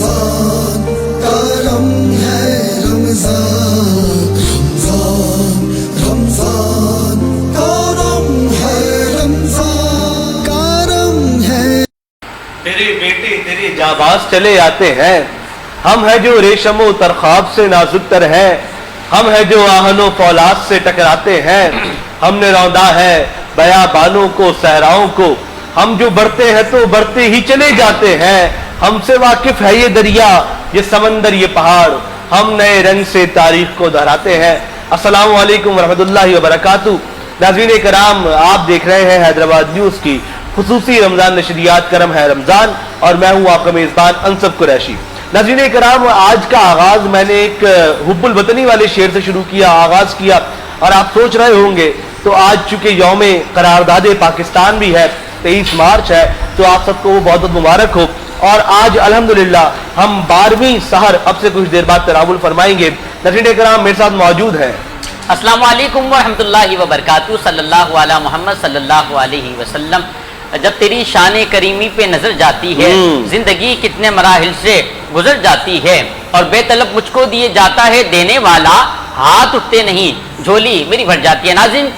رمضان کرم ہے رمضان رمضان کرم ہے رمضان کرم ہے. تیرے بیٹے تیرے جانباز چلے آتے ہیں. ہم ہیں جو ریشم و ترخاب سے نازک تر ہیں. ہم ہیں جو آہن و فولاد سے ٹکراتے ہیں. ہم نے روندا ہے بیابانوں کو صحراؤں کو. ہم جو بڑھتے ہیں تو بڑھتے ہی چلے جاتے ہیں. ہم سے واقف ہے یہ دریا یہ سمندر یہ پہاڑ. ہم نئے رنگ سے تاریخ کو دہراتے ہیں. السلام علیکم ورحمۃ اللہ وبرکاتہ. ناظرین کرام, آپ دیکھ رہے ہیں حیدرآباد نیوز کی خصوصی رمضان نشریات کرم ہے رمضان, اور میں ہوں آپ کا میزبان انصف قریشی. ناظرین کرام, آج کا آغاز میں نے ایک حب الوطنی والے شعر سے شروع کیا, آغاز کیا, اور آپ سوچ رہے ہوں گے تو آج چونکہ یوم قرارداد پاکستان بھی ہے, 23 مارچ ہے, تو آپ سب کو وہ بہت بہت مبارک ہو. اور آج الحمدللہ ہم 12ویں سحر اب سے کچھ دیر بعد تناول فرمائیں گے. ناظرین کرام, میرے ساتھ موجود ہیں. السلام علیکم ورحمۃ اللہ وبرکاتہ. صلی اللہ علی محمد صلی اللہ علیہ وسلم. جب تیری شان کریمی پہ نظر جاتی ہے, زندگی کتنے مراحل سے گزر جاتی ہے, اور بے طلب مجھ کو دیے جاتا ہے دینے والا, ہاتھ اٹھتے نہیں جھولی میری بھر جاتی ہے. ناظرین,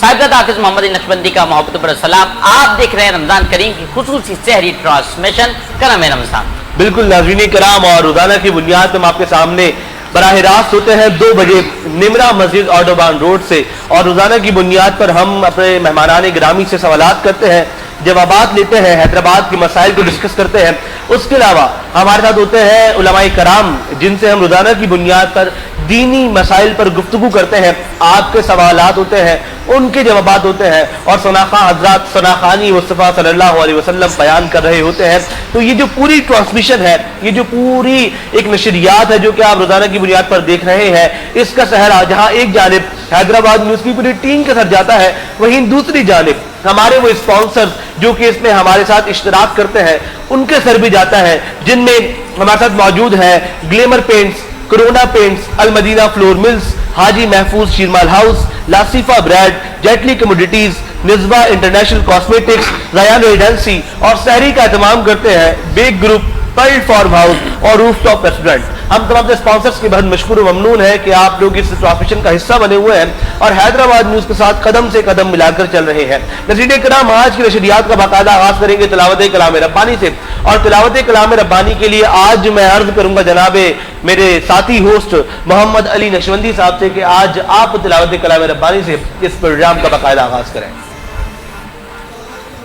صاحبزادہ حافظ محمد نقشبندی کا محبت پر السلام. آپ دیکھ رہے ہیں رمضان کریم کی خصوصی سحری ٹرانسمیشن کرم رمضان. بالکل ناظرین کرام, اور روزانہ کی بنیاد ہم آپ کے سامنے براہ راست ہوتے ہیں 2 بجے نمرا مسجد آٹوبان روڈ سے, اور روزانہ کی بنیاد پر ہم اپنے مہمانان گرامی سے سوالات کرتے ہیں, جوابات لیتے ہیں, حیدرآباد کے مسائل کو ڈسکس کرتے ہیں. اس کے علاوہ ہمارے ساتھ ہوتے ہیں علماء کرام, جن سے ہم روزانہ کی بنیاد پر دینی مسائل پر گفتگو کرتے ہیں. آپ کے سوالات ہوتے ہیں, ان کے جوابات ہوتے ہیں, اور ثناخواں حضرات ثناخوانی مصطفیٰ صلی اللہ علیہ وسلم بیان کر رہے ہوتے ہیں. تو یہ جو پوری ٹرانسمیشن ہے, یہ جو پوری ایک نشریات ہے جو کہ آپ روزانہ کی بنیاد پر دیکھ رہے ہیں, اس کا سہرا جہاں ایک جانب حیدرآباد نیوز کی پوری ٹیم کے ساتھ جاتا ہے, وہیں دوسری جانب ہمارے وہ اسپانسر جو کہ اس میں ہمارے ساتھ اشتراک کرتے ہیں, ان کے سر بھی جاتا ہے, جن میں ہمارے ساتھ موجود ہیں glamour paints, corona paints, Al Madina flour mills, Haji Mahfooz Sheermal house, Lasifa bread, جیٹلی commodities, Nizwa international cosmetics, Rayan residency, اور سحری کا اہتمام کرتے ہیں Baig group, pearl farm house اور روف ٹاپ ریسٹورنٹ. ہم تمام اسپانسرز کے بہت مشکور و ممنون ہیں کہ آپ لوگ اس ٹرانسمیشن کا حصہ بنے ہوئے ہیں اور حیدرآباد نیوز کے ساتھ قدم سے قدم ملا کر چل رہے ہیں. ناظرین کرام, آج کی نشریات کا باقاعدہ آغاز کریں گے تلاوت کلام ربانی سے, اور تلاوت کلام ربانی کے لیے آج میں عرض کروں گا جناب میرے ساتھی ہوسٹ محمد علی نقشبندی صاحب سے کہ آج آپ تلاوت کلام ربانی سے اس پروگرام کا باقاعدہ آغاز کریں.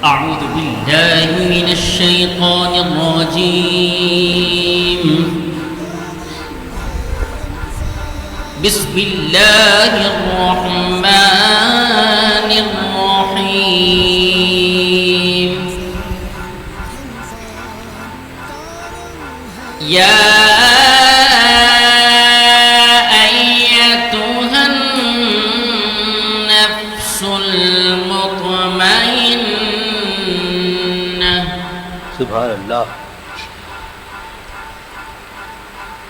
اعوذ باللہ من الشیطان الرجیم. بسم اللہ الرحمن الرحیم. یا ایتها النفس المطمئنہ سبحان اللہ.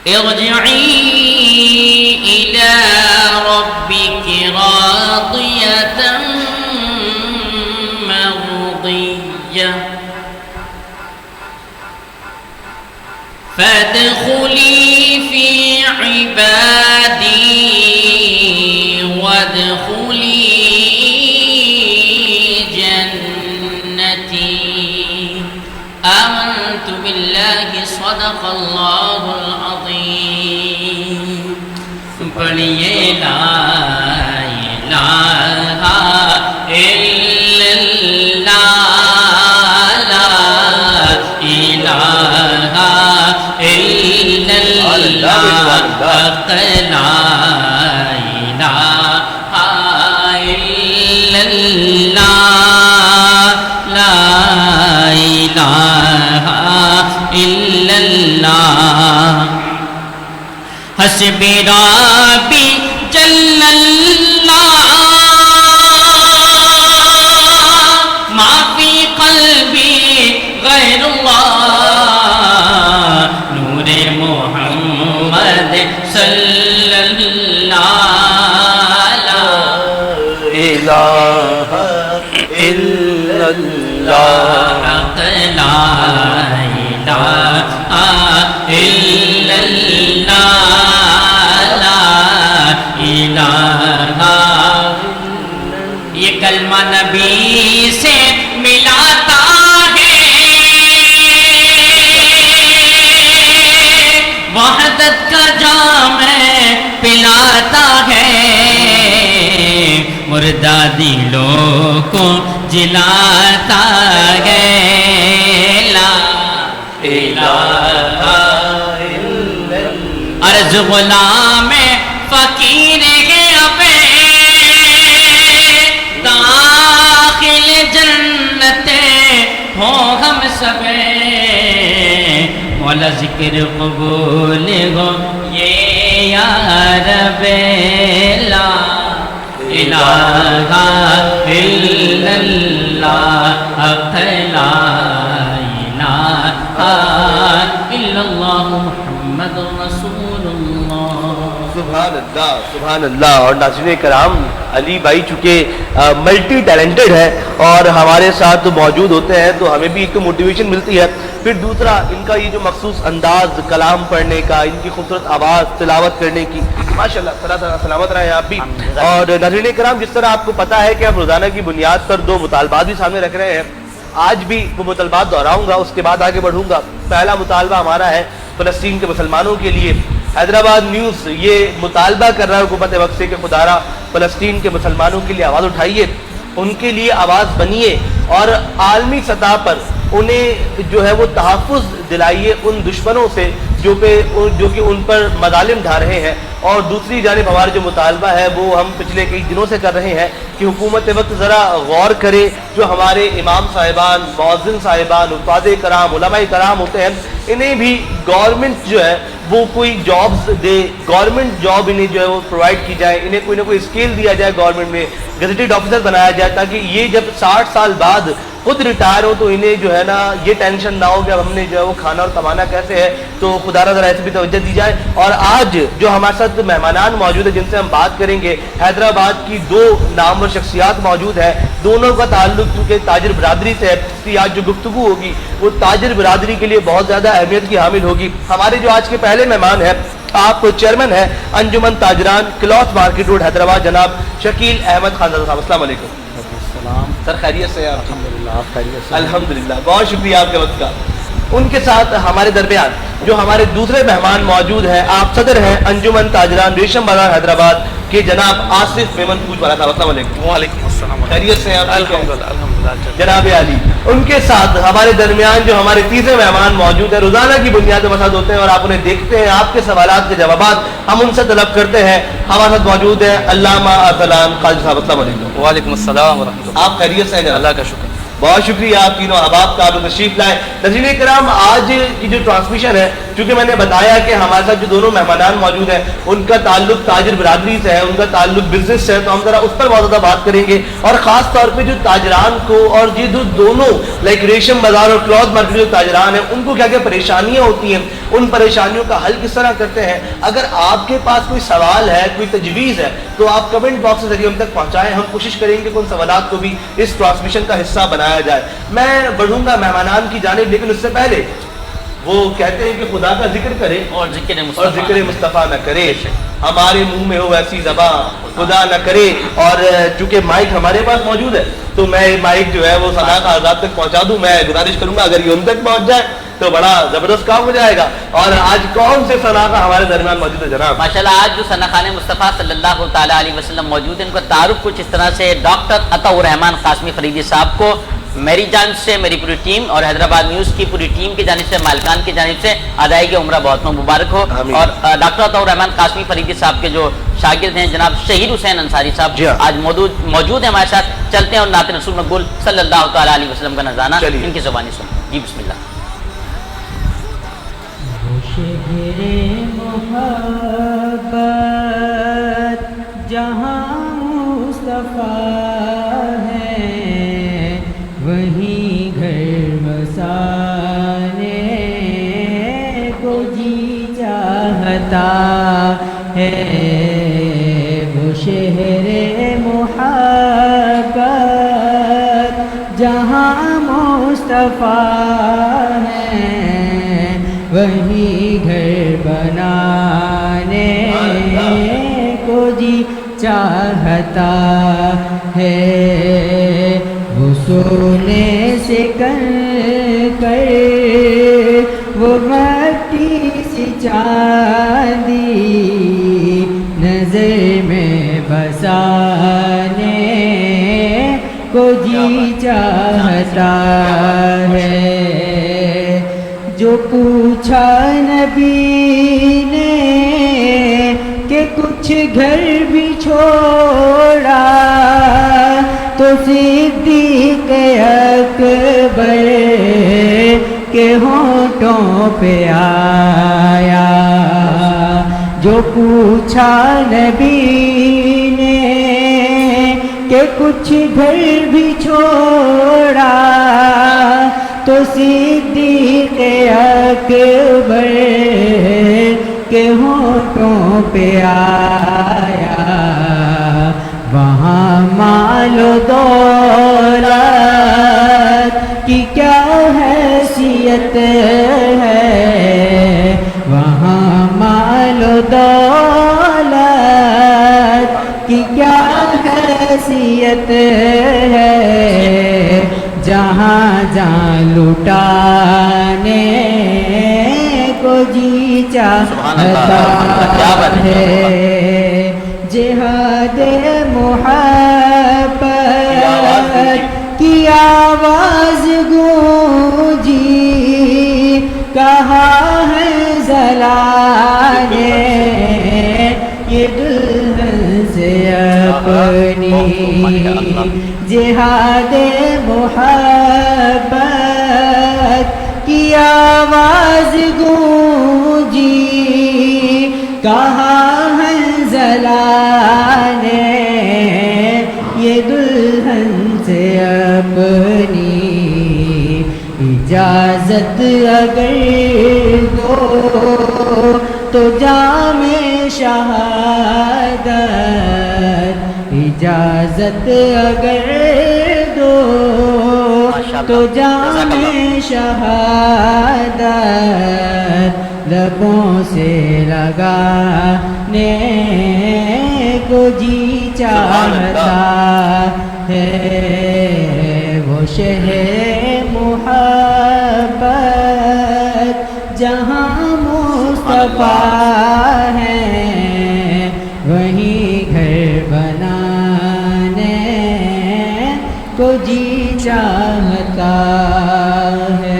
ارجعی إلى ربك راضية مرضية فادخلي في عبادي وادخلي جنتي. آمنت بالله صدق الله العظيم. پڑھیے لا الہ الا اللہ, لا الہ الا اللہ, لا الہ الا اللہ, لا الہ الا اللہ. حسبی ربی جل اللہ ما فی قلبی غیر اللہ. نور محمد صلی اللہ لا الہ الا اللہ, لا الہ कलमा नबी से मिलाता है, वहदत का जाम पिलाता है, मुर्दा दिलों को जिलाता है। ला इलाहा इल्लल्लाह। अर्ज़ गुलाम फकीर है अबे, दाखिल जन्नते हो हम सबे, मौला ज़िक्र कबूल हो ये या रब्बे। ला इलाहा इल्लल्लाह, हक़ ला इलाहा इल्लल्लाह, मुहम्मदुर रसूलुल्लाह। सुभान अल्लाह, सुभान अल्लाह। और नाज़रीन कराम, अली भाई चूँकि मल्टी टैलेंटेड है और हमारे साथ मौजूद होते हैं तो हमें भी एक तो मोटिवेशन मिलती है, फिर दूसरा इनका ये जो मखसूस अंदाज कलाम पढ़ने का, इनकी खूबसूरत आवाज़ तिलावत करने की, माशाल्लाह सलाह सलामत रहे आप भी। और नाज़रीन कराम, जिस तरह आपको पता है कि हम रोज़ाना की बुनियाद पर दो मुतालबात भी सामने रख रहे हैं, आज भी वो मुतालबात दोहराऊंगा, उसके बाद आगे बढ़ूंगा। पहला मुतालबा हमारा है फ़लस्तीन के मुसलमानों के लिए। हैदराबाद न्यूज़ ये मुतालबा कर रहा है हुकूमत वक्त से कि खुदारा फ़लस्तीन के मुसलमानों के लिए आवाज़ उठाइए, उनके लिए आवाज़ बनिए और आलमी सतह पर उन्हें जो है वो तहफ़्फ़ुज़ दिलाइए उन दुश्मनों से जो कि उन पर मज़ालिम ढा रहे हैं। और दूसरी जानिब हमारा जो मुतालबा है वो हम पिछले कई दिनों से कर रहे हैं कि हुकूमत वक्त ज़रा गौर करे, जो हमारे इमाम साहिबान, मुअज़्ज़िन साहिबान, उस्ताद कराम, उलमाए कराम होते हैं, इन्हें भी गवर्नमेंट जो है वो कोई जॉब्स दे, गवर्नमेंट जॉब इन्हें जो है वो प्रोवाइड की जाए, इन्हें कोई ना कोई स्किल दिया जाए, गवर्नमेंट में गेजेटेड ऑफिसर बनाया जाए, ताकि ये जब 60 साल बाद खुद रिटायर हो तो इन्हें जो है ना ये टेंशन ना हो कि अब हमने जो है वो खाना और कमाना कैसे है। तो खुदारा ज़रा ऐसे भी तवज्जो दी जाए। और आज जो हमारे साथ मेहमानान मौजूद है जिनसे हम बात करेंगे, हैदराबाद की दो नामवर शख्सियात मौजूद है, दोनों का ताल्लुक चूँकि ताजिर बरादरी से है, इसलिए आज जो गुफ्तगू होगी वो ताजिर बरादरी के लिए बहुत ज़्यादा अहमियत की हामिल होगी। हमारे जो आज के पहले मेहमान हैं, आप चेयरमैन है अंजुमन ताजरान, क्लॉथ मार्केट रोड, हैदराबाद, जनाब शकील अहमद खान साहब। अस्सलाम वालेकुम। सर खैरियत से आप? आप खैरियत से? अल्हम्दुलिल्लाह, बहुत शुक्रिया आपके वक्त का। उनके साथ हमारे दरमियान जो हमारे दूसरे मेहमान मौजूद हैं, आप सदर हैं अंजुमन ताजरान रेशम बाजार हैदराबाद के जनाब आसिफ मेमन पूछ वाला साहब। अस्सलाम वालेकुम। वालेकुम अस्सलाम। खैरियत से आप? अल्हम्दुलिल्लाह अल्हम्दुलिल्लाह। जनाब अली, उनके साथ हमारे दरमियान जो हमारे तीसरे मेहमान मौजूद है, रोजाना की बुनियाद पर मसाद होते हैं और आप उन्हें देखते हैं, आपके सवालात के जवाबात हम उनसे तलब करते हैं। हमारे साथ मौजूद है अल्लामा अरसलान काजी साहब। अस्सलाम वालेकुम। वालेकुम अस्सलाम व रहमतुल्लाह। आप खैरियत से हैं? अल्लाह का शुक्र। बहुत शुक्रिया आप तीनों अहबाब का, आप तशरीफ लाए। नज़ीर कराम, आज की जो ट्रांसमिशन है, चूँकि मैंने बताया कि हमारे साथ जो दोनों मेहमानान मौजूद हैं उनका ताल्लुक ताजिर बरादरी से है, उनका ताल्लुक बिजनेस से है, तो हम ज़रा उस पर बहुत ज़्यादा बात करेंगे। और ख़ास तौर पे जो ताजरान को और ये जो दोनों लाइक रेशम बाजार और क्लॉथ मार्केट जो ताजरान हैं, उनको क्या क्या परेशानियाँ होती हैं, उन परेशानियों का हल किस तरह करते हैं। अगर आपके पास कोई सवाल है, कोई तजवीज़ है, तो आप कमेंट बॉक्स के जरिए हम तक पहुँचाएँ। हम कोशिश करेंगे कि उन सवालात को भी इस ट्रांसमिशन का हिस्सा बनाया जाए। मैं बढ़ूंगा मेहमानान की जानिब, लेकिन उससे पहले वो कहते हैं कि खुदा का जिक्र करे और जिक्र मुस्तफ़ा न करे, हमारे मुंह में हो ऐसी ज़बान खुदा न करे। और चूंकि माइक हमारे पास मौजूद है तो मैं माइक जो है वो सना का आज़ाद तक पहुंचा दूं। मैं गुजारिश करूंगा अगर ये उन तक पहुंच जाए तो बड़ा जबरदस्त काम हो जाएगा। और आज कौन से सना का हमारे दरमियान मौजूद है जनाब? माशाल्लाह, आज जो सना खाने मुस्तफ़ा सल्लल्लाहु ताला अलैहि वसल्लम मौजूद है, उनका तारुफ कुछ इस तरह से डॉक्टर अताउर रहमान कासमी फरीदी साहब को मेरी जानिब से, मेरी पूरी टीम और हैदराबाद न्यूज़ की पूरी टीम की जानिब से, मालिकान की जानिब से अदायगी उम्रा बहुत मुबारक हो। और डॉक्टर अताउर रहमान कासमी फरीदी साहब के जो शागिर्द हैं जनाब शहीद हुसैन अंसारी साहब आज मौजूद हैं हमारे साथ। चलते हैं और नाते रसूल मकबूल सल्लल्लाहु ताला अलैहि वसल्लम का नज़ाना इनकी ज़ुबानी सुन। जी बिस्मिल्लाह। जहाँ मुस्तफ़ा है वहीं घर बसाने को जी चाहता है। वो शहरे मोहब्बत जहाँ मुस्तफ़ा है वहीं घर बनाने को जी चाहता है। सोने से कर वो मट्टी सी चांदी नजर में बसाने को जी चाहता है। जो पूछा नबी ने कि कुछ घर भी छोड़ा तो सिद्दीक़ अकबर के होठों पे आया। जो पूछा नबी ने कि कुछ घर भी छोड़ा तो सिद्दीक़ अकबर के होठों पे आया। वहाँ मालो दौलत की क्या हैसियत है, वहाँ मालो दौलत की क्या हैसियत है। जहाँ जहाँ लुटाने को जी चाहता है। जिहाद मुहब्बत की आवाज गूंजी, कहा है जलाने ये दुल्हन से अपनी। जिहाद मुहब्बत की आवाज गूंजी, कहा है जलाने ये दुल्हन से अपनी। इजाजत अगर दो तो जामे शहादत, इजाजत अगर दो तो जामे शहादत। लबों से लगाने को जी चाहता है। वो शहर मुहब्बत जहाँ मुस्तफा है, वहीं घर बनाने को जी चाहता है।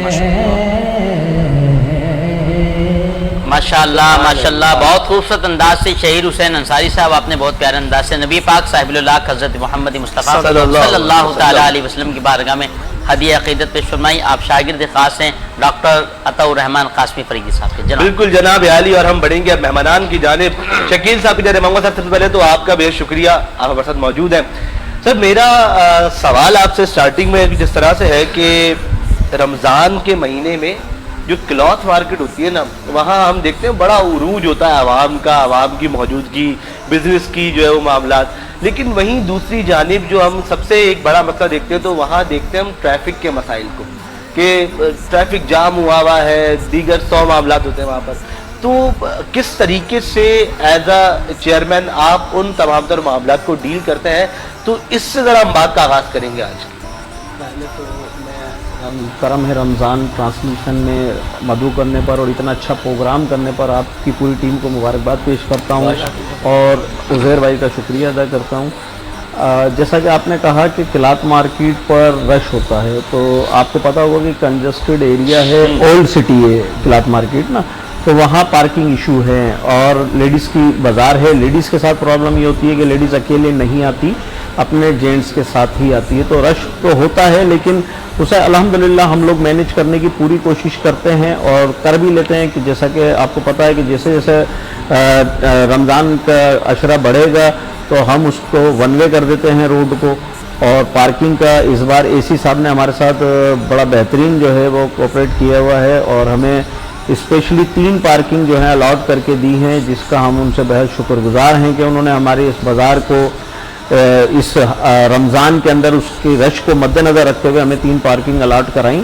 माशाअल्लाह माशाअल्लाह, बहुत खूबसूरत अंदाज से शहीर हुसैन अंसारी साहब आपने बहुत प्यारे अंदाज से नबी पाक साहिबुल्लाह हज़रत मोहम्मद मुस्तफ़ा सल्लल्लाहु तआला अलैहि वसल्लम की बारगाह में हदिया अक़ीदत पेश फरमाई। आप शागिर्द ख़ास हैं डॉक्टर अताउर रहमान क़ासमी फ़रीदी साहब के। जनाब बिल्कुल जनाब आली, और हम बढ़ेंगे अब मेहमानान की जानिब। शकील साहब की जानिब मांगूंगा। सबसे पहले तो आपका बेहद शुक्रिया, आप हमारे साथ मौजूद हैं। सर मेरा सवाल आपसे स्टार्टिंग में जिस तरह से है कि रमज़ान के महीने में जो क्लॉथ मार्केट होती है ना, वहाँ हम देखते हैं बड़ा उरूज होता है आवाम का, आवाम की मौजूदगी, बिजनेस की जो है वो मामलात। लेकिन वहीं दूसरी जानिब जो हम सबसे एक बड़ा मसला देखते हैं तो वहाँ देखते हैं हम ट्रैफिक के मसाइल को, कि ट्रैफिक जाम हुआ है, दीगर 100 मामलात होते हैं वहाँ पर। तो किस तरीके से एज अ चेयरमैन आप उन तमाम तर मामलात को डील करते हैं? तो इससे ज़रा हम बात का आगाज़ करेंगे आज। पहले तो करम है रमज़ान ट्रांसमिशन में मदऊ करने पर और इतना अच्छा प्रोग्राम करने पर आपकी पूरी टीम को मुबारकबाद पेश करता हूँ और उज़ैर भाई का शुक्रिया अदा करता हूँ। जैसा कि आपने कहा कि क्लॉथ मार्केट पर रश होता है, तो आपको पता होगा कि कंजस्टेड एरिया है, ओल्ड सिटी है क्लॉथ मार्केट ना, तो वहाँ पार्किंग इशू है और लेडीज़ की बाज़ार है। लेडीज़ के साथ प्रॉब्लम ये होती है कि लेडीज़ अकेले नहीं आती, अपने जेंट्स के साथ ही आती है, तो रश तो होता है, लेकिन उसे अल्हम्दुलिल्लाह हम लोग मैनेज करने की पूरी कोशिश करते हैं और कर भी लेते हैं। कि जैसा कि आपको पता है कि जैसे जैसे रमज़ान का अशरा बढ़ेगा तो हम उसको वन वे कर देते हैं रोड को। और पार्किंग का इस बार एसी साहब ने हमारे साथ बड़ा बेहतरीन जो है वो कोऑपरेट किया हुआ है और हमें स्पेशली 3 पार्किंग जो है अलॉट करके दी हैं, जिसका हम उनसे बेहद शुक्रगुजार हैं कि उन्होंने हमारे इस बाज़ार को इस रमज़ान के अंदर उसकी रश को मद्देनज़र रखते हुए हमें 3 पार्किंग अलॉट कराई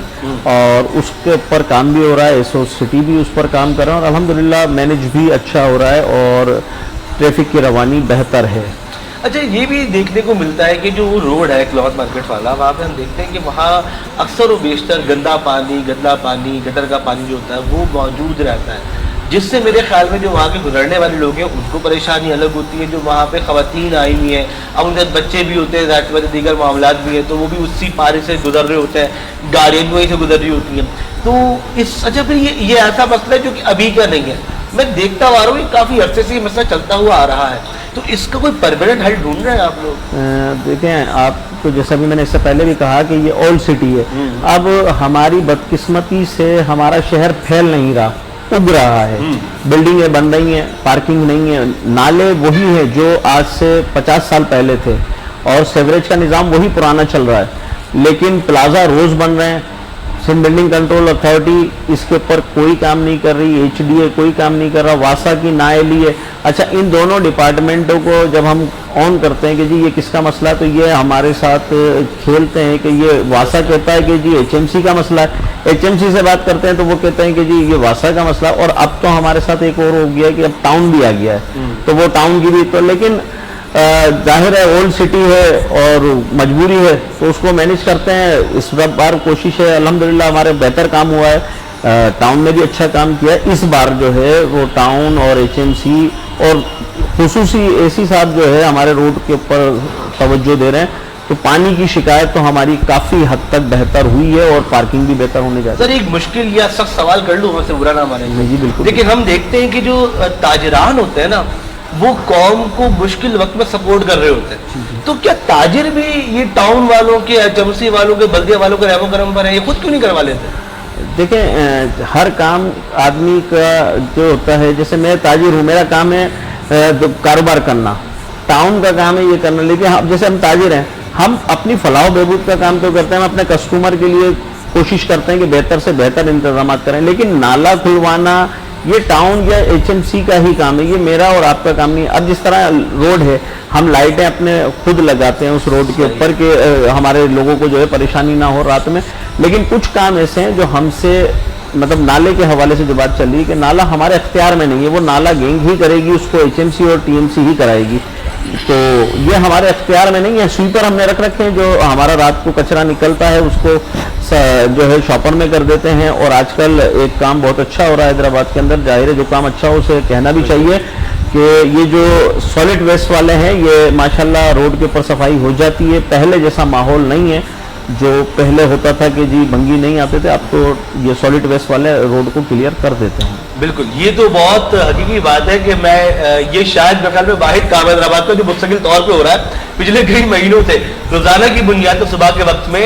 और उसके ऊपर काम भी हो रहा है। एसओ सिटी भी उस पर काम कर रहा है और अल्हम्दुलिल्लाह मैनेज भी अच्छा हो रहा है और ट्रैफिक की रवानी बेहतर है। اچھا یہ بھی دیکھنے کو ملتا ہے کہ جو وہ روڈ ہے کلاتھ مارکیٹ والا, وہاں پہ ہم دیکھتے ہیں کہ وہاں اکثر و بیشتر گندا پانی, گٹر کا پانی جو ہوتا ہے وہ موجود رہتا ہے, جس سے میرے خیال میں جو وہاں کے گزرنے والے لوگ ہیں ان کو پریشانی الگ ہوتی ہے. جو وہاں پہ خواتین آئی ہوئی ہیں, اب ان کے بچے بھی ہوتے ہیں, ظاہر بات دیگر معاملات بھی ہیں, تو وہ بھی اسی پانی سے گزر رہے ہوتے ہیں, گاڑیاں بھی وہیں سے گزر رہی ہوتی ہیں. تو اچھا پھر یہ ایسا مسئلہ ہے جو کہ ابھی کا نہیں ہے, میں دیکھتا ہوا رہا ہوں یہ کافی عرصے سے یہ مسئلہ چلتا ہوا آ رہا ہے, تو اس کا کوئی پرماننٹ حل ڈھونڈ رہے ہیں آپ لوگ؟ دیکھیں آپ کو جیسا بھی میں نے اس سے پہلے بھی کہا کہ یہ اولڈ سٹی ہے. اب ہماری بدقسمتی سے ہمارا شہر پھیل نہیں رہا, اگ رہا ہے, بلڈنگیں بن رہی ہیں, پارکنگ نہیں ہے, نالے وہی ہے جو آج سے 50 سال پہلے تھے, اور سیوریج کا نظام وہی پرانا چل رہا ہے, لیکن پلازا روز بن رہے ہیں. سندھ بلڈنگ کنٹرول اتھارٹی اس کے اوپر کوئی کام نہیں کر رہی, ایچ ڈی اے کوئی کام نہیں کر رہا, واسا کی نااہلی ہے. اچھا ان دونوں ڈپارٹمنٹوں کو جب ہم آن کرتے ہیں کہ جی یہ کس کا مسئلہ ہے, تو یہ ہمارے ساتھ کھیلتے ہیں کہ یہ واسا کہتا ہے کہ جی ایچ ایم سی کا مسئلہ ہے, ایچ ایم سی سے بات کرتے ہیں تو وہ کہتے ہیں کہ جی یہ واسا کا مسئلہ, اور اب تو ہمارے ساتھ ایک اور ہو گیا کہ اب ٹاؤن بھی آ گیا ہے, تو وہ ٹاؤن کی بھی تو, لیکن ظاہر ہے اولڈ سٹی ہے اور مجبوری ہے تو اس کو مینیج کرتے ہیں. اس بار کوشش ہے الحمدللہ ہمارے بہتر کام ہوا ہے, ٹاؤن نے بھی اچھا کام کیا ہے. اس بار جو ہے وہ ٹاؤن اور ایچ ایم سی اور خصوصی اے سی صاحب جو ہے ہمارے روڈ کے اوپر توجہ دے رہے ہیں, تو پانی کی شکایت تو ہماری کافی حد تک بہتر ہوئی ہے اور پارکنگ بھی بہتر ہونے جا رہی ہے. سر ایک مشکل یا سخت سوال کر لوں, ہم سے برا نہ مانیں. جی بالکل. لیکن ہم دیکھتے ہیں کہ جو تاجران ہوتے ہیں نا وہ قوم کو مشکل وقت میں سپورٹ کر رہے ہوتے ہیں, تو کیا تاجر بھی یہ ٹاؤن والوں کے, ایچ ایم سی والوں کے, بلدیہ والوں کے رحم و کرم پر ہے, یہ خود کیوں نہیں کروا لیتے؟ دیکھیں ہر کام آدمی کا جو ہوتا ہے, جیسے میں تاجر ہوں, میرا کام ہے کاروبار کرنا, ٹاؤن کا کام ہے یہ کرنا, لیکن جیسے ہم تاجر ہیں ہم اپنی فلاح و بہبود کا کام تو کرتے ہیں, ہم اپنے کسٹمر کے لیے کوشش کرتے ہیں کہ بہتر سے بہتر انتظامات کریں, لیکن نالا کھلوانا یہ ٹاؤن یا ایچ ایم سی کا ہی کام ہے, یہ میرا اور آپ کا کام نہیں. اب جس طرح روڈ ہے ہم لائٹیں اپنے خود لگاتے ہیں اس روڈ کے اوپر کہ ہمارے لوگوں کو جو ہے پریشانی نہ ہو رات میں, لیکن کچھ کام ایسے ہیں جو ہم سے مطلب نالے کے حوالے سے جو بات چل رہی ہے کہ نالا ہمارے اختیار میں نہیں ہے, وہ نالا گینگ ہی کرے گی, اس کو ایچ ایم سی اور ٹی ایم سی ہی کرائے گی, تو یہ ہمارے اختیار میں نہیں ہے. سویپر ہم نے رکھ رکھے ہیں جو ہمارا رات کو کچرا نکلتا ہے اس کو جو ہے شاپر میں کر دیتے ہیں, اور آج کل ایک کام بہت اچھا ہو رہا ہے حیدرآباد کے اندر, ظاہر ہے جو کام اچھا ہو اسے کہنا بھی چاہیے کہ یہ جو سالڈ ویسٹ والے ہیں یہ ماشاءاللہ روڈ کے اوپر صفائی ہو جاتی ہے. پہلے جیسا ماحول نہیں ہے جو پہلے ہوتا تھا کہ جی بھنگی نہیں آتے تھے, اب تو یہ سالڈ ویسٹ والے روڈ کو کلیئر کر دیتے ہیں. بالکل, یہ تو بہت حقیقی بات ہے کہ میں یہ شاید میرے خیال میں واحد کام حیدرآباد کا جو مستقل طور پہ ہو رہا ہے پچھلے کئی مہینوں سے. روزانہ کی بنیاد پر صبح کے وقت میں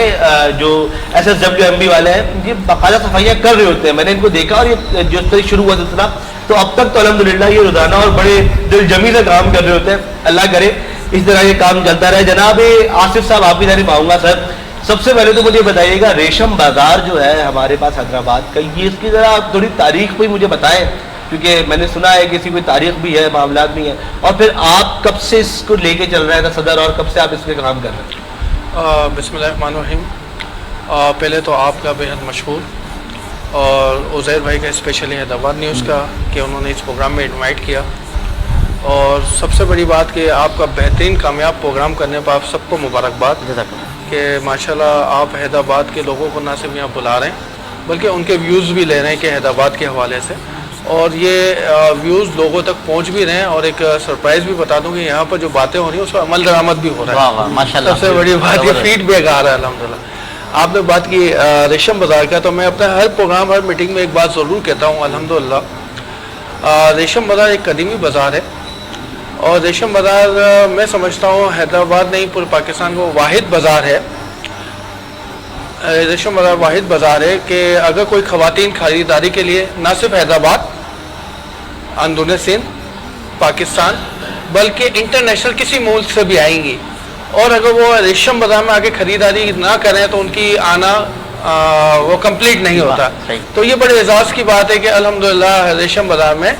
جو S S W M B والے ہیں یہ باقاعدہ صفائیاں کر رہے ہوتے ہیں, میں نے ان کو دیکھا, اور یہ جو شروع ہوا سلسلہ تو اب تک تو الحمدللہ یہ روزانہ اور بڑے دل جمی سے کام کر رہے ہوتے ہیں. اللہ کرے اس طرح یہ کام چلتا رہے. جناب آصف صاحب آپ کی طرف آؤں گا. سر سب سے پہلے تو مجھے بتائیے گا ریشم بازار جو ہے ہمارے پاس حیدرآباد کا, یہ اس کی ذرا تھوڑی تاریخ بھی مجھے بتائیں, کیونکہ میں نے سنا ہے کہ اس کی کوئی تاریخ بھی ہے, معاملات بھی ہیں, اور پھر آپ کب سے اس کو لے کے چل رہے تھے صدر, اور کب سے آپ اس پہ کام کر رہے ہیں؟ بسم اللہ الرحمن الرحیم. پہلے تو آپ کا بےحد مشہور اور عزیر بھائی کا اسپیشلی حیدرآباد نیوز کا کہ انہوں نے اس پروگرام میں انوائٹ کیا, اور سب سے بڑی بات کہ آپ کا بہترین کامیاب پروگرام کرنے پر آپ سب کو مبارکباد کہ ماشاءاللہ آپ حیدرآباد کے لوگوں کو نہ صرف یہاں بلا رہے ہیں بلکہ ان کے ویوز بھی لے رہے ہیں کہ حیدرآباد کے حوالے سے, اور یہ ویوز لوگوں تک پہنچ بھی رہے ہیں. اور ایک سرپرائز بھی بتا دوں کہ یہاں پر جو باتیں ہو رہی ہیں اس پر عمل درآمد بھی ہو رہا ہے. سب سے بڑی بات یہ فیڈ بیک آ رہا ہے الحمدللہ. آپ نے بات کی ریشم بازار کا, تو میں اپنے ہر پروگرام ہر میٹنگ میں ایک بات ضرور کہتا ہوں الحمدللہ. ریشم بازار ایک قدیمی بازار ہے, اور ریشم بازار میں سمجھتا ہوں حیدرآباد نہیں پورے پاکستان کو واحد بازار ہے. ریشم بازار واحد بازار ہے کہ اگر کوئی خواتین خریداری کے لیے نہ صرف حیدرآباد, اندرون سندھ, پاکستان بلکہ انٹرنیشنل کسی ملک سے بھی آئیں گی, اور اگر وہ ریشم بازار میں آ کے خریداری نہ کریں تو ان کی آنا وہ کمپلیٹ نہیں ہوتا. تو یہ بڑے اعزاز کی بات ہے کہ الحمدللہ ریشم بازار میں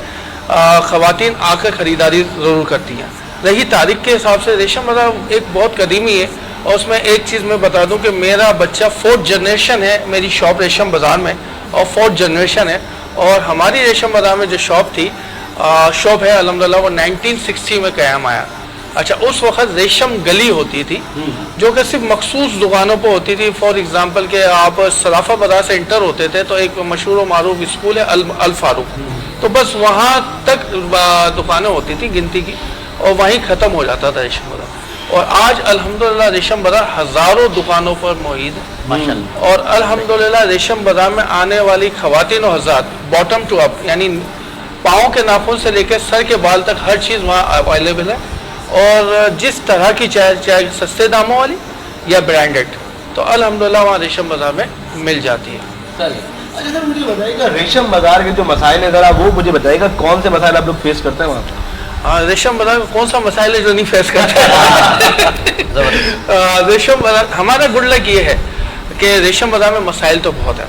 خواتین آ کر خریداری ضرور کرتی ہیں. رہی تاریخ کے حساب سے ریشم بازار ایک بہت قدیمی ہے, اور اس میں ایک چیز میں بتا دوں کہ میرا بچہ 4th جنریشن ہے میری شاپ ریشم بازار میں, اور 4th جنریشن ہے. اور ہماری ریشم بازار میں جو شاپ تھی, شاپ ہے الحمدللہ وہ 1960 میں قیام آیا. अच्छा, उस वक्त रेशम गली होती थी जो कि सिर्फ मखसूस दुकानों पर होती थी। फॉर एग्जांपल के आप सराफा बाजार से इंटर होते थे तो एक मशहूर व मारूफ स्कूल है अल फारूक, तो बस वहाँ तक दुकानें होती थी गिनती की, और वहीं ख़त्म हो जाता था रेशम बाजार। और आज अल्हम्दुलिल्लाह रेशम बाजार हज़ारों दुकानों पर मौजूद है माशाअल्लाह। और अल्हम्दुलिल्लाह रेशम बाजार में आने वाली ख़वातीन और हज़रात बॉटम टू अप, यानी पाँव के नाखून से लेकर सर के बाल तक हर चीज़ वहाँ अवेलेबल है। और जिस तरह की चाहे सस्ते दामों वाली या ब्रांडेड, तो अल्हम्दुलिल्लाह वहाँ रेशम बाजार में मिल जाती है। अच्छा सर, मुझे बताइएगा रेशम बाजार के जो मसाइल है, ज़रा वो मुझे बताइएगा, कौन से मसाइल आप लोग फेस करते हैं वहाँ पे? हाँ, रेशम बाजार का कौन सा मसाइल है जो नहीं फेस करते? रेशम बाजार हमारा गुड लक ये है कि रेशम बाजार में मसाइल तो बहुत है।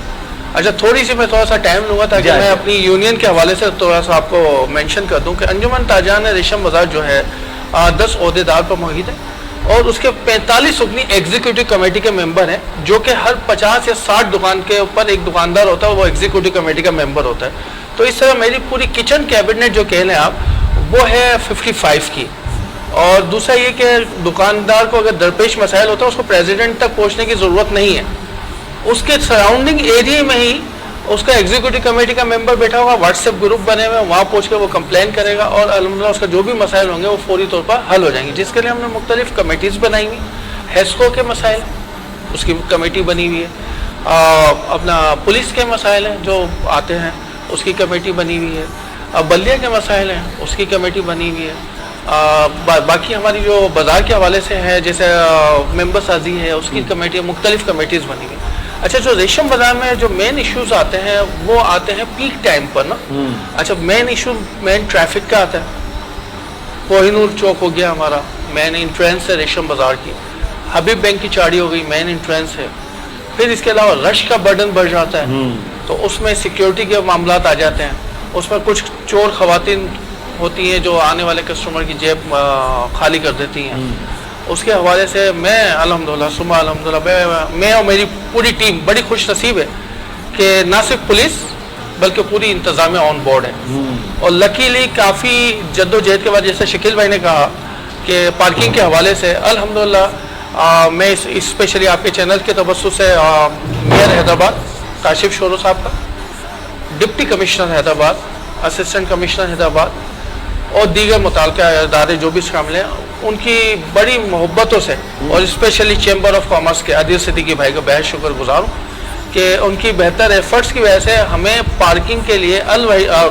अच्छा, मैं थोड़ा सा टाइम लूँगा ताकि मैं अपनी यूनियन के हवाले से थोड़ा सा आपको मेंशन कर दूँ कि अंजुमन ताजान रेशम बाजार जो है 10 ओहदेदार पर मौजूद है, और उसके 45 रुकनी एग्जीक्यूटिव कमेटी के मेंबर हैं, जो कि हर 50 या 60 दुकान के ऊपर एक दुकानदार होता है, वो एग्जीक्यूटिव कमेटी का मेंबर होता है। तो इस तरह मेरी पूरी किचन कैबिनेट जो कह लें आप, वो है 55 की। और दूसरा ये कि दुकानदार को अगर दरपेश मसाइल होता है उसको प्रेसिडेंट तक पहुँचने की ज़रूरत नहीं है, उसके सराउंडिंग एरिया में ही उसका एग्जीक्यूटिव कमेटी का मेंबर बैठा होगा, व्हाट्सएप ग्रुप बने हुए, वहाँ पहुँच के वो कंप्लेन करेगा और अल्हम्दुलिल्लाह उसका जो भी मसाइल होंगे वो फौरी तौर पर हल हो जाएंगे। जिसके लिए हमने मुख्तलिफ कमेटीज़ बनाई हुई, हेस्को के मसाइल उसकी कमेटी बनी हुई है, अपना पुलिस के मसाइल हैं जो आते हैं उसकी कमेटी बनी हुई है, अब बल्दिया के मसाइल हैं उसकी कमेटी बनी हुई है, बाकी हमारी जो बाज़ार के हवाले से है जैसे मेंबर साजी है उसकी कमेटी, मुख्तलिफ कमेटीज़ बनी हुई है। अच्छा, जो रेशम बाजार में जो मेन इश्यूज आते हैं वो आते हैं पीक टाइम पर ना। अच्छा, मेन ट्रैफिक का आता है। कोहिनूर चौक हो गया हमारा, मेन इंट्रेंस है रेशम बाजार की। हबीब बैंक की चाड़ी हो गई, मेन इंट्रेंस है। फिर इसके अलावा रश का बर्डन बढ़ जाता है, तो उसमें सिक्योरिटी के मामला आ जाते हैं। उसमें कुछ चोर खवातीन होती हैं जो आने वाले कस्टमर की जेब खाली कर देती हैं। उसके हवाले से मैं अल्हम्दुलिल्लाह सुबह अल्हम्दुलिल्लाह मैं और मेरी पूरी टीम बड़ी खुश नसीब है कि ना सिर्फ पुलिस बल्कि पूरी इंतज़ामिया ऑन बोर्ड है। और लकीली काफ़ी जद्दोजहद के बाद, जैसे शकील भाई ने कहा कि पार्किंग के हवाले से अल्हम्दुलिल्लाह मैं स्पेशली आपके चैनल के तवस्सुस से मेयर हैदराबाद काशिफ शोरो साहब का, deputy commissioner Hyderabad, assistant commissioner Hyderabad और दीगर मुताल्लिका इदारे जो भी शामिल हैं उनकी बड़ी मोहब्बतों से, और स्पेशली चैम्बर ऑफ कॉमर्स के आदिल सिद्दीकी भाई का बेहद शुक्रगुजार हूँ कि उनकी बेहतर एफर्ट्स की वजह से हमें पार्किंग के लिए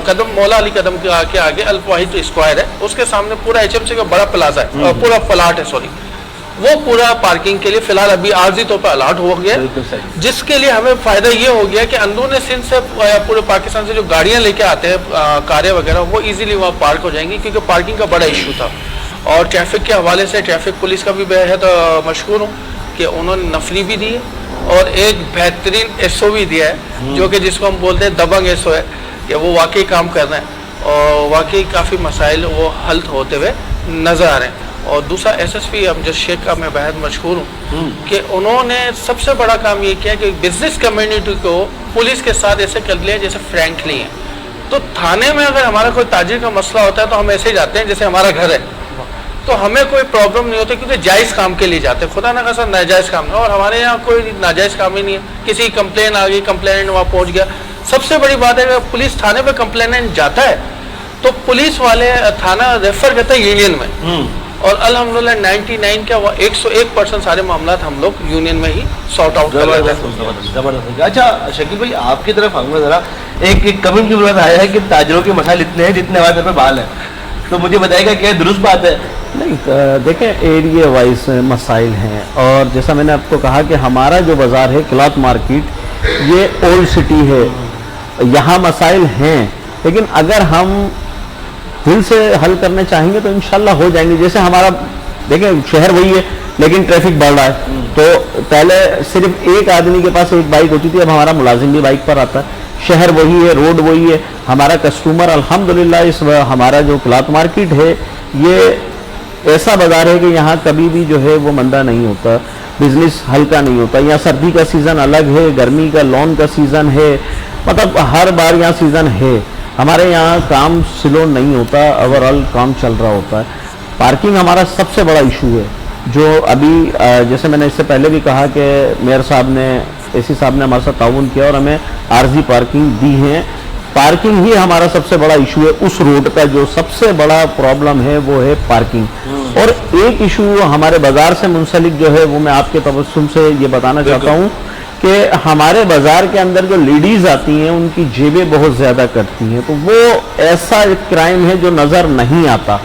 कदम मौला अली कदम के आगे अल वाहिद स्क्वायर है, उसके सामने पूरा HMC का बड़ा प्लाजा है, पूरा प्लाट है, सॉरी, वो पूरा पार्किंग के लिए फिलहाल अभी आर्जी तौर पर अलाट हो गया, जिसके लिए हमें फ़ायदा ये हो गया कि अंदरून सिंध से पूरे पाकिस्तान से जो गाड़ियाँ लेके आते हैं कारें वगैरह, वो इजीली वहाँ पार्क हो जाएंगी, क्योंकि पार्किंग का बड़ा इशू था। और ट्रैफिक के हवाले से ट्रैफिक पुलिस का भी बेहद मशहूर हूँ कि उन्होंने नफरी भी दी है और एक बेहतरीन SO भी दिया है, जो कि जिसको हम बोलते हैं दबंग SO है, कि वो वाकई काम कर रहे हैं और वाकई काफ़ी मसाइल वो हल होते हुए नज़र आ रहे हैं। और दूसरा SSP अमजद शेख का मैं बेहद मशहूर हूँ कि उन्होंने सबसे बड़ा काम ये किया कि बिजनेस कम्युनिटी को पुलिस के साथ ऐसे कर लिया जैसे फ्रैंकली है। तो थाने में अगर हमारा कोई ताजिर का मसला होता है तो हम ऐसे ही जाते हैं जैसे हमारा घर है, तो हमें कोई प्रॉब्लम नहीं होती, क्योंकि जायज़ काम के लिए जाते हैं, खुदा ना खासा नाजायज़ काम नहीं। और हमारे यहाँ कोई नाजायज़ काम ही नहीं है, किसी की कंप्लेन आ गई, कंप्लेनेंट वहाँ पहुँच गया। सबसे बड़ी बात है, अगर पुलिस थाने पर कंप्लेनेंट जाता है तो पुलिस वाले थाना रेफर करते हैं यूनियन में, और अल्हम्दुलिल्लाह 99 का 101% सारे मामला हम लोग यूनियन में ही सॉर्ट आउट कर लेते हैं। जबरदस्त। अच्छा शकील भाई, आपकी तरफ आऊँगा ज़रा, एक कमेंट की जरूरत आया है कि ताजरों के मसाइल इतने हैं जितने हमारे घर पे बाल हैं, तो मुझे बताइएगा क्या दुरुस्त बात है? नहीं, देखें एरिया वाइज मसाइल हैं, और जैसा मैंने आपको कहा कि हमारा जो बाज़ार है क्लॉथ मार्केट, ये ओल्ड सिटी है, यहाँ मसाइल हैं, लेकिन अगर हम दिल से हल करने चाहेंगे तो इंशाल्लाह हो जाएंगे। जैसे हमारा देखें शहर वही है लेकिन ट्रैफिक बढ़ रहा है, तो पहले सिर्फ एक आदमी के पास एक बाइक होती थी, अब हमारा मुलाजिम भी बाइक पर आता है। शहर वही है, रोड वही है, हमारा कस्टमर अल्हम्दुलिल्लाह इस हमारा जो क्लॉथ मार्केट है ये ऐसा बाज़ार है कि यहाँ कभी भी जो है वो मंदा नहीं होता, बिजनेस हल्का नहीं होता। यहाँ सर्दी का सीज़न अलग है, गर्मी का लॉन का सीज़न है, मतलब हर बार यहाँ सीज़न है। हमारे यहाँ काम स्लो नहीं होता, ओवरऑल काम चल रहा होता है। पार्किंग हमारा सबसे बड़ा इशू है, जो अभी जैसे मैंने इससे पहले भी कहा कि मेयर साहब ने, एसी साहब ने हमारे साथ ताउन किया और हमें आर्जी पार्किंग दी है। पार्किंग ही हमारा सबसे बड़ा इशू है। उस रोड का जो सबसे बड़ा प्रॉब्लम है वो है पार्किंग। और एक इशू हमारे बाजार से मुंसलिक जो है वो मैं आपके तबस्सुम से ये बताना चाहता हूँ कि हमारे बाजार के अंदर जो लेडीज आती हैं उनकी जेबें बहुत ज़्यादा कटती हैं, तो वो ऐसा एक क्राइम है जो नज़र नहीं आता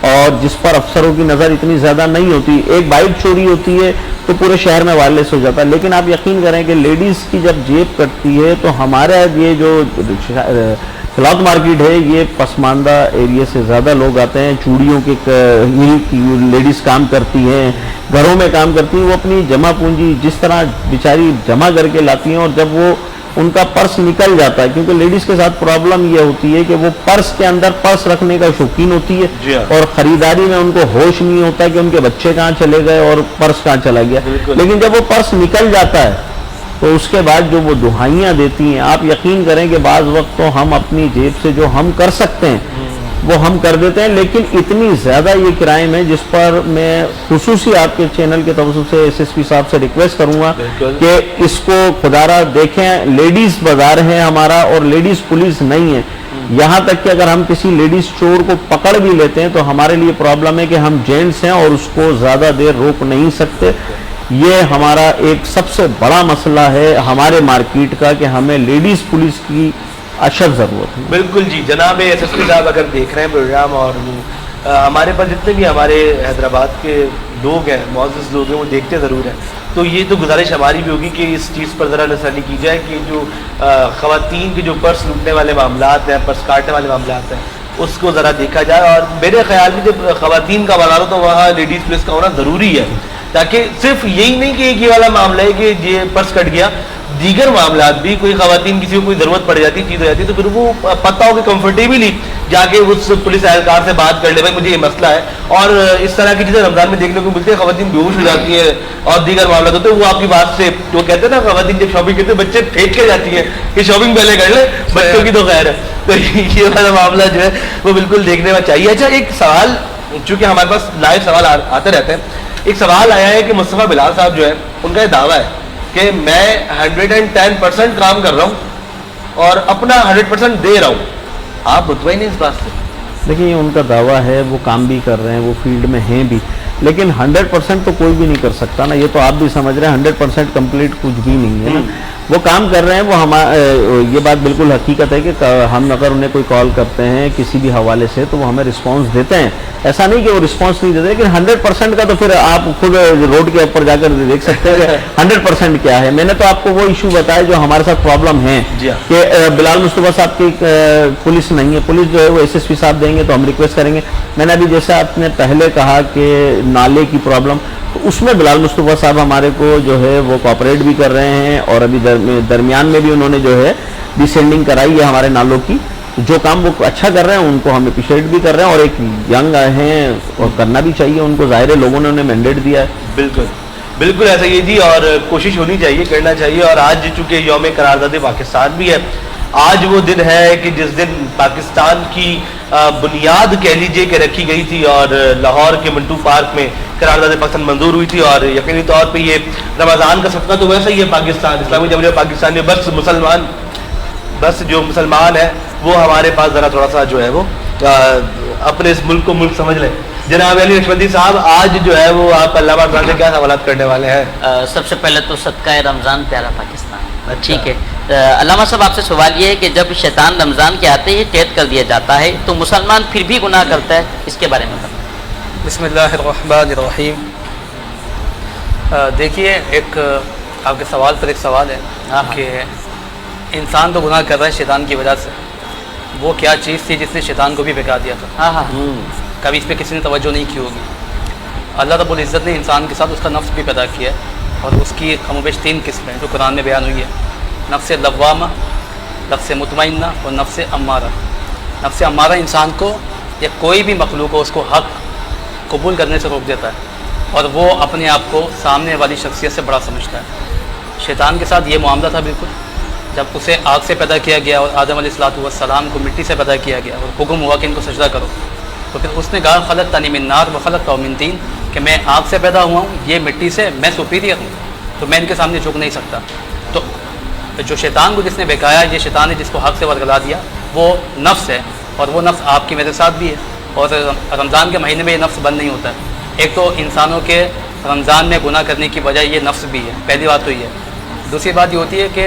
और जिस पर अफसरों की नज़र इतनी ज़्यादा नहीं होती। एक बाइक चोरी होती है तो पूरे शहर में वायरलेस हो जाता है, लेकिन आप यकीन करें कि लेडीज़ की जब जेब कटती है तो हमारा ये जो क्लॉथ मार्केट है ये पसमानदा एरिया से ज़्यादा लोग आते हैं। चूड़ियों के लेडीज़ काम करती हैं, घरों में काम करती हैं, वो अपनी जमा पूंजी जिस तरह बेचारी जमा करके लाती हैं और जब वो उनका पर्स निकल जाता है, क्योंकि लेडीज़ के साथ प्रॉब्लम ये होती है कि वो पर्स के अंदर पर्स रखने का शौकीन होती है और ख़रीदारी में उनको होश नहीं होता कि उनके बच्चे कहाँ चले गए और पर्स कहाँ चला गया। लेकिन जब वो पर्स निकल जाता है तो उसके बाद जो वो दुहाइयाँ देती हैं, आप यकीन करें कि बाज़ वक्त तो हम अपनी जेब से जो हम कर सकते हैं वो हम कर देते हैं, लेकिन इतनी ज़्यादा ये क्राइम है जिस पर मैं खुसूसी आपके चैनल के तवज्जो से एसएसपी साहब से रिक्वेस्ट करूँगा कि इसको खुदारा देखें। लेडीज़ बाज़ार है हमारा और लेडीज़ पुलिस नहीं है। यहाँ तक कि अगर हम किसी लेडीज़ चोर को पकड़ भी लेते हैं तो हमारे लिए प्रॉब्लम है कि हम जेंट्स हैं और उसको ज़्यादा देर रोक नहीं सकते। ये हमारा एक सबसे बड़ा मसला है हमारे मार्केट का कि हमें लेडीज़ पुलिस की अशद ज़रूरत है। बिल्कुल जी, जनाब एसएसपी साहब अगर देख रहे हैं प्रोग्राम और हमारे पास जितने भी हमारे हैदराबाद के लोग हैं, मुअज़्ज़िज़ लोग हैं, वो देखते ज़रूर हैं, तो ये तो गुजारिश हमारी भी होगी कि इस चीज़ पर ज़रा नज़र की जाए कि जो ख़वातीन के जो पर्स लूटने वाले मामलात हैं, पर्स काटने वाले मामलात हैं, उसको ज़रा देखा जाए। और मेरे ख्याल में जब ख़वातीन का मामला हो तो वहाँ लेडीज़ पुलिस का होना ज़रूरी है, ताकि सिर्फ यही नहीं कि एक ये वाला मामला है कि ये पर्स कट गया, दीगर मामलात भी कोई ख़वातीन किसी को कोई ज़रूरत पड़ जाती, चीज़ हो जाती है, तो फिर वो पता हो कि कम्फर्टेबली जाके उस पुलिस एहलकार से बात कर ले, भाई मुझे ये मसला है। और इस तरह की चीज़ें रमज़ान में देखने को मिलती है, ख़वातीन बेहोश हो जाती है और दीगर मामला होते हैं। वो आपकी बात से वो कहते हैं ना, ख़वातीन जब शॉपिंग करते हैं बच्चे फेंक के जाती हैं कि शॉपिंग पहले कर ले, बच्चों की तो खैर है। तो ये वाला मामला जो है वो बिल्कुल देखने में चाहिए। अच्छा, एक सवाल, चूँकि हमारे पास लाइव सवाल आते रहते हैं, एक सवाल आया है कि मुस्तफ़ा बिलाल साहब जो है उनका ये दावा है कि मैं 110% काम कर रहा हूँ और अपना 100% दे रहा हूँ। आप मुतमईन नहीं इस बात से? देखिए, उनका दावा है, वो काम भी कर रहे हैं, वो फील्ड में हैं भी, लेकिन 100% तो कोई भी नहीं कर सकता ना। ये तो आप भी समझ रहे हैं, 100% कंप्लीट कुछ भी नहीं है ना। वो काम कर रहे हैं, वो ये बात बिल्कुल हकीकत है कि हम अगर उन्हें कोई कॉल करते हैं किसी भी हवाले से तो वो हमें रिस्पांस देते हैं। ऐसा नहीं कि वो रिस्पांस नहीं देते, लेकिन 100% का तो फिर आप खुद रोड के ऊपर जाकर देख सकते हैं कि 100% क्या है। मैंने तो आपको वो इशू बताया जो हमारे साथ प्रॉब्लम है कि बिलाल मुस्तफा साहब की पुलिस नहीं है। पुलिस जो है वो एसएसपी साहब देंगे तो हम रिक्वेस्ट करेंगे। मैंने अभी जैसे आपने पहले कहा कि नाले की प्रॉब्लम, तो उसमें बिलाल मुस्तफा साहब हमारे को जो है वो कोऑपरेट भी कर रहे हैं और अभी दरमियान में भी उन्होंने जो है डिसेंडिंग कराई है हमारे नालों की। जो काम वो अच्छा कर रहे हैं उनको हम अप्रिशिएट भी कर रहे हैं और एक यंग हैं और करना भी चाहिए उनको, ज़ाहिर है लोगों ने उन्हें मैंडेट दिया है। बिल्कुल बिल्कुल ऐसा ही है जी, और कोशिश होनी चाहिए, करना चाहिए। और आज चूँकि यौम करारदाद पाकिस्तान भी है, आज वो दिन है कि जिस दिन पाकिस्तान की बुनियाद कह लीजिए कि रखी गई थी और लाहौर के मंटू पार्क में करारदाद पाकिस्तान मंजूर हुई थी। और यकीनी तौर पे ये रमज़ान का सदका तो वैसा ही है, पाकिस्तान इस्लामी जमहूरियत पाकिस्तान में बस जो मुसलमान है वो हमारे पास ज़रा थोड़ा सा जो है वो अपने इस मुल्क को मुल्क समझ लें। जनाब अली नक्शबंदी साहब, आज जो है वो आप अल्लामा रमज़ान से क्या सवाल करने वाले हैं? सबसे पहले तो सदका रमज़ान प्यारा पाकिस्तान। ठीक है, अल्लामा साहब आपसे सवाल ये है कि जब शैतान रमज़ान के आते ही कैद कर दिया जाता है तो मुसलमान फिर भी गुनाह करता है, इसके बारे में बताएं। बिस्मिल्लाहिर्रहमानिर्रहीम। देखिए, एक आपके सवाल पर एक सवाल है कि इंसान तो गुनाह कर रहा है शैतान की वजह से। वो क्या चीज़ थी जिसने शैतान को भी बेकार दिया था? कभी इस पर किसी ने तवज्जो नहीं की होगी। अल्लाह रब्बुल इज़्ज़त ने इंसान के साथ उसका नफ्स भी पैदा किया है और उसकी कमोबेश 3 किस्में जो कुरान में बयान हुई है, नफ्स लव्वामा, नफ्स मुतमइन्ना और नफ्स अम्मारा। नफ्स अम्मारा इंसान को या कोई भी मखलूक को उसको हक़ कबूल करने से रोक देता है और वो अपने आप को सामने वाली शख्सियत से बड़ा समझता है। शैतान के साथ ये मामला था बिल्कुल, जब उसे आग से पैदा किया गया और आदम अलैहिस्सलातु वस्सलाम को मिट्टी से पैदा किया गया और हुक्म हुआ कि इनको सजदा करो, تو پھر اس نے کہا خلقتنی من نار و خلقتہ من طین کہ میں آگ سے پیدا ہوا ہوں, یہ مٹی سے, میں سپیریئر ہوں, تو میں ان کے سامنے جھک نہیں سکتا. تو جو شیطان کو جس نے بہکایا, یہ شیطان ہے جس کو حق سے ورگلا دیا, وہ نفس ہے, اور وہ نفس آپ کی میرے ساتھ بھی ہے. اور رمضان کے مہینے میں یہ نفس بند نہیں ہوتا ہے. ایک تو انسانوں کے رمضان میں گناہ کرنے کی وجہ یہ نفس بھی ہے, پہلی بات تو یہ ہے. دوسری بات یہ ہوتی ہے کہ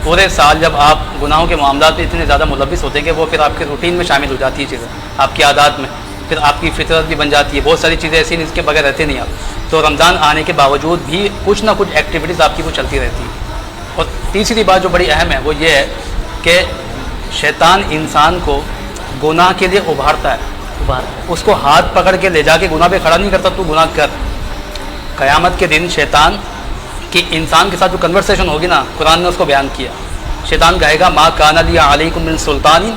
پورے سال جب آپ گناہوں کے معاملات میں اتنے زیادہ ملوث ہوتے ہیں کہ وہ پھر آپ کے روٹین میں شامل ہو جاتی ہے چیزیں, آپ کی عادات میں, پھر آپ کی فطرت بھی بن جاتی ہے. بہت ساری چیزیں ایسی ہیں جس کے بغیر رہتے نہیں آپ. تو رمضان آنے کے باوجود بھی کچھ نہ کچھ ایکٹیویٹیز آپ کی وہ چلتی رہتی ہیں. اور تیسری بات جو بڑی اہم ہے وہ یہ ہے کہ شیطان انسان کو گناہ کے لیے ابھارتا ہے, اس کو ہاتھ پکڑ کے لے جا کے گناہ پہ کھڑا نہیں کرتا, تو گناہ کر. قیامت کے دن شیطان کی انسان کے ساتھ جو کنورسیشن ہوگی نا, قرآن نے اس کو بیان کیا. شیطان کہے گا ما کان لی علیکم من سلطان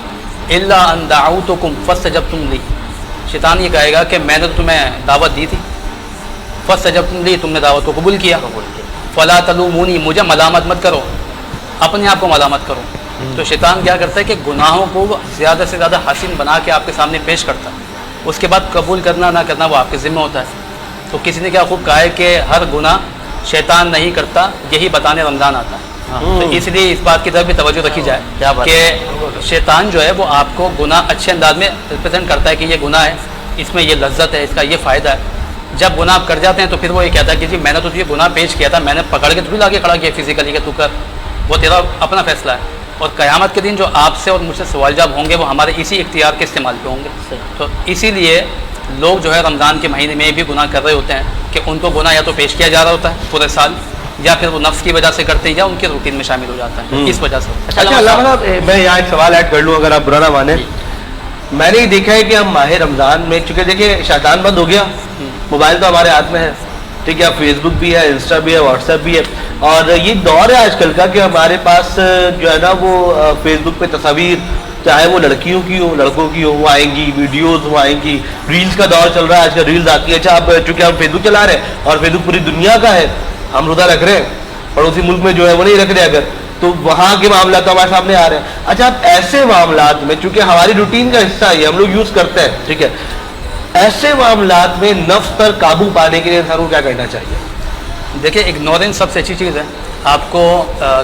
الا ان دعوتکم فاستجبتم لی. شیطان یہ کہے گا کہ میں نے تمہیں دعوت دی تھی, فاستجبتم لی, تم نے دعوت کو قبول کیا. فلا تلومونی, مجھے ملامت مت کرو, اپنے آپ کو ملامت کرو. تو شیطان کیا کرتا ہے کہ گناہوں کو زیادہ سے زیادہ حسین بنا کے آپ کے سامنے پیش کرتا ہے. اس کے بعد قبول کرنا نہ کرنا وہ آپ کے ذمہ ہوتا ہے. تو کسی نے کیا خوب کہا ہے کہ ہر گناہ شیطان نہیں کرتا, یہی بتانے رمضان آتا ہے. تو اس لیے اس بات کی طرف بھی توجہ رکھی جائے کہ شیطان جو ہے وہ آپ کو گناہ اچھے انداز میں ریپرزینٹ کرتا ہے کہ یہ گناہ ہے, اس میں یہ لذت ہے, اس کا یہ فائدہ ہے. جب گناہ آپ کر جاتے ہیں تو پھر وہ یہ کہتا ہے کہ جی میں نے تو یہ گناہ پیش کیا تھا, میں نے پکڑ کے تجھے لا کے کھڑا کیا فزیکلی کہ تو کر, وہ تیرا اپنا فیصلہ ہے. اور قیامت کے دن جو آپ سے اور مجھ سے سوال جواب ہوں گے وہ ہمارے اسی اختیار کے استعمال پہ ہوں گے. تو اسی لیے لوگ جو ہے رمضان کے مہینے میں بھی گناہ کر رہے ہوتے ہیں کہ ان کو گناہ یا تو پیش کیا جا رہا ہوتا ہے پورے سال, یا پھر وہ نفس کی وجہ سے کرتے ہیں یا ان کے روٹین میں شامل ہو جاتا ہے اس وجہ سے. اچھا علامہ صاحب, میں یہاں ایک سوال ایڈ کر لوں اگر آپ برا نہ مانیں. میں نے یہ دیکھا ہے کہ ہم ماہ رمضان میں, چونکہ دیکھیں شیطان بند ہو گیا, موبائل تو ہمارے ہاتھ میں ہے, ٹھیک ہے, فیس بک بھی ہے, انسٹا بھی ہے, واٹس ایپ بھی ہے, اور یہ دور ہے آج کل کا کہ ہمارے پاس جو ہے نا وہ فیس بک پہ تصاویر, چاہے وہ لڑکیوں کی ہو لڑکوں کی ہو, وہ آئیں گی, ویڈیوز وہ آئیں گی, ریلز کا دور چل رہا ہے آج کل, ریلز آتی ہے. اچھا اب چونکہ ہم فیس بک چلا رہے ہیں اور فیس بک پوری دنیا کا ہے, ہم روزہ رکھ رہے ہیں, پڑوسی ملک میں جو ہے وہ نہیں رکھ رہے اگر, تو وہاں کے معاملات تو ہمارے سامنے آ رہے ہیں. اچھا اب ایسے معاملات میں چونکہ ہماری روٹین کا حصہ ہے, ہم لوگ یوز کرتے ہیں, ٹھیک ہے, ایسے معاملات میں نفس پر قابو پانے کے لیے انسان کو کیا کرنا چاہیے؟ دیکھیں اگنورینس سب سے اچھی چیز ہے. آپ کو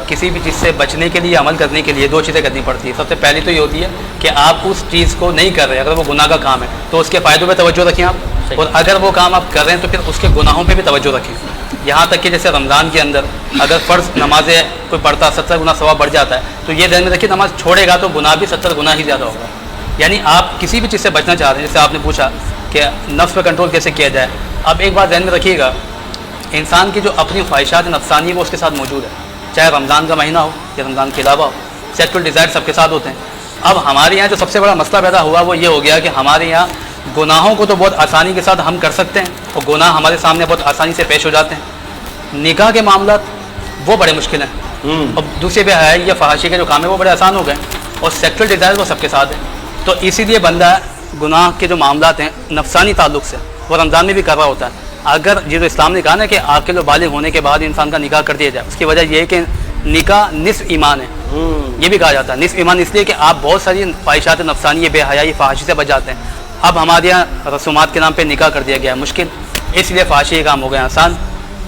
کسی بھی چیز سے بچنے کے لیے, عمل کرنے کے لیے دو چیزیں کرنی پڑتی ہیں. سب سے پہلی تو یہ ہوتی ہے کہ آپ اس چیز کو نہیں کر رہے, اگر وہ گناہ کا کام ہے تو اس کے فائدوں پہ توجہ رکھیں آپ, اور اگر وہ کام آپ کر رہے ہیں تو پھر اس کے گناہوں پہ بھی توجہ رکھیں. یہاں تک کہ جیسے رمضان کے اندر اگر فرض نمازیں کوئی پڑھتا 70 گنا ثواب بڑھ جاتا ہے, تو یہ ذہن میں رکھیے نماز چھوڑے گا تو گناہ بھی 70 گنا ہی زیادہ ہوگا. یعنی آپ کسی بھی چیز سے بچنا چاہ رہے ہیں, جیسے آپ نے پوچھا کہ نفس پہ کنٹرول کیسے کیا جائے. اب ایک بات ذہن میں رکھیے گا, انسان کی جو اپنی خواہشات نفسانی ہے وہ اس کے ساتھ موجود ہے, چاہے رمضان کا مہینہ ہو یا رمضان کے علاوہ ہو. سیکسول ڈیزائر سب کے ساتھ ہوتے ہیں. اب ہمارے یہاں جو سب سے بڑا مسئلہ پیدا ہوا وہ یہ ہو گیا کہ ہمارے یہاں گناہوں کو تو بہت آسانی کے ساتھ ہم کر سکتے ہیں, اور گناہ ہمارے سامنے بہت آسانی سے پیش ہو جاتے ہیں. نکاح کے معاملات وہ بڑے مشکل ہیں, اور دوسرے پہ ہے یا فحاشی کے جو کام ہے وہ بڑے آسان ہو گئے, اور سیکسول ڈیزائر وہ سب کے ساتھ ہے. تو اسی لیے بندہ گناہ کے جو معاملات ہیں نفسانی تعلق سے وہ رمضان میں بھی کر رہا ہوتا ہے. اگر یہ جو اسلام نے کہا نا کہ عاقل و بالغ ہونے کے بعد انسان کا نکاح کر دیا جائے, اس کی وجہ یہ ہے کہ نکاح نصف ایمان ہے. یہ بھی کہا جاتا ہے نصف ایمان, اس لیے کہ آپ بہت ساری خواہشات نفسانی, بے حیائی, فحاشی سے بچ جاتے ہیں. اب ہمارے یہاں رسومات کے نام پہ نکاح کر دیا گیا ہے مشکل, اس لیے فحاشی کام ہو گیا آسان.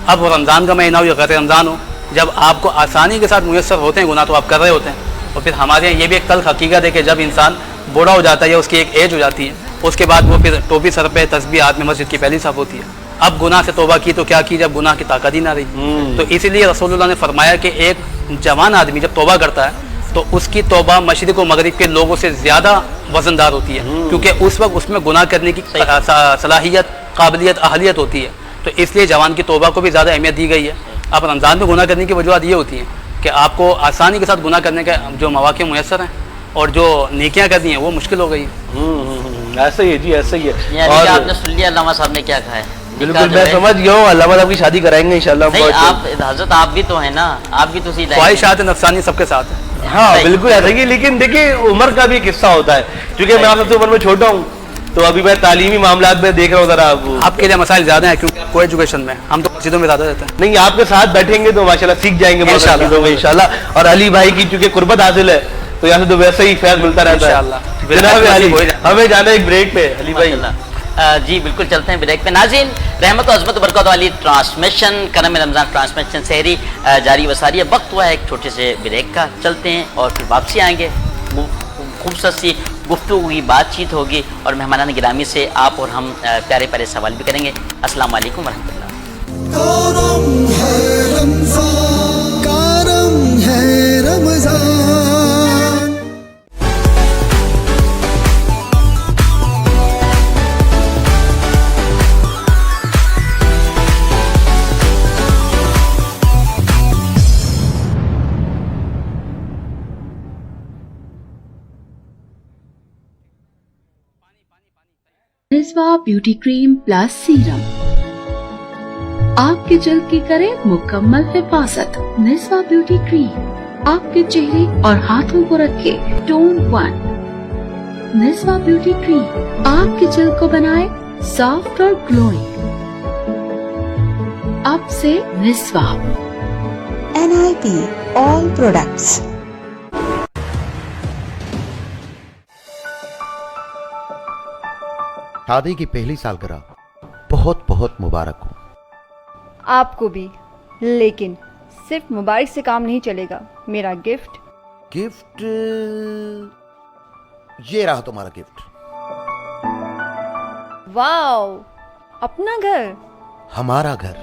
اب وہ رمضان کا مہینہ ہو یا غیر رمضان ہو, جب آپ کو آسانی کے ساتھ میسر ہوتے ہیں گناہ تو آپ کر رہے ہوتے ہیں. اور پھر ہمارے یہاں یہ بھی ایک تلخ حقیقت ہے کہ جب انسان بوڑھا ہو جاتا ہے یا اس کی ایک ایج ہو جاتی ہے, اس کے بعد وہ پھر ٹوپی سر پہ, تسبیح ہاتھ میں, مسجد کی پہلی صف ہوتی ہے. اب گناہ سے توبہ کی تو کیا کی جب گناہ کی طاقت ہی نہ رہی. تو اسی لیے رسول اللہ نے فرمایا کہ ایک جوان آدمی جب توبہ کرتا ہے تو اس کی توبہ مشرق و مغرب کے لوگوں سے زیادہ وزن دار ہوتی ہے, کیونکہ اس وقت اس میں گناہ کرنے کی صلاحیت, قابلیت, اہلیت ہوتی ہے. تو اس لیے جوان کی توبہ کو بھی زیادہ اہمیت دی گئی ہے. اب رمضان میں گناہ کرنے کی وجوہات یہ ہوتی ہیں کہ آپ کو آسانی کے ساتھ گناہ کرنے کے جو مواقع میسر ہیں اور جو نیکیاں کرنی ہیں وہ مشکل ہو گئی. ایسا ہی ہے جی, ایسا ہی ہے. یعنی آپ نے سن لیا علامہ صاحب نے کیا کہا ہے. بالکل میں سمجھ گیا ہوں, علامہ صاحب کی شادی کرائیں گے انشاءاللہ. آپ حضرت آپ بھی تو ہیں نا, آپ بھی تو خواہشات نفسانی سب کے ساتھ ہیں. ہاں بالکل ایسا ہی, لیکن دیکھیے عمر کا بھی ایک حصہ ہوتا ہے, کیونکہ میں آپ سب سے عمر میں چھوٹا ہوں, تو ابھی میں تعلیمی معاملات میں دیکھ رہا ہوں. ذرا آپ کے لیے مسائل زیادہ ہیں کیونکہ کو ایجوکیشن میں, ہم تو مسجدوں میں زیادہ رہتے ہیں. نہیں, آپ کے ساتھ بیٹھیں گے تو ماشاءاللہ سیکھ جائیں گے انشاءاللہ. اور علی بھائی کی چونکہ قربت حاصل ہے تو یہاں سے تو ویسے ہی فیض ملتا رہتا انشاءاللہ. ہے. جناب علی ہمیں جانا ایک بریک پہ. علی بھائی جی بالکل چلتے ہیں بریک پہ. ناظرین رحمت و عظمت و برکت والی ٹرانسمیشن کرم رمضان ٹرانسمیشن سحری جاری وساری ہے. وقت ہوا ہے ایک چھوٹے سے بریک کا. چلتے ہیں اور پھر واپسی آئیں گے. خوبصورت سی گفتگو کی بات چیت ہوگی اور مہمانان گرامی سے آپ اور ہم پیارے پیارے سوال بھی کریں گے. السلام علیکم ورحمۃ اللہ. کرم ہے رمضان، کرم ہے رمضان. نسوا بیوٹی کریم پلس سیرم آپ کے جلد کی کرے مکمل حفاظت. نسوا بیوٹی کریم آپ کے چہرے اور ہاتھوں کو رکھے ٹون 1. نسوا بیوٹی کریم آپ کے جلد کو بنائے سافٹ اور گلوئنگ. اب سے نسوا. NIP all products. شادی کی پہلی سالگرہ بہت بہت مبارک ہو. آپ کو بھی، لیکن صرف مبارک سے کام نہیں چلے گا. میرا گفٹ. گفٹ یہ رہا تمہارا گفٹ. واو، اپنا گھر. ہمارا گھر.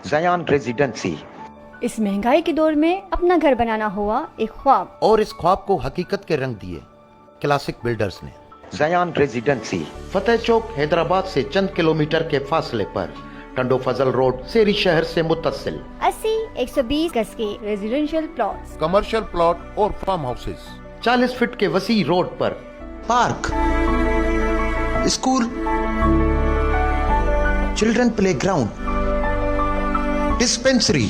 زیان ریزیڈنسی. اس مہنگائی کے دور میں اپنا گھر بنانا ہوا ایک خواب، اور اس خواب کو حقیقت کے رنگ دیے کلاسک بلڈرز نے. زیان ریزیڈنسی فتح چوک حیدرآباد سے چند کلومیٹر کے فاصلے پر ٹنڈو فضل روڈ سیری شہر سے متصل 80-120 گز کے ریزیڈینشیل پلاٹس، کمرشل پلاٹ اور فارم ہاؤسز. 40 فٹ کے وسیع روڈ پر park, school, children play ground, dispensary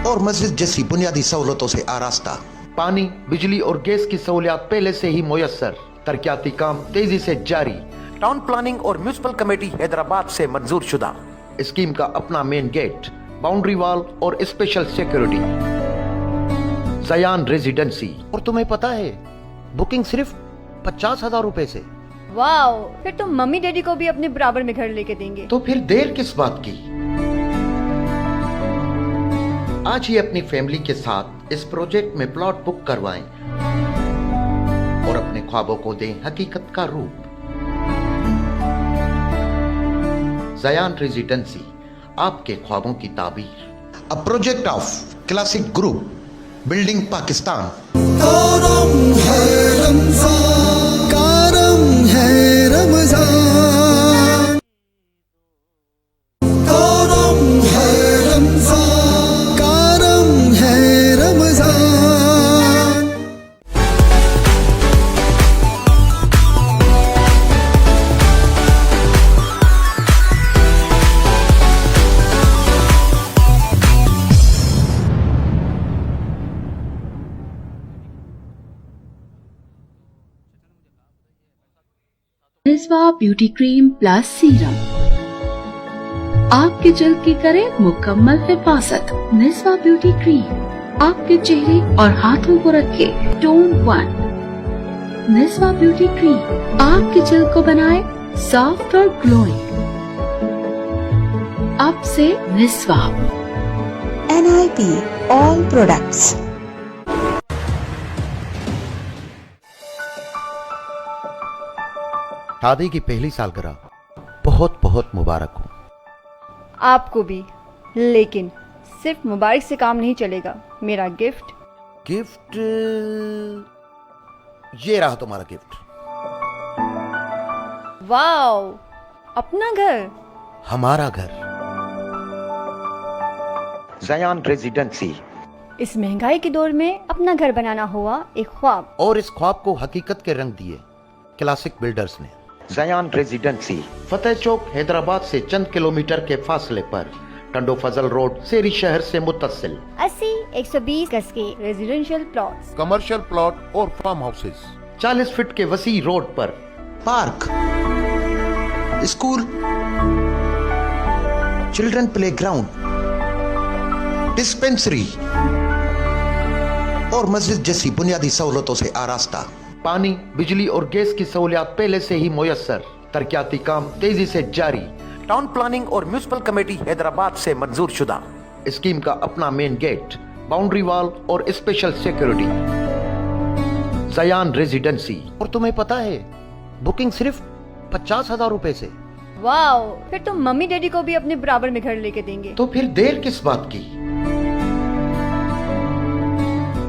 اور مسجد جیسی بنیادی سہولتوں سے آراستہ. پانی، بجلی اور گیس کی سہولیات پہلے سے ہی میسر. ترقیاتی کام تیزی سے جاری. ٹاؤن پلاننگ اور میونسپل کمیٹی حیدرآباد سے منظور شدہ. اسکیم کا اپنا مین گیٹ، باؤنڈری وال اور اسپیشل سیکورٹی. زیان ریزیڈنسی. اور تمہیں پتا ہے بکنگ صرف 50,000 روپے سے. واو، پھر تم ممی ڈیڈی کو بھی اپنے برابر میں گھر لے کے دیں گے. تو پھر دیر کس بات کی؟ آج ہی اپنی فیملی کے ساتھ اس پروجیکٹ میں پلاٹ بک کروائیں اور اپنے خوابوں کو دیں حقیقت کا روپ. زیان ریزیڈنسی، آپ کے خوابوں کی تعبیر. A project of Classic Group, Building Pakistan. کرم ہے رمضان، کرم ہے رمضان. کرم ہے رمضان، کرم ہے رمضان. نسوا بیوٹی کریم پلس سیرم آپ کے جلد کی کرے مکمل حفاظت. نسوا بیوٹی کریم آپ کے چہرے اور ہاتھوں کو رکھے ٹون 1. نسوا بیوٹی کریم آپ کے جلد کو بنائے سافٹ اور گلوئنگ. اب سے نسوا. NIP all products. شادی کی پہلی سالگرہ بہت بہت مبارک ہو. آپ کو بھی، لیکن صرف مبارک سے کام نہیں چلے گا. میرا گفٹ. گفٹ یہ رہا تمہارا گفٹ. واو، اپنا گھر. ہمارا گھر. زیان ریزیڈنسی. اس مہنگائی کے دور میں اپنا گھر بنانا ہوا ایک خواب، اور اس خواب کو حقیقت کے رنگ دیے کلاسک بلڈرز نے. زیان ریزیڈنسی فتح چوک حیدرآباد سے چند کلومیٹر کے فاصلے پر ٹنڈو فضل روڈ سیری شہر سے متصل 80-120 گز کے ریزیڈینشیل پلاٹس، کمرشل پلاٹ اور فارم ہاؤسز. 40 فٹ کے وسیع روڈ پر park, school, children play ground, dispensary और मस्जिद जैसी बुनियादी सहूलतों से आरास्ता, पानी, बिजली और गैस की सहूलियात पहले से ही मुयस्सर, तरक्याती काम तेजी से जारी। टाउन प्लानिंग और म्यूनिसिपल कमेटी हैदराबाद से मंजूर शुदा। स्कीम का अपना मेन गेट, बाउंड्री वॉल और स्पेशल सिक्योरिटी। जयान रेजिडेंसी। और तुम्हें पता है बुकिंग सिर्फ 50,000 रुपए से। वाओ, फिर तो मम्मी डैडी को भी अपने बराबर में घर लेके देंगे। तो फिर देर किस बात की?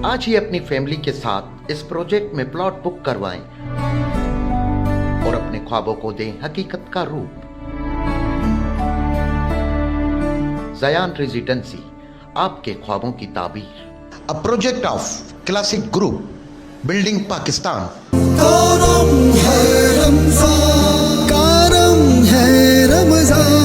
आज ही अपनी फैमिली के साथ इस प्रोजेक्ट में प्लॉट बुक करवाएं और अपने ख्वाबों को दें हकीकत का रूप। जयान रेजिडेंसी, आपके ख्वाबों की ताबीर। A project of classic group, building Pakistan. करम है रमजान, करम है रमजान।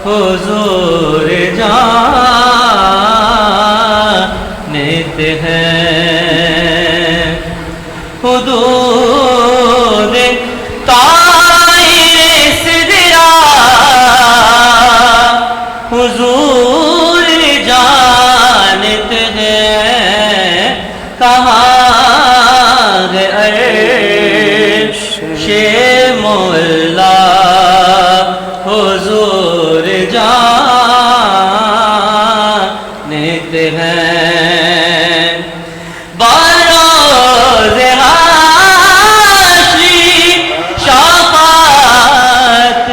हुजूर जानत हैं हुदूद ताए सिदरा हुजूर जानत हैं कहाँ है अर्शे मौला हुजूर जानत हैं बारोज़ हाशरी शाफ़ात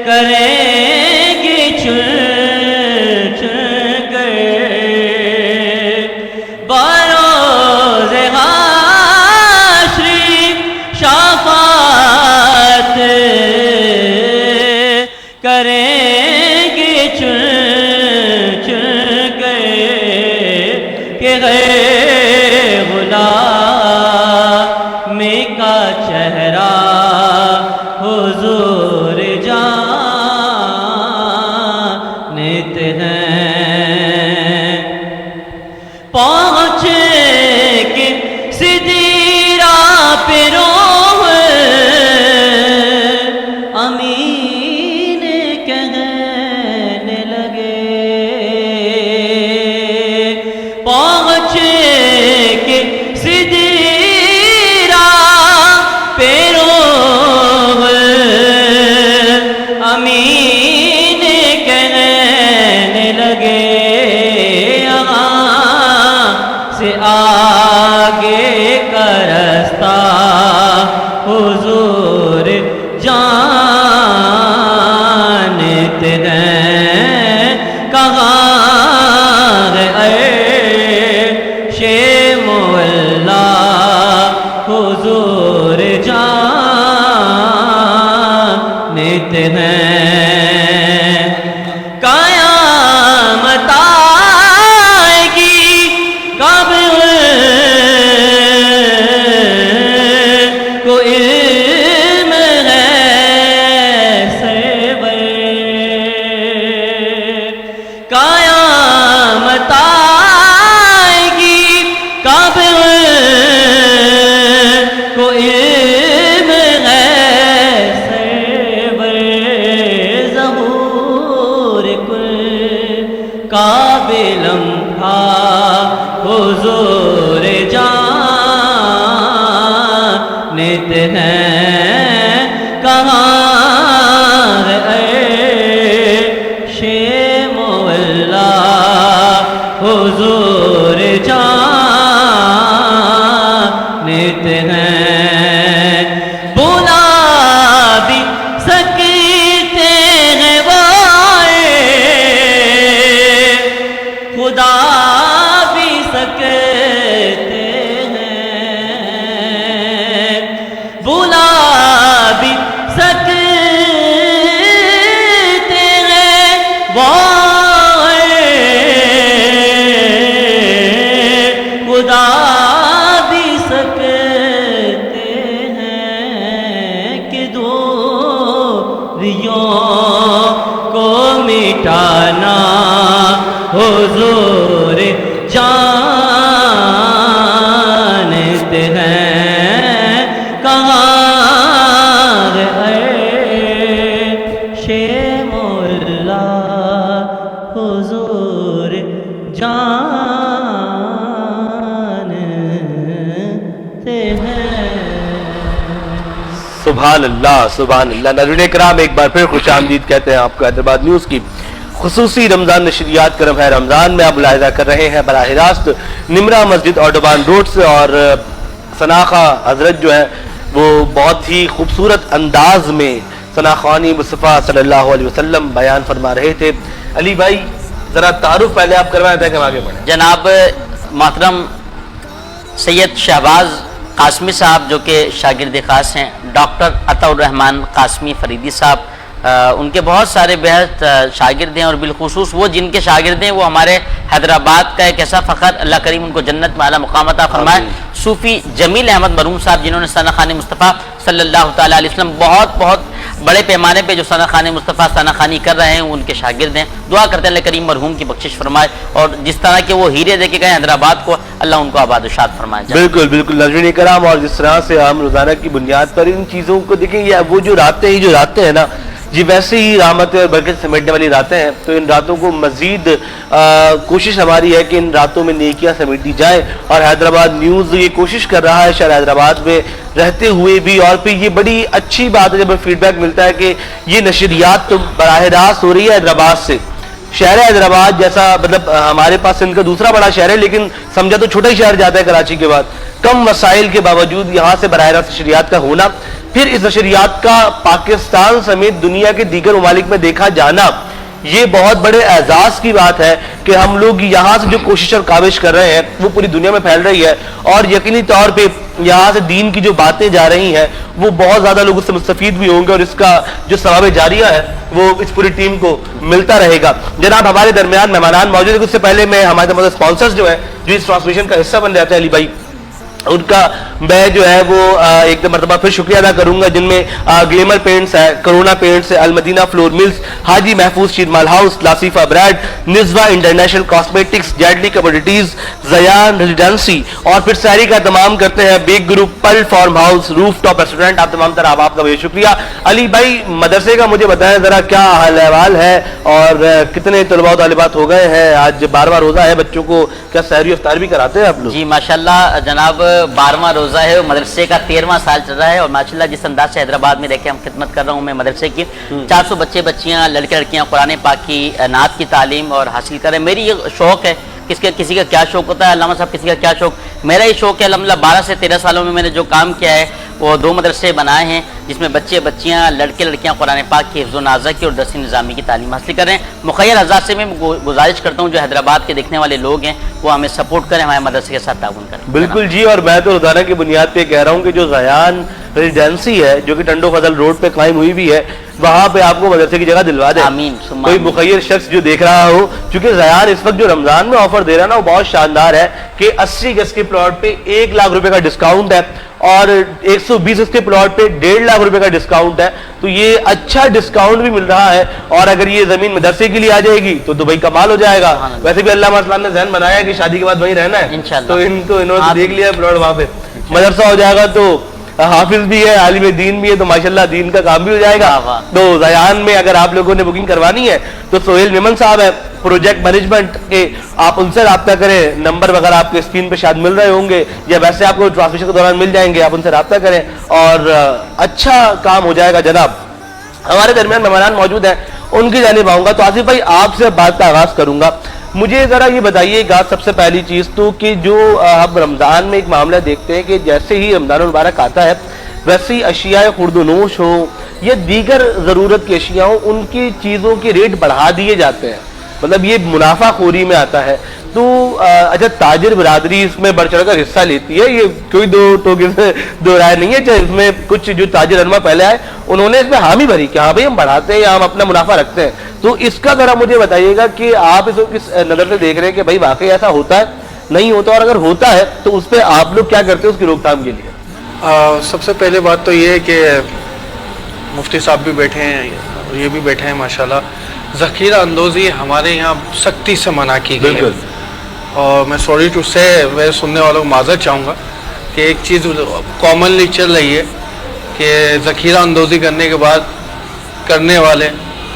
करेंगे चुन चुन कर बारोज़ हाशरी शाफ़ात करेंगे चुन चुन के गए गुलामी का चेहरा हुजूर जानत हैं पहुँचेंगे सिदीरा पे रोह अमीन कहने लगे पहुँचेंगे सिदीरा पे रोह अमीन कहने लगे यहाँ से आगे का रास्ता हुजूर जानत हैं कहाँ है अर्शे मौला हुजूर जानत हैं क़यामत आएगी कब को इल्म है सरवर क़यामत आएगी कब को इल्म है सरवर ज़हूर कुल काबिलम था हुजूर जानत हैं कहाँ है अर्शे मौला हुजूर जानत हैं बुला भी सकते हैं खुदा भी सकते हैं बुला भी सकते हैं वो मिटाना हुजूर जानते हैं कहाँ गए शेमुल्ला हुजूर जानते हैं। सुभान अल्लाह सुभान अल्लाह। नाज़रीन इकराम, एक बार फिर खुशामदीद कहते हैं आपको हैदराबाद न्यूज़ की खुसूसी रमज़ान नशरियात करम है रमज़ान में आप मुलाहिज़ा कर रहे हैं बराह रास्त निमरा मस्जिद ऑटोबान रोड से। और सनाखा हजरत जो है वो बहुत ही खूबसूरत अंदाज में सनाखानी मुस्तफ़ा सल्लल्लाहु अलैहि वसल्लम बयान फरमा रहे थे। अली भाई ज़रा तारुफ पहले आप करवाएं थे कि हम आगे बढ़ें। जनाब मोहतरम सैयद शहबाज कासमी साहब जो कि शागिर्द खास हैं, डॉक्टर अताउर रहमान कासमी फरीदी साहब, उनके बहुत सारे बेहद शागिर्द हैं और बिलखुसूस वो जिनके शागिर्द हैं वो हमारे हैदराबाद का एक ऐसा फ़ख्र, अल्लाह करीम उनको जन्नत में आला मुक़ाम अता फरमाए, सूफ़ी जमील अहमद मरहूम साहब जिन्होंने सनाखानी मुस्तफ़ा सल्लल्लाहु ताला अलैहि वसल्लम बहुत बड़े पैमाने पे जो सनाखानी मुस्तफ़ा सनाखानी कर रहे हैं उनके शागिर्द हैं। दुआ करते हैं अल्लाह करीम मरहूम की बख्शिश फरमाए और जिस तरह के वो हीरे दे के गए हैदराबाद को, अल्लाह उनको आबाद-ओ-शाद फरमाए। बिल्कुल बिल्कुल नाज़रीन कराम, और जिस तरह से हम रोज़ाना की बुनियाद पर इन चीज़ों को देखें, या वो जो रातें हैं ना जी, वैसे ही रहमत और बरकत समेटने वाली रातें हैं, तो इन रातों को मज़ीद कोशिश हमारी है कि इन रातों में नेकियां समेटी जाए। और हैदराबाद न्यूज़ ये कोशिश कर रहा है शहर हैदराबाद में रहते हुए भी, और फिर ये बड़ी अच्छी बात है जब फीडबैक मिलता है कि ये नशरियात तो बराह रास्त हो रही है हैदराबाद से। शहर हैदराबाद जैसा, मतलब हमारे पास इनका दूसरा बड़ा शहर है, लेकिन समझा तो छोटा ही शहर जाता है कराची के बाद, कम वसाइल के बावजूद यहाँ से बराह रास्त नशरियात का होना, फिर इस नशरियात का पाकिस्तान समेत दुनिया के दीगर ममालिक में देखा जाना, ये बहुत बड़े एजाज की बात है कि हम लोग यहाँ से जो कोशिश और काविश कर रहे हैं वो पूरी दुनिया में फैल रही है। और यकीनी तौर पे यहाँ से दीन की जो बातें जा रही हैं वो बहुत ज़्यादा लोग उससे मुस्तफीद भी होंगे और इसका जो सवाब जारिया है वो इस पूरी टीम को मिलता रहेगा। जनाब हमारे दरमियान मेहमान मौजूद है, उससे पहले मैं हमारे स्पॉन्सर्स जो है जो इस ट्रांसमिशन का हिस्सा बन जाते हैं अली भाई, उनका मैं जो है वो एक मरतबा फिर शुक्रिया अदा करूंगा, जिनमें ग्लेमर पेंट्स है, करोना पेंट्स है, Al Madina flour mills, Haji Mahfooz Sheermal house, Lasifa brand, Nizwa international cosmetics, जेडली कमोडिटीज, जयान रेजिडेंसी, और फिर सहरी का तमाम करते हैं Baig group, pearl farm house, roof top restaurant. आप तमाम तरह आपका बहुत शुक्रिया। अली भाई मदरसे का मुझे बताएं जरा क्या हाल अहवाल है और कितने तलबा तालिबात हो गए हैं? आज 12वां रोजा है, बच्चों को क्या सहरी इफ्तार भी कराते हैं आप लोग? जी माशाल्लाह जनाब 12वां रोज़ा है, मदरसे का 13वां साल चल रहा है और माशाल्लाह जिस अंदाज से हैदराबाद में रह के हम खिदमत कर रहा हूँ मैं मदरसे की, 400 बच्चे बच्चियाँ लड़के लड़कियाँ कुरान पाक की नात की तालीम और हासिल करें। मेरी ये शौक़ है, किसी का क्या शौक़ होता है अल्लामा साहब, किसी का क्या शौक़, मेरा ही शौक़ है। अल्हम्दुलिल्लाह 12 से 13 सालों में मैंने जो काम किया है वो 2 मदरसे बनाए हैं जिसमें बच्चे बच्चियाँ लड़के लड़कियाँ कुरान पाक की हिफ्ज़ व नाज़ा की और दरसी निज़ामी की तालीम हासिल करें। मुखय्यर हज़रात से मैं गुजारिश करता हूँ जो हैदराबाद के देखने वाले लोग हैं वो हमें सपोर्ट करें, हमारे मदरसे के साथ ताउन करें। बिल्कुल जी, और मैं तो रोजाना की बुनियाद पे कह रहा हूँ कि जो जयान रेजिडेंसी है जो कि टंडो फजल रोड पे कायम हुई भी है, वहां पे आपको मदरसे की जगह दिलवा दे। आमीन। कोई मुखय्यर शख्स जो देख रहा हो, क्योंकि जयान इस वक्त जो रमजान में ऑफर दे रहा है ना वो बहुत शानदार है कि 80 गज के प्लॉट पे 1 लाख रुपए का डिस्काउंट है और 120 गज के प्लॉट पे 1.5 लाख रुपए का डिस्काउंट है। तो ये अच्छा डिस्काउंट भी मिल रहा है और अगर ये जमीन मदरसे के लिए आ जाएगी तो भाई कमाल हो जाएगा। वैसे भी अल्लाह मसलन ने ज़हन बनाया कि शादी के बाद वहीं रहना है, तो इन्होंने देख लिया प्लॉट वहां पे, मदरसा हो जाएगा तो हाफिज भी है, आलिम दीन भी है, तो माशाल्लाह दीन का काम भी हो जाएगा। तो जयान में अगर आप लोगों ने बुकिंग करवानी है तो सोहेल मेमन साहब है प्रोजेक्ट मैनेजमेंट के, आप उनसे रब्ता करें। नंबर वगैरह आपके स्क्रीन पे शायद मिल रहे होंगे या वैसे आपको ट्रांसमिशन के दौरान मिल जाएंगे, आप उनसे रब्ता करें और अच्छा काम हो जाएगा। जनाब हमारे दरमियान मेहमान मौजूद हैं, उनकी जानिब आऊंगा। तो आसिफ भाई आपसे बात का आगाज करूंगा, मुझे ज़रा ये बताइएगा सबसे पहली चीज़ तो कि जो अब रमज़ान में एक मामला देखते हैं कि जैसे ही रमज़ान मुबारक आता है वैसे ही अशियाए खुर्दनोश हो या दीगर ज़रूरत की अशिया हो, उनकी चीज़ों के रेट बढ़ा दिए जाते हैं, मतलब ये मुनाफाखोरी में आता है। तो अच्छा ताजिर बरादरी इसमें बढ़ चढ़ कर हिस्सा लेती है, ये कोई दो राय नहीं है। चाहे इसमें कुछ जो ताजिर अनमा पहले आए उन्होंने इसमें हामी भरी कि हाँ भाई हम बढ़ाते हैं या हम अपना मुनाफा रखते हैं। तो इसका जरा मुझे बताइएगा कि आप इसको किस नज़र से देख रहे हैं कि भाई वाकई ऐसा होता है, नहीं होता, और अगर होता है तो उस पर आप लोग क्या करते हैं उसकी रोकथाम के लिए? सबसे पहले बात तो ये है कि मुफ्ती साहब भी बैठे हैं और ये भी बैठे हैं माशाल्लाह। ذخیرہ اندوزی ہمارے یہاں سختی سے منع کی گئی ہے، اور میں سوری ٹو سے میرے سننے والوں کو معذرت چاہوں گا کہ ایک چیز کامنلی چل رہی ہے کہ ذخیرہ اندوزی کرنے کے بعد کرنے والے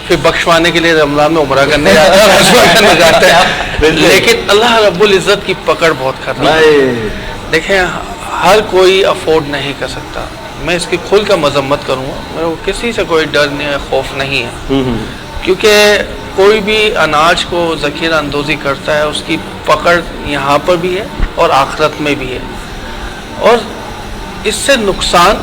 پھر بخشوانے کے لیے رمضان میں عمرہ کرنے جاتے ہیں، لیکن اللہ رب العزت کی پکڑ بہت خطرناک ہے۔ دیکھیں ہر کوئی افورڈ نہیں کر سکتا، میں اس کی کھل کر مذمت کروں گا، میرے کو کسی سے کوئی ڈر نہیں ہے، خوف نہیں ہے، کیونکہ کوئی بھی اناج کو ذخیرہ اندوزی کرتا ہے اس کی پکڑ یہاں پر بھی ہے اور آخرت میں بھی ہے، اور اس سے نقصان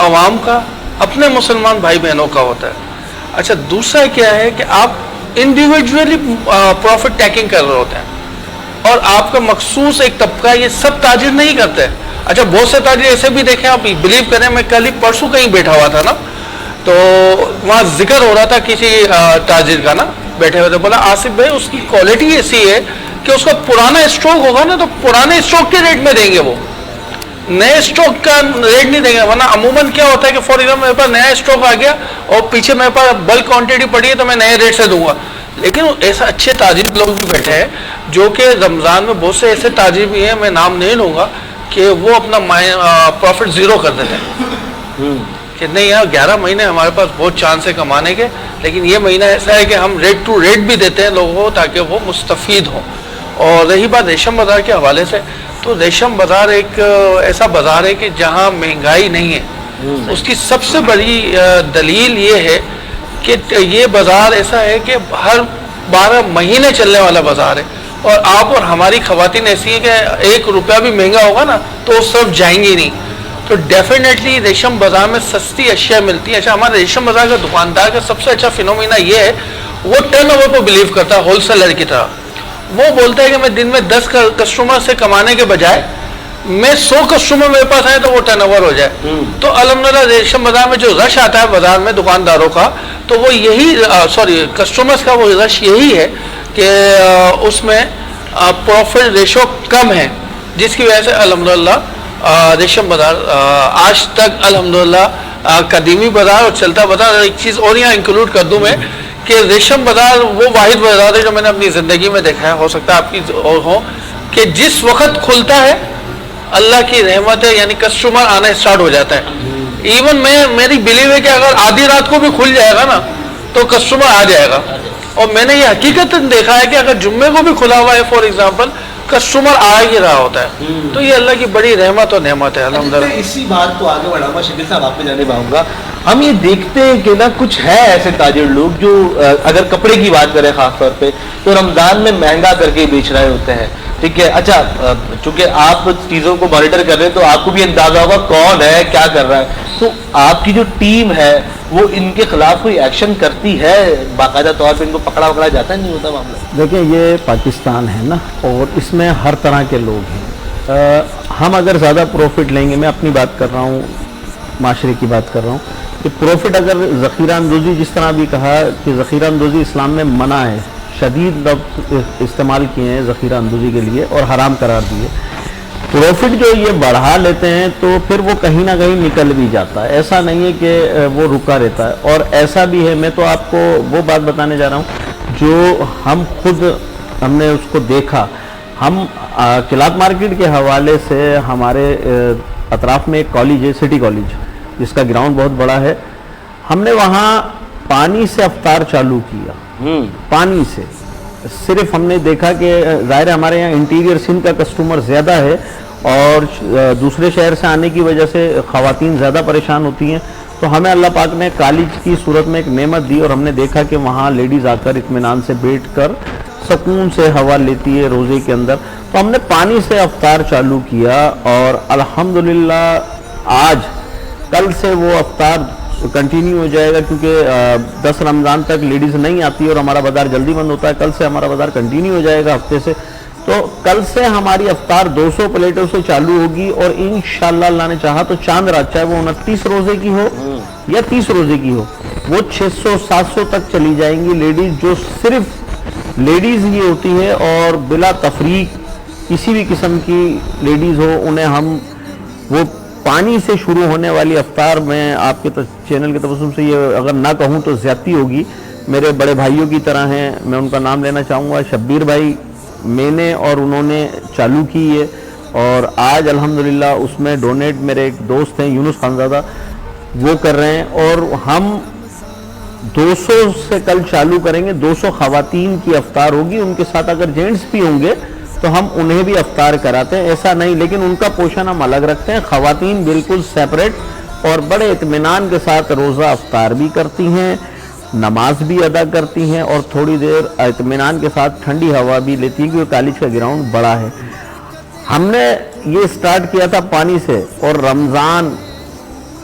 عوام کا، اپنے مسلمان بھائی بہنوں کا ہوتا ہے۔ اچھا دوسرا کیا ہے کہ آپ انڈیویجولی پروفٹ ٹیکنگ کر رہے ہوتے ہیں، اور آپ کا مخصوص ایک طبقہ، یہ سب تاجر نہیں کرتے۔ اچھا بہت سے تاجر ایسے بھی دیکھیں، آپ بلیو کریں، میں کل ہی پرسوں کہیں بیٹھا ہوا تھا نا، تو وہاں ذکر ہو رہا تھا کسی تاجر کا نا، بیٹھے ہوئے تھے، بولا آصف بھائی اس کی کوالٹی ایسی ہے کہ اس کا پرانا اسٹاک ہوگا نا تو پرانے اسٹاک کے ریٹ میں دیں گے، وہ نئے اسٹاک کا ریٹ نہیں دیں گے، ورنہ عموماً کیا ہوتا ہے کہ فار ایگزامپل میرے پاس نیا اسٹاک آ گیا اور پیچھے میرے پاس بلک کوانٹٹی پڑی ہے تو میں نئے ریٹ سے دوں گا، لیکن ایسا اچھے تاجر لوگ بھی بیٹھے ہیں جو کہ رمضان میں بہت سے ایسے تاجر بھی ہیں، میں نام نہیں لوں گا، کہ وہ اپنا پروفٹ زیرو کر دیتے ہیں کہ نہیں یار 11 مہینے ہمارے پاس بہت چانس ہے کمانے کے، لیکن یہ مہینہ ایسا ہے کہ ہم ریٹ ٹو ریٹ بھی دیتے ہیں لوگوں کو تاکہ وہ مستفید ہوں۔ اور رہی بات ریشم بازار کے حوالے سے، تو ریشم بازار ایک ایسا بازار ہے کہ جہاں مہنگائی نہیں ہے، اس کی سب سے بڑی دلیل یہ ہے کہ یہ بازار ایسا ہے کہ ہر 12 مہینے چلنے والا بازار ہے، اور آپ اور ہماری خواتین ایسی ہیں کہ 1 روپیہ بھی مہنگا ہوگا نا تو اس طرف جائیں گی نہیں، تو ڈیفینیٹلی ریشم بازار میں سستی اشیاء ملتی ہیں۔ اچھا ہمارے ریشم بازار کا دکاندار کا سب سے اچھا فینومینا یہ ہے، وہ ٹرن اوور کو بلیو کرتا ہے ہول سیلر کی طرح، وہ بولتا ہے کہ میں دن میں 10 کسٹمر سے کمانے کے بجائے میں 100 کسٹمر میرے پاس آئے تو وہ ٹرن اوور ہو جائے، تو الحمدللہ ریشم بازار میں جو رش آتا ہے بازار میں دکانداروں کا، تو وہ یہی کسٹمرز کا وہ رش یہی ہے کہ اس میں پروفٹ ریشو کم ہے، جس کی وجہ سے الحمدللہ ریشم بازار آج تک الحمدللہ قدیمی بازار اور چلتا بازار۔ ایک چیز اور یہاں انکلوڈ کر دوں میں کہ ریشم بازار وہ واحد بازار ہے جو میں نے اپنی زندگی میں دیکھا ہے، ہو سکتا ہے آپ کی اور ہو، کہ جس وقت کھلتا ہے اللہ کی رحمت ہے، یعنی کسٹمر آنا اسٹارٹ ہو جاتا ہے۔ ایون میری بلیو ہے کہ اگر آدھی رات کو بھی کھل جائے گا نا تو کسٹمر آ جائے گا، اور میں نے یہ حقیقت دیکھا ہے کہ اگر جمعے کو بھی کھلا ہوا ہے فار ایگزامپل کسٹمر آ ہی رہا ہوتا ہے، تو یہ اللہ کی بڑی رحمت اور نعمت ہے الحمدللہ۔ اسی بات کو آگے بڑھاؤں شکیل صاحب آپ پہ جانے پاؤں گا، ہم یہ دیکھتے ہیں کہ نا کچھ ہے ایسے تاجر لوگ جو اگر کپڑے کی بات کریں خاص طور پہ تو رمضان میں مہنگا کر کے بیچ رہے ہوتے ہیں، ٹھیک ہے۔ اچھا چونکہ آپ چیزوں کو مانیٹر کر رہے ہیں تو آپ کو بھی اندازہ ہوگا کون ہے کیا کر رہا ہے، تو آپ کی جو ٹیم ہے وہ ان کے خلاف کوئی ایکشن کرتی ہے باقاعدہ طور پہ، ان کو پکڑا وکڑا جاتا ہے، نہیں ہوتا معاملہ؟ دیکھیں یہ پاکستان ہے نا، اور اس میں ہر طرح کے لوگ ہیں، ہم اگر زیادہ پروفٹ لیں گے، میں اپنی بات کر رہا ہوں، معاشرے کی بات کر رہا ہوں، کہ پروفٹ اگر ذخیرہ اندوزی جس طرح بھی کہا کہ ذخیرہ اندوزی اسلام میں منع ہے، شدید لفظ استعمال کیے ہیں ذخیرہ اندوزی کے لیے اور حرام قرار دیے، پروفٹ جو یہ بڑھا لیتے ہیں تو پھر وہ کہیں نہ کہیں نکل بھی جاتا ہے، ایسا نہیں ہے کہ وہ رکا رہتا ہے، اور ایسا بھی ہے، میں تو آپ کو وہ بات بتانے جا رہا ہوں جو ہم نے اس کو دیکھا، ہم کلات مارکیٹ کے حوالے سے ہمارے اطراف میں ایک کالج ہے سٹی کالج جس کا گراؤنڈ بہت بڑا ہے، ہم نے وہاں پانی سے افطار چالو کیا، پانی سے، صرف ہم نے دیکھا کہ ظاہر ہمارے یہاں انٹیریئر سندھ کا کسٹمر زیادہ ہے اور دوسرے شہر سے آنے کی وجہ سے خواتین زیادہ پریشان ہوتی ہیں، تو ہمیں اللہ پاک نے کالج کی صورت میں ایک نعمت دی، اور ہم نے دیکھا کہ وہاں لیڈیز آ کر اطمینان سے بیٹھ کر سکون سے ہوا لیتی ہے روزے کے اندر، تو ہم نے پانی سے افطار چالو کیا، اور الحمدللہ کل سے وہ افطار کنٹینیو ہو جائے گا، کیونکہ 10 رمضان تک لیڈیز نہیں آتی اور ہمارا بازار جلدی بند ہوتا ہے، کل سے ہمارا بازار کنٹینیو ہو جائے گا ہفتے سے، تو کل سے ہماری افطار 200 پلیٹوں سے چالو ہوگی، اور انشاءاللہ اللہ نے چاہا تو چاند رات چاہے وہ 29 روزے کی ہو یا 30 روزے کی ہو، وہ 600-700 تک چلی جائیں گی لیڈیز، جو صرف لیڈیز ہی ہوتی ہے اور بلا تفریق کسی بھی قسم کی لیڈیز ہو، انہیں ہم وہ پانی سے شروع ہونے والی افطار میں آپ کے چینل کے تبسم سے یہ اگر نہ کہوں تو زیادتی ہوگی، मेरे बड़े भाइयों की तरह हैं। मैं उनका नाम लेना चाहूँगा, शब्बीर भाई, मैंने और उन्होंने चालू की है और आज अल्हम्दुलिल्लाह उसमें डोनेट मेरे एक दोस्त हैं यूनुस खानज़ादा, वो कर रहे हैं। और हम 200 से कल चालू करेंगे, 200 ख़वातीन की अफ्तार होगी, उनके साथ अगर जेंट्स भी होंगे तो हम उन्हें भी अफ्तार कराते हैं, ऐसा नहीं, लेकिन उनका पोषण हम अलग रखते हैं। ख़वातीन बिल्कुल सेपरेट और बड़े इत्मीनान के साथ रोज़ा अफ्तार भी करती हैं, नमाज भी अदा करती हैं और थोड़ी देर इत्मीनान के साथ ठंडी हवा भी लेती हैं, क्योंकि कॉलेज का ग्राउंड बड़ा है। हमने ये स्टार्ट किया था पानी से और रमज़ान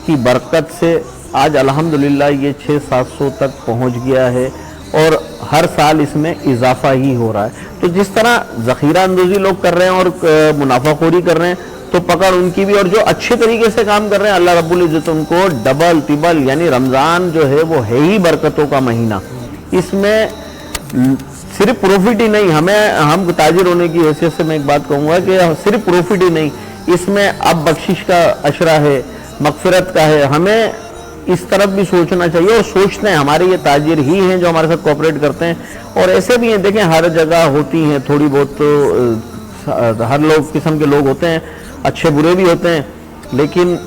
की बरकत से आज अल्हम्दुलिल्लाह ये 600-700 तक पहुंच गया है और हर साल इसमें इजाफा ही हो रहा है। तो जिस तरह ज़ख़ीरा अंदोज़ी लोग कर रहे हैं और मुनाफाखोरी कर रहे हैं, तो पकड़ उनकी भी, और जो अच्छे तरीके से काम कर रहे हैं अल्लाह रब्बुल इज़्ज़त उनको डबल तिबल, यानी रमज़ान जो है वो है ही बरकतों का महीना। इसमें सिर्फ प्रॉफिट ही नहीं, हम ताजिर होने की हैसियत से मैं एक बात कहूँगा कि सिर्फ प्रॉफिट ही नहीं, इसमें अब बख्शिश का अशरा है, मग़फ़िरत का है। हमें इस तरफ भी सोचना चाहिए और सोचते हैं। हमारे ये ताजिर ही हैं जो हमारे साथ कोऑपरेट करते हैं और ऐसे भी हैं, देखें हर जगह होती हैं थोड़ी बहुत, तो हर लोग किस्म के लोग होते हैं, अच्छे बुरे भी होते हैं, लेकिन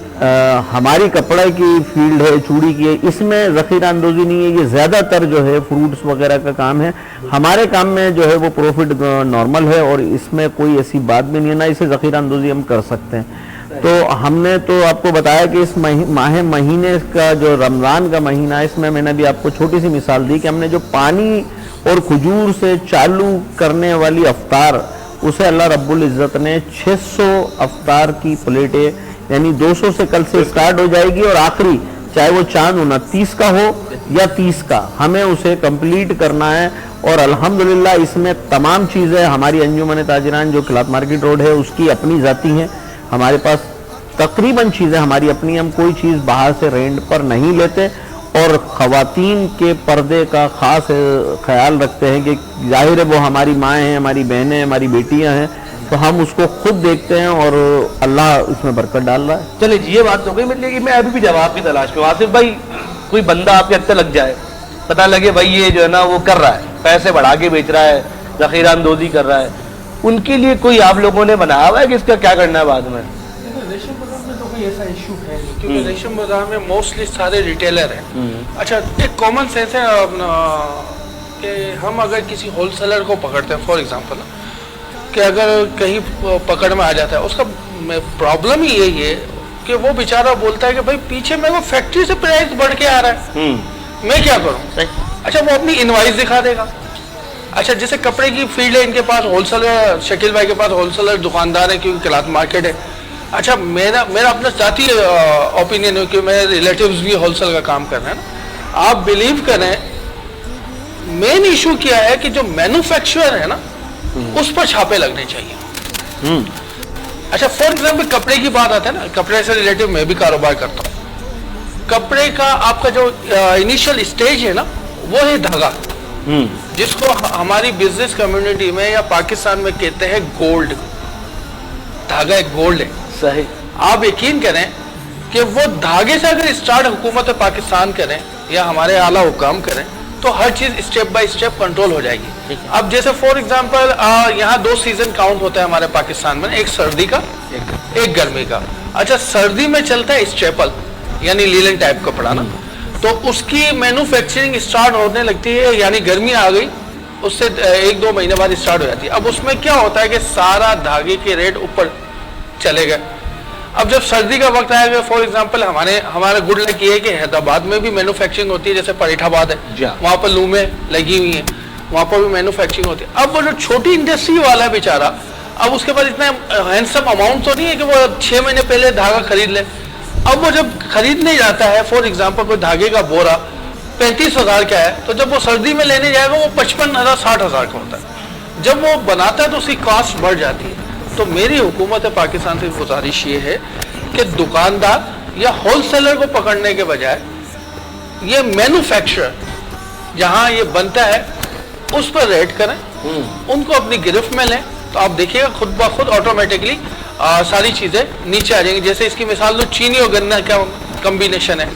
हमारी कपड़े की फील्ड है, चूड़ी की है, इसमें ज़ख़ीरा अंदोज़ी नहीं है। ये ज़्यादातर जो है फ्रूट्स वगैरह का काम है। हमारे काम में जो है वो प्रॉफिट नॉर्मल है और इसमें कोई ऐसी बात भी नहीं है, ना इसे ज़ख़ीरा अंदोज़ी हम कर सकते हैं। तो हमने तो आपको बताया कि इस महीने का जो रमज़ान का महीना है, इसमें मैंने भी आपको छोटी सी मिसाल दी कि हमने जो पानी और खजूर से चालू करने वाली अफ्तार, उसे अल्लाह रब्बुल इज़्ज़त ने 600 अफ्तार की प्लेटें, यानी 200 से कल से स्टार्ट हो जाएगी और आखिरी चाहे वो चांद 29 का हो या 30 का, हमें उसे कंप्लीट करना है। और अल्हम्दुलिल्लाह इसमें तमाम चीज़ें हमारी अंजुमन ताजिरान जो खिलात मार्केट रोड है उसकी अपनी ज़ाती हैं। हमारे पास तकरीबन चीज़ें हमारी अपनी, हम कोई चीज़ बाहर से रेंट पर नहीं लेते और ख़वातीन के पर्दे का ख़ास ख्याल रखते हैं कि ज़ाहिर है वो हमारी माएँ हैं, हमारी बहनें हैं, हमारी बेटियां हैं, तो हम उसको खुद देखते हैं और अल्लाह इसमें बरकत डाल रहा है। चलिए जी, ये बात हो गई मेरे लिए कि मैं अभी भी जवाब की तलाश में। आसिफ भाई, कोई बंदा आपके हत्थे लग जाए, पता लगे भाई ये जो है ना वो कर रहा है, पैसे बढ़ा के बेच रहा है, ज़ख़ीरा अंदोज़ी कर रहा है, उनके लिए कोई आप लोगों ने बनाया हुआ है कि इसका क्या करना है बाद में? रेशम बाजार में तो कोई ऐसा इशू है नहीं, क्योंकि रेशम बाजार में मोस्टली सारे रिटेलर हैं। अच्छा, एक कॉमन सेंस है कि हम अगर किसी होलसेलर को पकड़ते हैं, फॉर एग्जांपल कि अगर कहीं पकड़ में आ जाता है, उसका प्रॉब्लम ही यही है कि वो बेचारा बोलता है कि भाई पीछे मेरे को फैक्ट्री से प्राइस बढ़ के आ रहा है, मैं क्या करूं? अच्छा, वो अपनी इनवाइस दिखा देगा। अच्छा, जैसे कपड़े की फील्ड है, इनके पास होलसेलर, शकील भाई के पास होलसेलर दुकानदार है क्योंकि क्लाथ मार्केट है। अच्छा, मेरा अपना जाती ओपिनियन है कि मेरे रिलेटिव्स भी होलसेल का काम कर रहे हैं ना। आप बिलीव करें, मेन इशू क्या है कि जो मैन्युफैक्चरर है ना, उस पर छापे लगने चाहिए। अच्छा, फॉर एग्जाम्पल कपड़े की बात आती है ना, कपड़े से रिलेटिव मैं भी कारोबार करता हूँ। कपड़े का आपका जो इनिशियल स्टेज है ना, वो है धागा, जिसको हमारी बिजनेस कम्युनिटी में या पाकिस्तान में कहते हैं गोल्ड। धागा एक गोल्ड है। सही। आप यकीन करें कि वो धागे से अगर स्टार्ट हुकूमत पाकिस्तान करें या हमारे आला हुकाम करें, तो हर चीज स्टेप बाय स्टेप कंट्रोल हो जाएगी। अब जैसे फॉर एग्जांपल यहाँ 2 सीजन काउंट होता है हमारे पाकिस्तान में, एक सर्दी का, एक गर्मी का। अच्छा, सर्दी में चलता है स्टेपल, यानी लीलन टाइप कपड़ा ना, तो उसकी मैन्युफैक्चरिंग स्टार्ट होने लगती है, यानी गर्मी आ गई उससे 1-2 महीने बाद स्टार्ट हो जाती है। अब उसमें क्या होता है कि सारा धागे के रेट ऊपर चले गए। अब जब सर्दी का वक्त आएगा, फॉर एग्जांपल हमारा गुड लक ये है कि हैदराबाद में भी मैन्युफैक्चरिंग होती है, जैसे परीठाबाद है, वहाँ पर लूमें लगी हुई हैं, वहाँ पर भी मैन्युफैक्चरिंग होती है। अब वो जो छोटी इंडस्ट्री वाला है बेचारा, अब उसके पास इतना हैंडसम अमाउंट तो नहीं है कि वो 6 महीने पहले धागा खरीद ले। अब वो जब खरीदने जाता है, फॉर एग्जाम्पल कोई धागे का बोरा 35,000 का है, तो जब वो सर्दी में लेने जाएगा वो 55,000 60,000 का होता है। जब वो बनाता है तो उसकी कॉस्ट बढ़ जाती है। तो मेरी हुकूमत पाकिस्तान से गुजारिश ये है कि दुकानदार या होलसेलर को पकड़ने के बजाय ये मैन्युफैक्चरर जहाँ ये बनता है उस पर रेड करें, उनको अपनी गिरफ्त में लें, तो आप देखिएगा खुद ब खुद ऑटोमेटिकली सारी चीज़ें नीचे आ जाएंगी। जैसे इसकी मिसाल लो, चीनी और गन्ना का कम्बिनेशन है,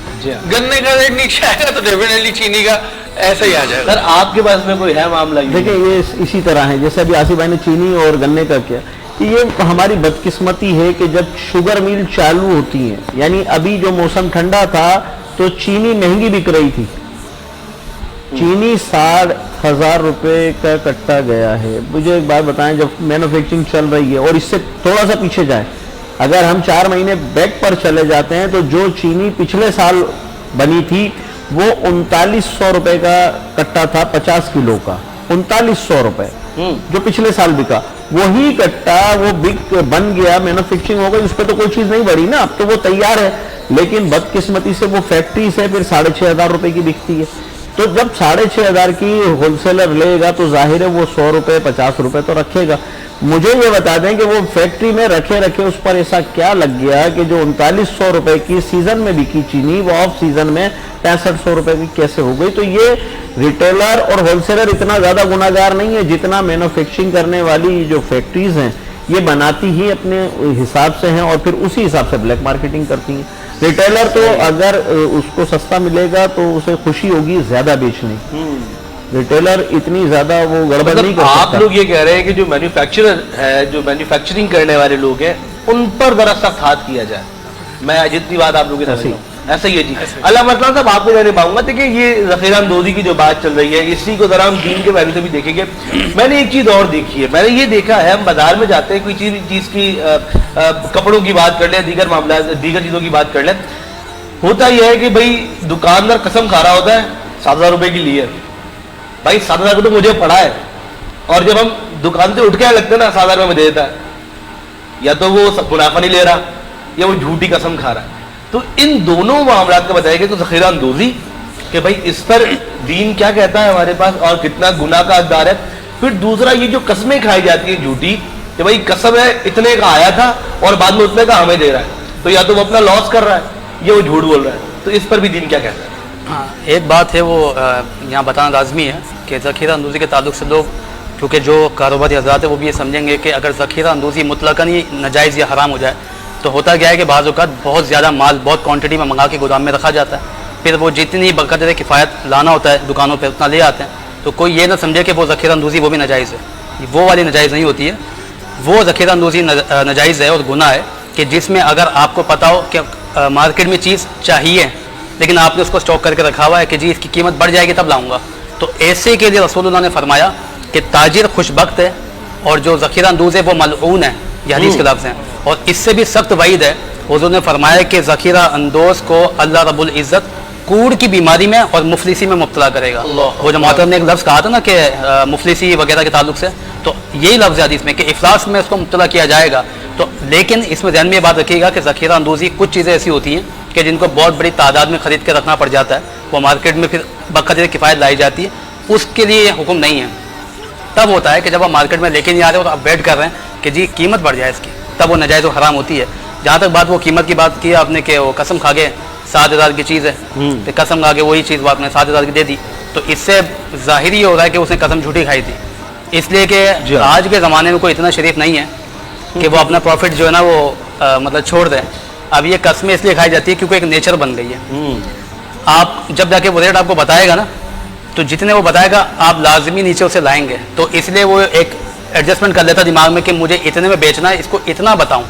गन्ने का रेट नीचे आएगा तो डेफिनेटली चीनी का ऐसा ही आ जाएगा। सर आपके पास में कोई है मामला? देखिए ये इसी तरह है, जैसे अभी आसिफ भाई ने चीनी और गन्ने का किया, कि ये हमारी बदकिस्मती है कि जब शुगर मिल चालू होती है, यानी अभी जो मौसम ठंडा था तो चीनी महंगी बिक रही थी, चीनी 60,000 रुपये का कट्टा गया है। मुझे एक बात बताएं, जब मैन्युफैक्चरिंग चल रही है और इससे थोड़ा सा पीछे जाए, अगर हम 4 महीने बैक पर चले जाते हैं तो जो चीनी पिछले साल बनी थी वो 3900 रुपये का कट्टा था 50 किलो का, 3900 रुपये जो पिछले साल बिका, वही कट्टा वो बन गया, मैन्युफैक्चरिंग हो गई, उस पर तो कोई चीज नहीं बढ़ी ना, अब तो वो तैयार है, लेकिन बदकिस्मती से वो फैक्ट्री से फिर 6,500 रुपये की बिकती है। तो जब 6,500 की होलसेलर लेगा तो जाहिर है वो 100 रुपये 50 रुपये तो रखेगा। मुझे ये बता दें कि वो फैक्ट्री में रखे उस पर ऐसा क्या लग गया कि जो 3900 रुपये की सीजन में बिकी चीनी वो ऑफ सीजन में 6500 रुपये की कैसे हो गई? तो ये रिटेलर और होलसेलर इतना ज्यादा गुनाहगार नहीं है जितना मैन्युफैक्चरिंग करने वाली जो फैक्ट्रीज हैं ये बनाती ही अपने हिसाब से हैं और फिर उसी हिसाब से ब्लैक मार्केटिंग करती हैं। रिटेलर तो अगर उसको सस्ता मिलेगा तो उसे खुशी होगी ज्यादा बेचने की, रिटेलर इतनी ज्यादा वो गड़बड़ नहीं कर सकता। आप लोग ये कह रहे हैं कि जो मैन्युफैक्चरर है, जो मैन्युफैक्चरिंग करने वाले लोग हैं, उन पर जरा सख्त हाथ किया जाए। मैं जितनी बात आप लोगों की ऐसा ही है जी। अल्लाह मतलब साहब आपको कहने पाऊंगा, देखिए ये ज़ख़ीरा अंदोज़ी की जो बात चल रही है इसी को जरा हम दीन के पहलू से भी देखेंगे। मैंने एक चीज़ और देखी है, मैंने ये देखा है, हम बाजार में जाते हैं, कोई चीज़ की कपड़ों की बात कर लें, दीगर मामला दीगर चीज़ों की बात कर लें, होता यह है कि भाई दुकानदार कसम खा रहा होता है 7,000 रुपये की लिए, भाई 7,000 तो मुझे पड़ा है, और जब हम दुकान से उठ के लगते हैं ना 7,000 रुपये में दे देता है, या तो वो मुनाफा नहीं ले रहा या वो झूठी कसम खा रहा है। तो इन दोनों मामला का बताया गया, तो ज़ख़ीरा अंदोज़ी कि भाई इस पर दीन क्या कहता है हमारे पास और कितना गुनाह का हकदार है। फिर दूसरा ये जो कस्में खाई जाती हैं झूठी कि भाई कसम है इतने का आया था और बाद में उतने का हमें दे रहा है, तो या तो वो अपना लॉस कर रहा है या वो झूठ बोल रहा है। तो इस पर भी दीन क्या कहता है? हाँ, एक बात है वो यहाँ बताना लाजमी है कि ज़ख़ीरा अंदोज़ी के ताल्लुक से लोग, क्योंकि जो कारोबारी हज़रात है वो भी ये समझेंगे कि अगर ज़ख़ीरा अंदोज़ी मुतलकन ही नाजायज़ या हराम हो जाए तो होता क्या है कि बाज़ औक़ात बहुत ज़्यादा माल बहुत क्वांटिटी में मंगा के गोदाम में रखा जाता है, फिर वो जितनी बक़दर किफ़ायत लाना होता है दुकानों पे उतना ले आते हैं। तो कोई ये ना समझे कि वो ज़ख़ीरा अंदोज़ी वो भी नाजायज़ है, वो वाली नाजायज़ नहीं होती है। वो ज़ख़ीरा अंदोज़ी नाजायज़ है और गुनाह है कि जिसमें अगर आपको पता हो कि मार्केट में चीज़ चाहिए लेकिन आपने उसको स्टॉक करके रखा हुआ है कि जी इसकी कीमत बढ़ जाएगी तब लाऊँगा, तो ऐसे के लिए रसूलुल्लाह ने फरमाया कि ताजिर खुशबख्त है और जो ज़ख़ीरा अंदोज़ है वो मलऊन है, ये हदीस के लफ्ज़ हैं। और इससे भी सख्त वईद है, हुज़ूर ने फरमाया कि ज़ख़ीरा अंदोज़ को अल्लाह रब्बुल इज़्ज़त कूड़ की बीमारी में और मुफलिसी में मुब्तला करेगा। वो जो मोहतरम ने एक लफ्ज़ कहा था ना कि मुफलिसी वगैरह के ताल्लुक से, तो यही लफ्ज़ है हदीस में कि इफ़लास में उसको मुब्तला किया जाएगा। तो लेकिन इसमें ध्यान में ये बात रखिएगा कि ज़ख़ीरा अंदोज़ी कुछ चीज़ें ऐसी होती हैं कि जिनको बहुत बड़ी तादाद में ख़रीद के रखना पड़ जाता है, वो मार्केट में फिर बक़दर किफ़ायत लाई जाती है, उसके लिए हुक्म नहीं है। तब होता है कि जब आप मार्केट में लेके नहीं आ रहे हो तो आप वेट कर रहे हैं कि जी कीमत बढ़ जाए इसकी, तब वो नाजायज़ हराम होती है। जहाँ तक बात वो कीमत की बात की आपने कि वो कसम खा गए 7,000 की चीज़ है, तो कसम खा के वही चीज़ वो आपने 7,000 की दे दी, तो इससे ज़ाहिर ही हो रहा है कि उसने कसम झूठी खाई थी। इसलिए कि आज के ज़माने में कोई इतना शरीफ नहीं है कि वो अपना प्रॉफिट जो है ना वो मतलब छोड़ दें। अब ये कस्में इसलिए खाई जाती है क्योंकि एक नेचर बन गई है। आप जब जाके वो रेट आपको बताएगा ना, तो जितने वो बताएगा आप लाजमी नीचे उसे लाएंगे, तो इसलिए वो एक एडजस्टमेंट कर लेता दिमाग में कि मुझे इतने में बेचना है, इसको इतना बताऊं।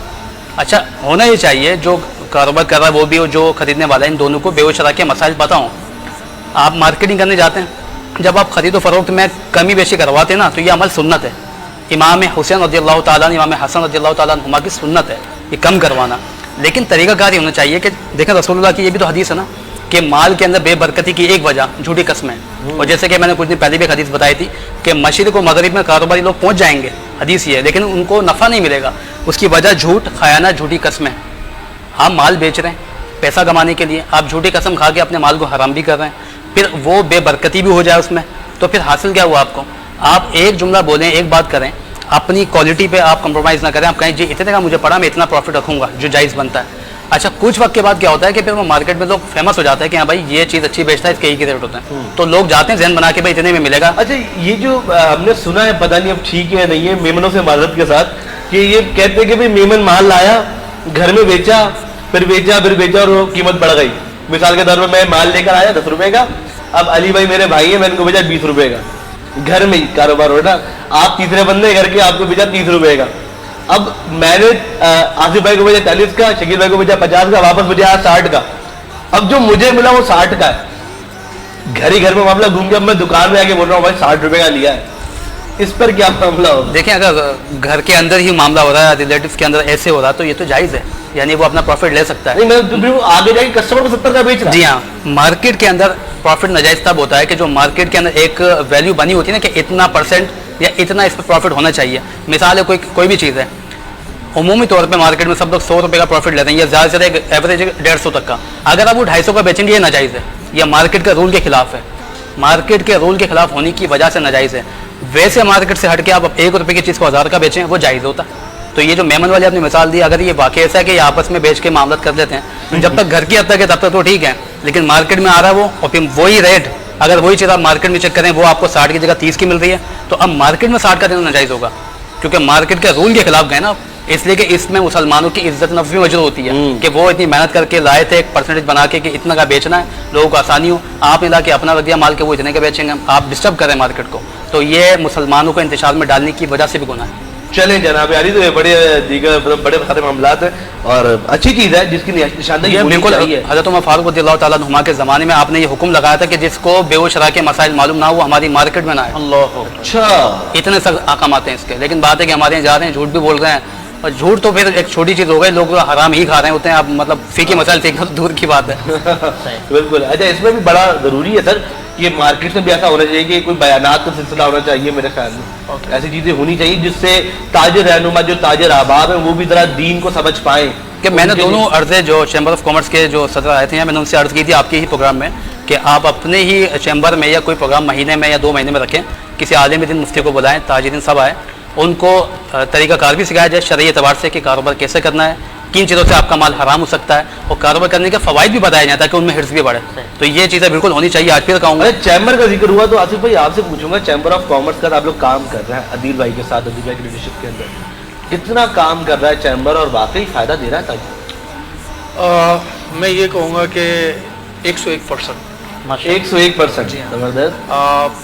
अच्छा होना ही चाहिए, जो कारोबार कर रहा है वो भी और जो खरीदने वाला है, इन दोनों को बेवशरा के मसाइल पता हों। आप मार्केटिंग करने जाते हैं, जब आप खरीदो फरोख्त में कमी बेशी करवाते हैं ना, तो ये अमल सुन्नत है। इमाम हुसैन रज़ियल्लाहु ताला, इमाम हसन रज़ियल्लाहु ताला अन्हुमा की सुन्नत है ये कम करवाना, लेकिन तरीक़ाकार ये होना चाहिए कि देखें रसूलुल्लाह की ये भी तो हदीस है ना कि माल के अंदर बेबरकती की एक वजह झूठी कस्में। और जैसे कि मैंने कुछ दिन पहले भी एक हदीस बताई थी कि मशरिक़ व मग़रिब में कारोबारी लोग पहुंच जाएंगे, हदीस ये है, लेकिन उनको नफ़ा नहीं मिलेगा। उसकी वजह झूठ, खयाना, झूठी कस्में। आप माल बेच रहे हैं पैसा कमाने के लिए, आप झूठी कसम खा के अपने माल को हराम भी कर रहे हैं, फिर वो बेबरकती भी हो जाए उसमें, तो फिर हासिल क्या हुआ आपको? आप एक जुमला बोलें, एक बात करें, अपनी क्वालिटी पे आप कंप्रोमाइज़ ना करें। आप कहें जी इतने का मुझे पड़ा, मैं इतना प्रॉफिट रखूँगा जो जायज़ बनता है। अच्छा कुछ वक्त के बाद क्या होता है कि फिर वो मार्केट में लोग फेमस हो जाते हैं कि हाँ भाई ये चीज़ अच्छी बेचता है, इसके एक ही रेट होते हैं, तो लोग जाते हैं जहन बना के भाई इतने में मिलेगा। अच्छा ये जो हमने सुना है, पता नहीं अब ठीक है नहीं है, मेमनों से माजरत के साथ, कि ये कहते हैं कि भाई मेमन माल लाया, घर में बेचा, फिर बेचा और कीमत बढ़ गई। मिसाल के तौर पर मैं माल लेकर आया 10 रुपये का, اب علی بھائی میرے بھائی ہیں, میں ان کو بھیجا 20 روپے کا, گھر میں ہی کاروبار ہو نا, آپ تیسرے بندے گھر کے, آپ کو بھیجا 30 روپے کا. اب میں نے آصف بھائی کو بھیجا 40 کا, شکیل بھائی کو بھیجا 50 کا, واپس مجھے آیا 60 کا. اب جو مجھے ملا وہ 60 کا ہے. گھر ہی گھر میں معاملہ گھوم کے اب میں دکان میں آ کے بول رہا ہوں بھائی 60 روپے کا لیا ہے. اس پر کیا معاملہ ہو؟ دیکھیں اگر گھر کے اندر ہی معاملہ ہو رہا ہے, ریلیٹیوز کے اندر ایسے ہو رہا ہے, تو یہ تو جائز ہے, یعنی وہ اپنا پروفٹ لے سکتا ہے. آگے جا کے کسٹمر کو 70 کا بیچ رہا ہے. جی ہاں, مارکیٹ کے اندر پروفٹ ناجائز تب ہوتا ہے کہ جو مارکیٹ کے اندر ایک ویلیو بنی ہوتی ہے نا کہ اتنا % یا اتنا اس پہ پروفٹ ہونا چاہیے. مثال ہے کوئی بھی چیز ہے, عمومی طور پہ مارکیٹ میں سب لوگ 100 روپے کا پروفٹ لیتے ہیں, یا زیادہ سے زیادہ ایوریج 150 تک کا. اگر آپ وہ 250 کا بیچیں گے یہ ناجائز ہے, یہ مارکیٹ کے رول کے خلاف ہے. مارکیٹ کے رول کے خلاف ہونے کی وجہ سے ناجائز ہے. ویسے مارکیٹ سے ہٹ کے آپ 1 روپے کی چیز کو 1000 کا بیچیں وہ جائز ہوتا. تو یہ جو میمن والے آپ نے مثال دی, اگر یہ واقعی ایسا ہے کہ یہ آپس میں بیچ کے معاملات کر لیتے ہیں, جب تک گھر کی حد تک ہے تب تک تو ٹھیک ہے, لیکن مارکیٹ میں آ رہا ہے وہ, اور پھر وہی ریٹ, اگر وہی چیز آپ مارکیٹ میں چیک کریں وہ آپ کو 60 کی جگہ 30 کی مل رہی ہے, تو اب مارکیٹ میں 60 کا دینا ناجائز ہوگا, کیونکہ مارکیٹ کے رول کے خلاف گئے نا. اس لیے کہ اس میں مسلمانوں کی عزت نفس بھی موجود ہوتی ہے کہ وہ اتنی محنت کر کے لائے تھے, ایک پرسنٹیج بنا کے کہ اتنا کا بیچنا ہے, لوگوں کو آسانی ہو. آپ نے لا کے اپنا رکھ دیا مال کے وہ اتنے کا بیچیں گے, آپ ڈسٹرب کریں مارکیٹ کو, تو یہ مسلمانوں کو انتشار میں ڈالنے کی وجہ سے بھی گناہ ہے. چلیں جناب علی, تو یہ بڑے دیگر بڑے سارے معاملات ہیں اور اچھی چیز ہے جس کی نشاندہی بالکل. حضرت عمر فاروق رضی اللہ تعالیٰ عنہ کے زمانے میں آپ نے یہ حکم لگایا تھا کہ جس کو بے و شرح کے مسائل معلوم نہ ہو وہ ہماری مارکیٹ میں نہ آئے. اللہ, اچھا, اتنے سخت احکام آتے ہیں اس کے. لیکن بات ہے کہ ہمارے یہاں جا رہے ہیں, جھوٹ بھی بول رہے ہیں, اور جھوٹ تو پھر ایک چھوٹی چیز ہو گئی, لوگ حرام ہی کھا رہے ہوتے ہیں. اب مطلب فقہی مسائل سیکھنا دور کی بات ہے. بالکل. اچھا, اس میں بھی بڑا ضروری ہے سر, یہ مارکیٹ میں بھی ایسا ہونا چاہیے کہ کوئی بیانات کا سلسلہ ہونا چاہیے. میرے خیال میں ایسی چیزیں ہونی چاہیے جس سے تاجر رہنما, جو تاجر احباب ہیں, وہ بھی ذرا دین کو سمجھ پائیں. کہ میں نے دونوں عرضے جو چیمبر آف کامرس کے جو صدر آئے تھے, میں نے ان سے عرض کی تھی آپ کے ہی پروگرام میں کہ آپ اپنے ہی چیمبر میں یا کوئی پروگرام مہینے میں یا 2 مہینے میں رکھیں, کسی عالم دین مفتی کو بلائیں, تاجرین سب آئے, ان کو طریقہ کار بھی سکھایا جائے شرعی اعتبار سے کہ کاروبار کیسے کرنا ہے, کن چیزوں سے آپ کا مال حرام ہو سکتا ہے, اور کاروبار کرنے کے فوائد بھی بتایا جاتا ہے کہ ان میں حرص بھی بڑھے. تو یہ چیزیں بالکل ہونی چاہیے. آج پھر کہوں گا چیمبر کا ذکر ہوا تو آصف بھائی آپ سے پوچھوں گا, چیمبر آف کامرس کا آپ لوگ کام کر رہے ہیں عدیل بھائی کے ساتھ, عدیل بھائی کی لیڈرشپ کے اندر, کتنا کام کر رہا ہے چیمبر اور واقعی فائدہ دے رہا ہے تاجر؟ میں یہ کہوں گا کہ 101%. 101%. زبردست.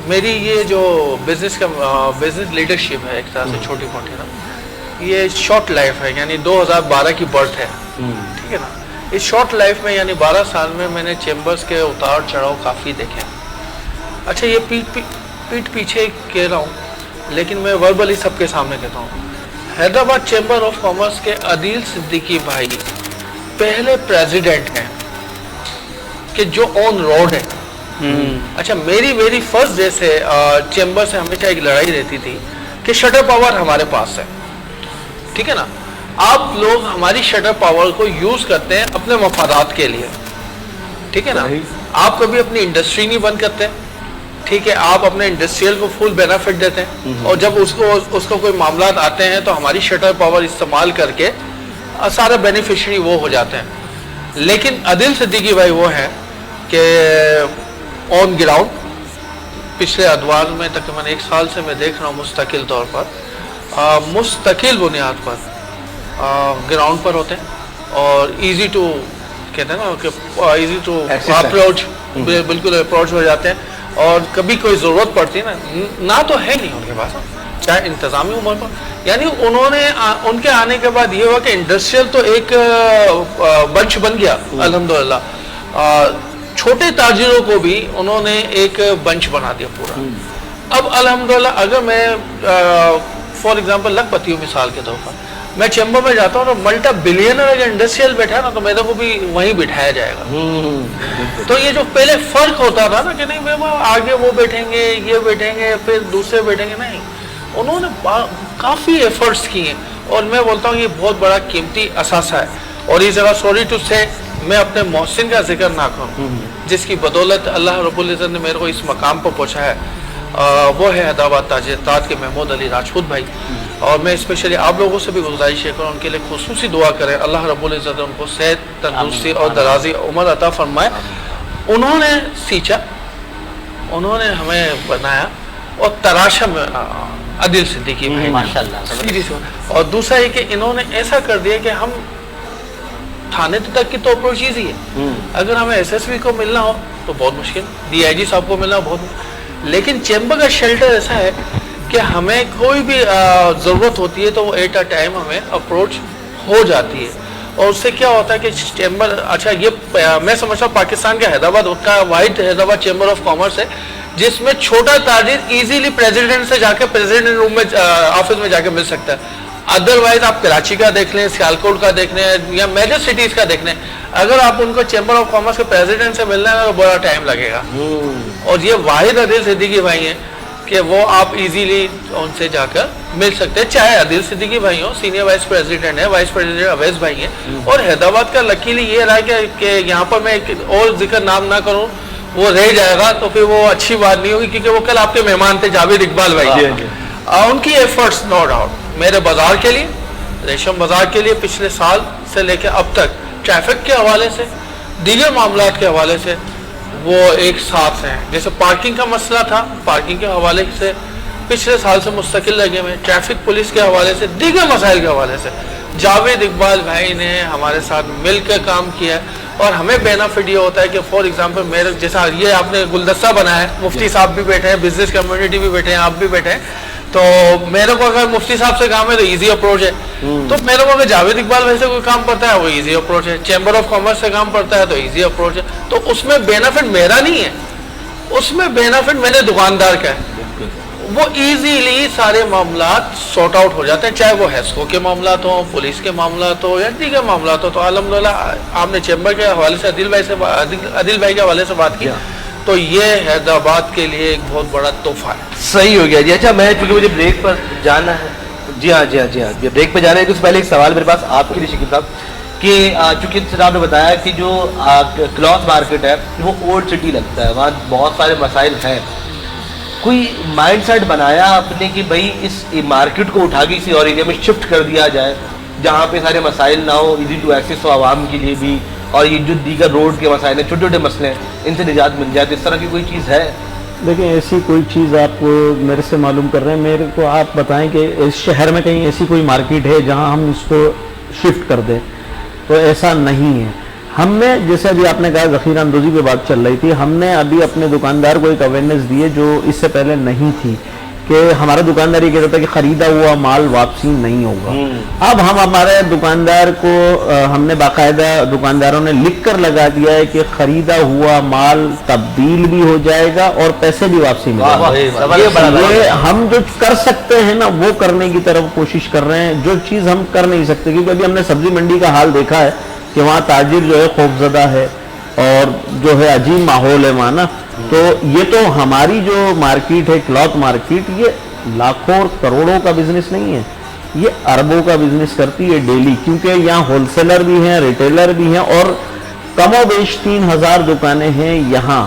میری یہ جو بزنس لیڈرشپ ہے ایک طرح سے چھوٹی موٹی نا, یہ شارٹ لائف ہے, یعنی 2012 کی برتھ ہے, ٹھیک ہے نا. اس شارٹ لائف میں یعنی 12 سال میں نے چیمبرز کے اتار چڑھاؤ کافی دیکھے ہیں. اچھا, یہ پیٹ پیچھے کہہ رہا ہوں, لیکن میں وربلی سب کے سامنے کہتا ہوں, حیدرآباد چیمبر آف کامرس کے عدیل صدیقی بھائی پہلے پریزیڈنٹ ہیں کہ جو آن روڈ ہے. اچھا, میری فرسٹ ڈے سے چیمبر سے ہمیشہ ایک لڑائی رہتی تھی کہ شٹر پاور ہمارے پاس ہے, ٹھیک ہے نا. آپ لوگ ہماری شٹر پاور کو یوز کرتے ہیں اپنے مفادات کے لیے, ٹھیک ہے نا. آپ کبھی اپنی انڈسٹری نہیں بند کرتے, ٹھیک ہے, آپ اپنے انڈسٹریل کو فل بینیفٹ دیتے ہیں, اور جب اس کو کوئی معاملات آتے ہیں تو ہماری شٹر پاور استعمال کر کے سارے بینیفیشری وہ ہو جاتے ہیں. لیکن عدیل صدیقی بھائی وہ ہیں کہ آن گراؤنڈ پچھلے ادوار میں تقریباً 1 سال سے میں دیکھ رہا ہوں مستقل طور پر, مستقل بنیاد پر گراؤنڈ پر ہوتے ہیں, اور ایزی ٹو کہتے ہیں نا کہ ایزی ٹو اپروچ, بالکل اپروچ ہو جاتے ہیں. اور کبھی کوئی ضرورت پڑتی ہے نہ تو ہے نہیں ان کے پاس, چاہے انتظامی امور پر, یعنی انہوں نے ان کے آنے کے بعد یہ ہوا کہ انڈسٹریل تو ایک بنچ بن گیا الحمدللہ, چھوٹے تاجروں کو بھی انہوں نے ایک بنچ بنا دیا پورا. اب الحمدللہ اگر میں فار ایگزامپل لکھ پتی ہوں مثال کے طور پر, میں چیمبر میں جاتا ہوں اور ملٹا بلینر اگر انڈسٹریل بیٹھا نا تو میرے کو بھی وہیں بٹھایا جائے گا. تو یہ جو پہلے فرق ہوتا تھا نا کہ نہیں آگے وہ بیٹھیں گے, یہ بیٹھیں گے, پھر دوسرے بیٹھیں گے, نہیں, انہوں نے کافی ایفرٹس کیے, اور میں بولتا ہوں یہ بہت بڑا قیمتی اثاثہ ہے. اور یہ ذرا سوری ٹو سے میں اپنے محسن کا ذکر نہ کروں جس کی بدولت اللہ رب العزت نے میرے کو اس مقام پر پہنچا ہے, وہ ہے حیدرآباد تاج کے محمود علی راجپوت بھائی. اور میں اسپیشلی آپ لوگوں سے بھی گزارش کروں ان کے لیے خصوصی دعا کریں, اللہ رب العزت ان کو صحت, تندرستی اور درازی عمر عطا فرمائے. انہوں نے سینچا, انہوں نے ہمیں بنایا اور تراشا میں عدیل صدیقی بھائی ماشاءاللہ. اور دوسرا یہ کہ انہوں نے ایسا کر دیا کہ ہم تھانے تک کی تو اپروچ ایزی ہے, اگر ہمیں ایس ایس بی کو ملنا ہو तो बहुत मुश्किल, DIG साहब को मिलना बहुत, लेकिन चेंबर का शेल्टर ऐसा है कि हमें कोई भी ज़रूरत होती है तो वो एट अ टाइम हमें अप्रोच हो जाती है। और उससे क्या होता है कि चेंबर, अच्छा ये मैं समझता हूँ पाकिस्तान के हैदराबाद का wide Hyderabad chamber of commerce है, जिसमें छोटा ताजिर इजीली प्रेसिडेंट से जाके प्रेसिडेंट रूम में ऑफिस में जाके मिल सकता है। अदरवाइज आप कराची का देख लें, सियालकोट का देख लें या मेजर सिटीज़ का देख लें, अगर आप उनको चेंबर ऑफ कॉमर्स के प्रेसिडेंट से मिलना है तो बड़ा टाइम लगेगा। और ये वाहिद अदिल सिद्दीकी भाई हैं कि वो आप इजीली उनसे जाकर मिल सकते हैं, चाहे अदिल सिद्दीकी भाई हो, सीनियर वाइस प्रेसिडेंट है, वाइस प्रेसिडेंट अवैस भाई हैं। और हैदराबाद का लकीली ये रहा कि यहाँ पर मैं एक और जिक्र नाम ना करूँ, वो रह जाएगा तो फिर वो अच्छी बात नहीं होगी, क्योंकि वो कल आपके मेहमान थे जावेद इकबाल भाई। उनकी एफर्ट्स नो डाउट मेरे बाजार के लिए, रेशम बाजार के लिए पिछले साल से लेकर अब तक ट्रैफिक के हवाले से, दीगर मामलात के हवाले से वो एक साथ हैं। जैसे पार्किंग का मसला था, पार्किंग के हवाले से पिछले साल से मुस्तकिल लगे हुए, ट्रैफिक पुलिस के हवाले से, दीगर मसाइल के हवाले से जावेद इकबाल भाई ने हमारे साथ मिलकर काम किया है। और हमें बेनिफिट ये होता है कि फॉर एग्जांपल मेरे जैसा ये आपने गुलदस्ता बनाया है, मुफ्ती साहब भी बैठे हैं, बिजनेस कम्युनिटी भी बैठे हैं, आप भी बैठे हैं, तो मेरे को अगर मुफ्ती साहब से काम है तो इजी अप्रोच है, तो मेरे को अगर जावेद इकबाल भाई से कोई काम पड़ता है वो इजी अप्रोच है, चैम्बर ऑफ कॉमर्स से काम पड़ता है तो इजी अप्रोच है। तो उसमें बेनिफिट मेरा नहीं है, उसमें बेनिफिट मेरे दुकानदार का है। वो इजीली सारे मामलात सॉर्ट आउट हो जाते हैं, चाहे वो हैस्को के मामलात हो, पुलिस के मामलात हो या दीगर मामलात हो। तो अल्हम्दुलिल्लाह आपने चैम्बर के हवाले से अदिल भाई के हवाले से बात की, तो ये हैदराबाद के लिए एक बहुत बड़ा तोहफा है। सही हो गया जी। अच्छा मैं क्योंकि मुझे ब्रेक पर जाना है, जी हाँ ब्रेक पर जाना है, तो उससे पहले एक सवाल मेरे पास आपके लिए शकील साहब कि चूँकि आपने बताया कि जो क्लॉथ मार्केट है वो ओल्ड सिटी लगता है, वहाँ बहुत सारे मसाइल हैं, कोई माइंड सेट बनाया आपने कि भाई इस मार्केट को उठा के किसी और एरिया में शिफ्ट कर दिया जाए जहाँ पे सारे मसाइल ना हो, इजी टू एक्सेस हो आवाम के लिए भी, और ये जो दीगर रोड के मसाइल हैं, छोटे छोटे मसले हैं, इनसे निजात मिल जाए, तो इस तरह की कोई चीज़ है? देखिए ऐसी कोई चीज़ आप मेरे से मालूम कर रहे हैं, मेरे को आप बताएं कि इस शहर में कहीं ऐसी कोई मार्केट है जहाँ हम इसको शिफ्ट कर दें, तो ऐसा नहीं है। हमने जैसे अभी आपने कहा ज़ख़ीरा अंदोज़ी पे बात चल रही थी, हमने अभी अपने दुकानदार को एक अवेयरनेस दी है जो इससे पहले नहीं थी, कि हमारा दुकानदार ये कहता था कि ख़रीदा हुआ माल वापसी नहीं होगा। अब हम हमारे दुकानदार को हमने बाकायदा दुकानदारों ने लिख कर लगा दिया है कि ख़रीदा हुआ माल तब्दील भी हो जाएगा और पैसे भी वापसी मिलेंगे। ये हम जो कर सकते हैं ना वो करने की तरफ कोशिश कर रहे हैं, जो चीज़ हम कर नहीं सकते, क्योंकि अभी हमने सब्जी मंडी का हाल देखा है कि वहाँ ताजिर जो है खौफजदा है और जो है अजीब माहौल है वहाँ ना। तो ये तो हमारी जो मार्केट है क्लॉथ मार्केट, ये लाखों और करोड़ों का बिजनेस नहीं है, ये अरबों का बिजनेस करती है डेली, क्योंकि यहाँ होलसेलर भी हैं, रिटेलर भी हैं और कमोबेश 3000 दुकानें हैं यहाँ।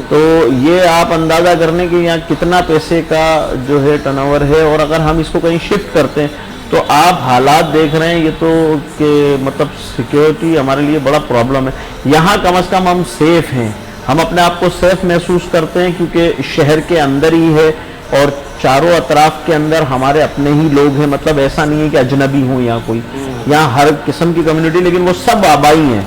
तो ये आप अंदाज़ा करने के यहाँ कितना पैसे का जो है टर्नओवर है, और अगर हम इसको कहीं शिफ्ट करते हैं तो आप हालात देख रहे हैं, ये तो कि मतलब सिक्योरिटी हमारे लिए बड़ा प्रॉब्लम है। यहाँ कम से कम हम सेफ हैं, हम अपने आप को सेफ महसूस करते हैं, क्योंकि शहर के अंदर ही है और चारों अतराफ के अंदर हमारे अपने ही लोग हैं, मतलब ऐसा नहीं है कि अजनबी हूँ यहाँ कोई, यहाँ हर किस्म की कम्युनिटी, लेकिन वो सब आबाई हैं,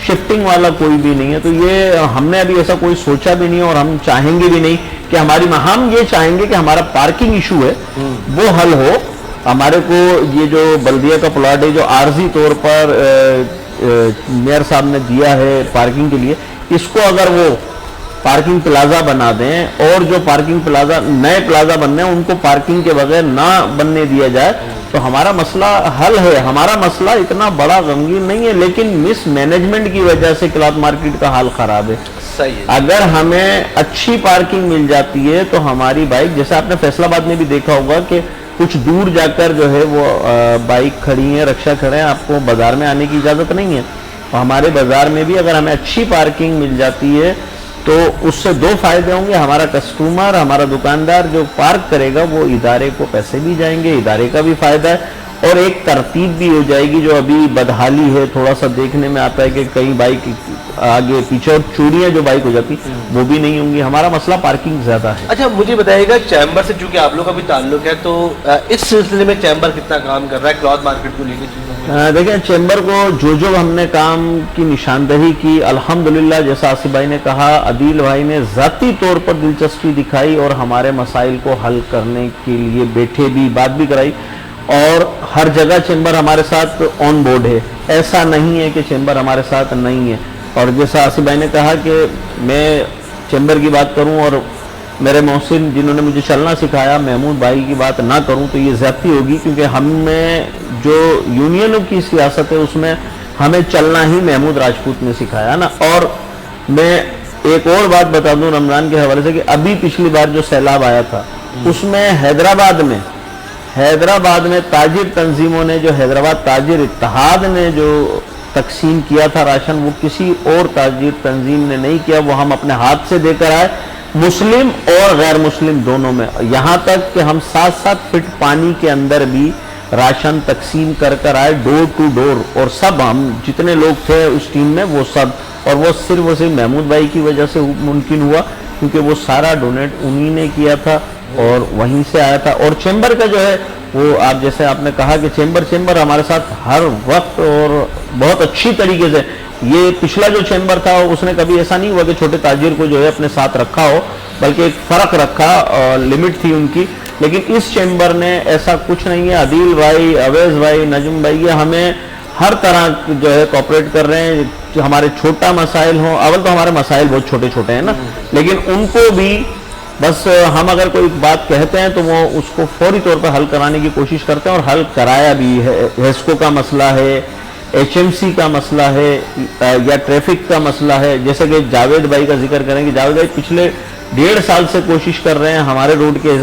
शिफ्टिंग वाला कोई भी नहीं है। तो ये हमने अभी ऐसा कोई सोचा भी नहीं है और हम चाहेंगे भी नहीं कि हम ये चाहेंगे कि हमारा पार्किंग इशू है वो हल हो। हमारे को ये जो बल्दिया का प्लॉट है जो आर्जी तौर पर मेयर साहब ने दिया है पार्किंग के लिए, इसको अगर वो पार्किंग प्लाजा बना दें और जो पार्किंग प्लाजा नए प्लाजा बनने हैं उनको पार्किंग के बगैर ना बनने दिया जाए तो हमारा मसला हल है। हमारा मसला इतना बड़ा गमगीन नहीं है, लेकिन मिस मैनेजमेंट की वजह से क्लॉथ मार्केट का हाल खराब है। सही है। अगर हमें अच्छी पार्किंग मिल जाती है तो हमारी बाइक, जैसे आपने फैसलाबाद में भी देखा होगा कि कुछ दूर जाकर जो है वो बाइक खड़ी है, रक्षा खड़े हैं, आपको बाजार में आने की इजाज़त नहीं है। तो हमारे बाजार में भी अगर हमें अच्छी पार्किंग मिल जाती है तो उससे दो फायदे होंगे, हमारा कस्टमर, हमारा दुकानदार जो पार्क करेगा वो इदारे को पैसे भी जाएंगे, इदारे का भी फायदा है, और एक तरतीब भी हो जाएगी। जो अभी बदहाली है, थोड़ा सा देखने में आता है कि कई बाइक आगे पीछे, और चोरियां जो बाइक हो जाती वो भी नहीं होंगी। हमारा मसला पार्किंग ज्यादा है। अच्छा मुझे बताइएगा, चैम्बर से चूंकि आप लोग का भी ताल्लुक है, तो इस सिलसिले में चैम्बर कितना काम कर रहा है क्लॉथ मार्केट को लेकर? देखिए, चैम्बर को जो हमने काम की निशानदही की, अल्हम्दुलिल्लाह, जैसा आसिफ भाई ने कहा, अदील भाई ने ज़ाती तौर पर दिलचस्पी दिखाई और हमारे मसाइल को हल करने के लिए बैठे भी, बात भी कराई, और हर जगह चैम्बर हमारे साथ ऑन बोर्ड है। ऐसा नहीं है कि चैम्बर हमारे साथ नहीं है। और जैसा आसिफ भाई ने कहा कि मैं चैम्बर की बात करूं और मेरे मोहसिन जिन्होंने मुझे चलना सिखाया महमूद भाई की बात ना करूं तो ये ज़्यादती होगी, क्योंकि हमें जो यूनियनों की सियासत है उसमें हमें चलना ही महमूद राजपूत ने सिखाया ना। और मैं एक और बात बता दूं रमज़ान के हवाले से कि अभी पिछली बार जो सैलाब आया था उसमें हैदराबाद में ताजिर तंजीमों ने, जो हैदराबाद ताजिर इत्तेहाद ने जो तकसीम किया था राशन, वो किसी और ताजिर तंजीम ने नहीं किया, वो हम अपने हाथ से देकर आए, मुस्लिम और गैर मुस्लिम दोनों में। यहाँ तक कि हम 7-7 फीट पानी के अंदर भी राशन तकसीम कर आए, डोर टू डोर, और सब हम जितने लोग थे उस टीम में वो सब, और वो सिर्फ महमूद भाई की वजह से मुमकिन हुआ, क्योंकि वो सारा डोनेट उन्हीं ने किया था और वहीं से आया था। और चैम्बर का जो है वो, आप जैसे आपने कहा कि चैम्बर हमारे साथ हर वक्त और बहुत अच्छी तरीके से, ये पिछला जो चैम्बर था उसने कभी ऐसा नहीं हुआ कि छोटे ताजिर को जो है अपने साथ रखा हो, बल्कि एक फ़र्क रखा, लिमिट थी उनकी। लेकिन इस चैम्बर ने ऐसा कुछ नहीं है। अदील भाई, अवैस भाई, नजम भाई, ये हमें हर तरह जो है कोऑपरेट कर रहे हैं। जो हमारे छोटा मसाइल हो, अवल तो हमारे मसाइल बहुत छोटे छोटे हैं ना, लेकिन उनको भी बस हम अगर कोई बात कहते हैं तो वो उसको फौरी तौर पर हल कराने की कोशिश करते हैं, और हल कराया भी है। हेस्को का मसला है, HMC का मसला है, या ट्रैफिक का मसला है। जैसे कि जावेद भाई का जिक्र करेंगे, जावेद भाई पिछले 1.5 साल से कोशिश कर रहे हैं हमारे रोड के